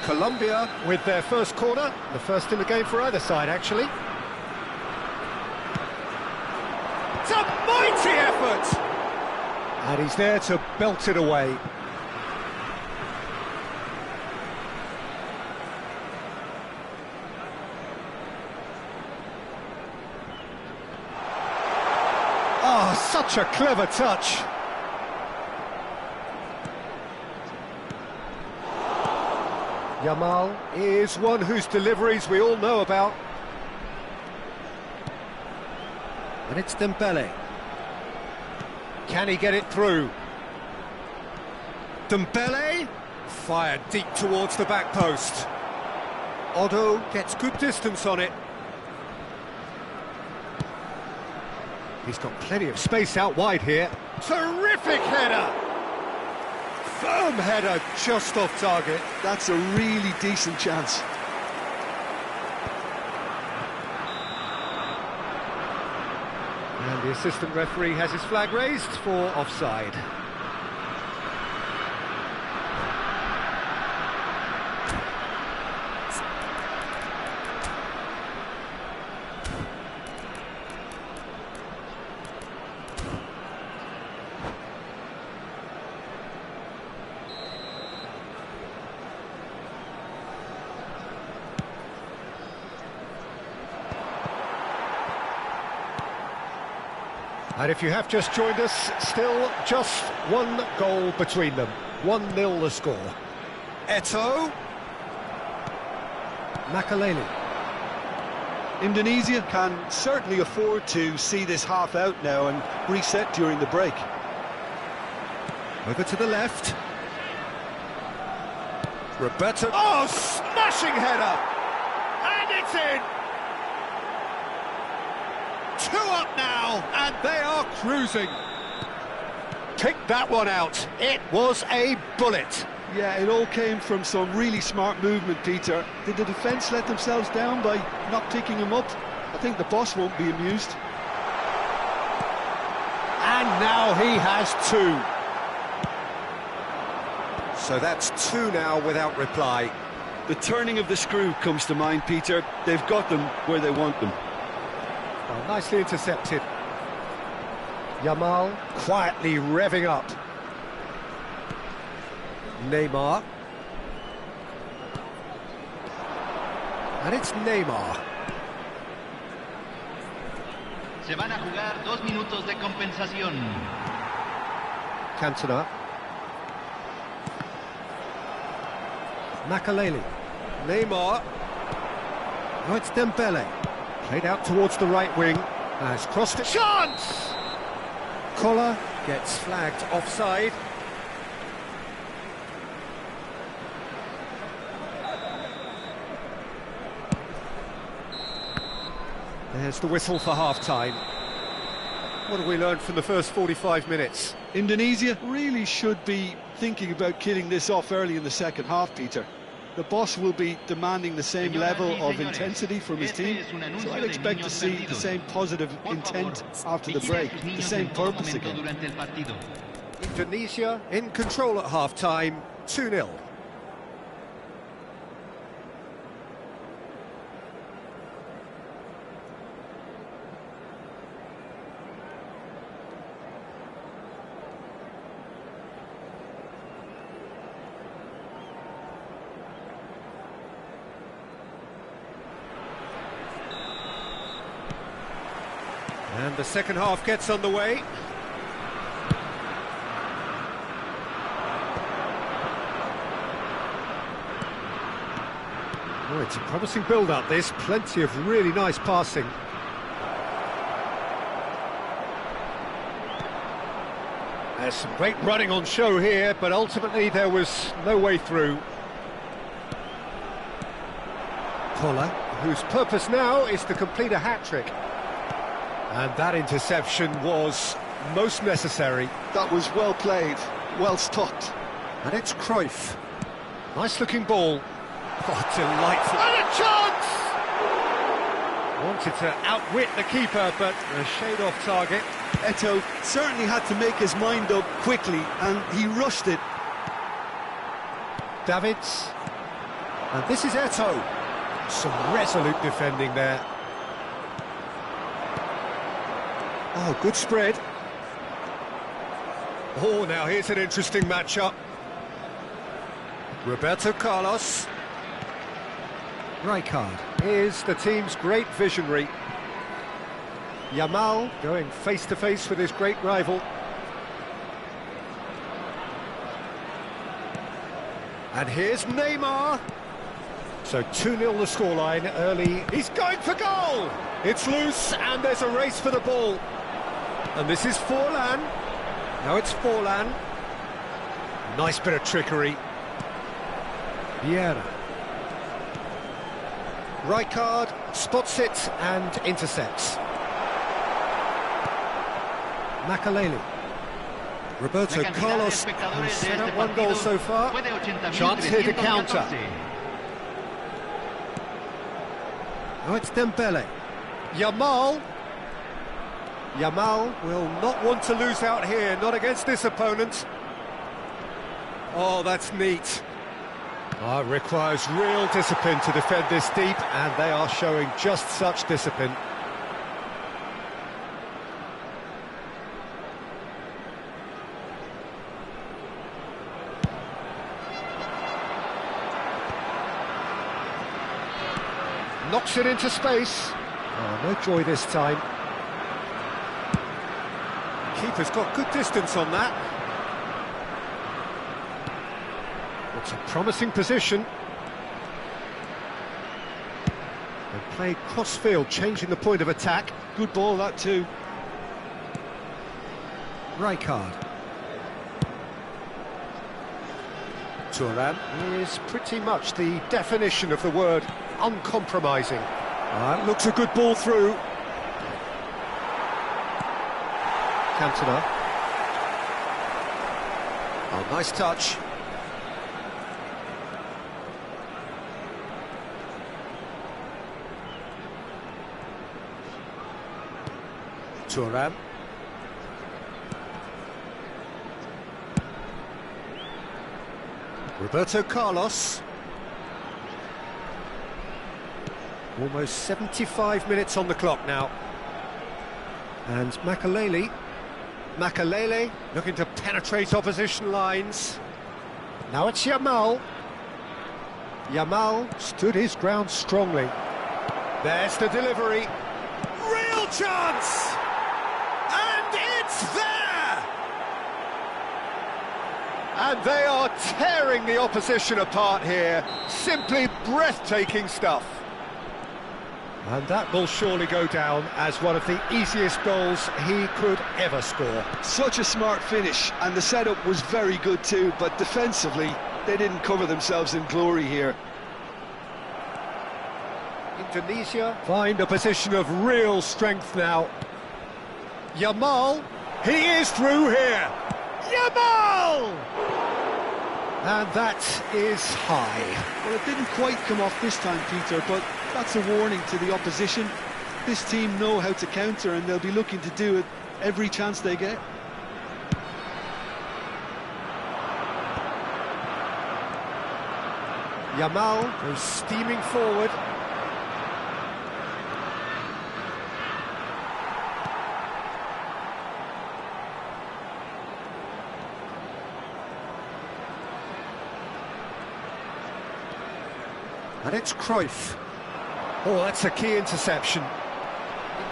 Colombia with their first corner, the first in the game for either side, actually. It's a mighty effort! And he's there to belt it away. Oh, such a clever touch. Yamal is one whose deliveries we all know about. And it's Dembele. Can he get it through? Dembele fired deep towards the back post. Otto gets good distance on it. He's got plenty of space out wide here. Terrific header! Firm header, just off target. That's a really decent chance. And the assistant referee has his flag raised for offside. And if you have just joined us, still just one goal between them. 1-0 the score. Eto'o. Makaleli. Indonesia can certainly afford to see this half out now and reset during the break. Over to the left. Roberto. Oh, smashing header! And it's in! 2 up now, and they are cruising. Picked that one out. It was a bullet. Yeah, it all came from some really smart movement, Peter. Did the defence let themselves down by not picking him up? I think the boss won't be amused. And now he has 2. So that's 2 now without reply. The turning of the screw comes to mind, Peter. They've got them where they want them. Oh, nicely intercepted. Yamal quietly revving up. Neymar. And it's Neymar. Se van a jugar 2 minutos de compensación. Cantona. Makaleli. Neymar. Oh, it's Dembele. Played out towards the right wing. Has crossed it. Chance! Collar gets flagged offside. There's the whistle for half-time. What have we learned from the first 45 minutes? Indonesia really should be thinking about killing this off early in the second half, Peter. The boss will be demanding the same level of intensity from his team, so I'd expect to see the same positive intent after the break, the same purpose again. Indonesia in control at half-time, 2-0. And the second half gets underway. Oh, it's a promising build-up, this. Plenty of really nice passing. There's some great running on show here, but ultimately there was no way through. Koller, whose purpose now is to complete a hat-trick. And that interception was most necessary. That was well played, well stopped. And it's Cruyff. Nice-looking ball. Oh, delightful. And a chance! Wanted to outwit the keeper, but a shade off target. Eto'o certainly had to make his mind up quickly, and he rushed it. Davids. And this is Eto'o. Some resolute defending there. Oh, good spread. Oh, now here's an interesting matchup. Roberto Carlos. Rijkaard is the team's great visionary. Yamal going face-to-face with his great rival. And here's Neymar. So 2-0 the scoreline early. He's going for goal! It's loose, and there's a race for the ball. And this is Forlan. Now it's Forlan. Nice bit of trickery. Vieira. Rijkaard spots it and intercepts. Makaleli. Roberto Carlos has set up one goal so far. Chance here to counter. Oh, it's Dembele. Yamal. Yamal will not want to lose out here, not against this opponent. Oh, that's neat. Oh, it requires real discipline to defend this deep, and they are showing just such discipline. Knocks it into space. Oh, no joy this time. Keeper's got good distance on that. It's a promising position. And played cross-field, changing the point of attack. Good ball, that too. Rijkaard. Thuram is pretty much the definition of the word uncompromising. That looks a good ball through. Cantona. Oh, nice touch. Thuram. Roberto Carlos. Almost 75 minutes on the clock now. And Makaleli. Makaleli looking to penetrate opposition lines. Now it's Yamal. Yamal stood his ground strongly. There's the delivery. Real chance! And it's there! And they are tearing the opposition apart here. Simply breathtaking stuff. And that will surely go down as one of the easiest goals he could ever score. Such a smart finish, and the setup was very good too, but defensively, they didn't cover themselves in glory here. Indonesia find a position of real strength now. Yamal, he is through here. Yamal! And that is high. Well, it didn't quite come off this time, Peter, but that's a warning to the opposition. This team know how to counter, and they'll be looking to do it every chance they get. Yamal goes steaming forward. And it's Cruyff. Oh, that's a key interception.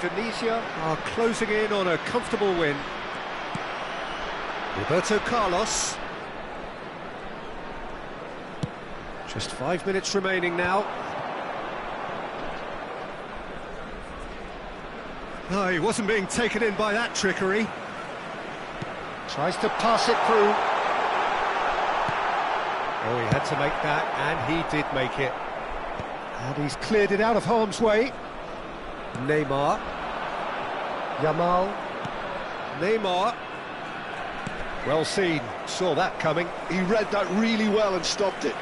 Indonesia are closing in on a comfortable win. Roberto Carlos. Just 5 minutes remaining now. Oh, he wasn't being taken in by that trickery. Tries to pass it through. Oh, he had to make that, and he did make it. And he's cleared it out of harm's way. Neymar. Yamal. Neymar. Well seen. Saw that coming. He read that really well and stopped it.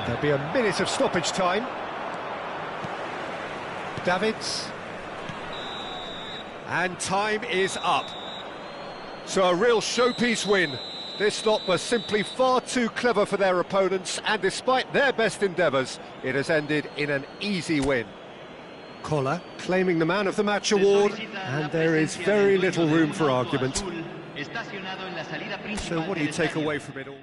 There'll be a minute of stoppage time. Davids. And time is up. So a real showpiece win. This lot was simply far too clever for their opponents, and despite their best endeavours, it has ended in an ezy win. Koller claiming the Man of the Match award, and there is very little room for argument. So what do you take away from it all?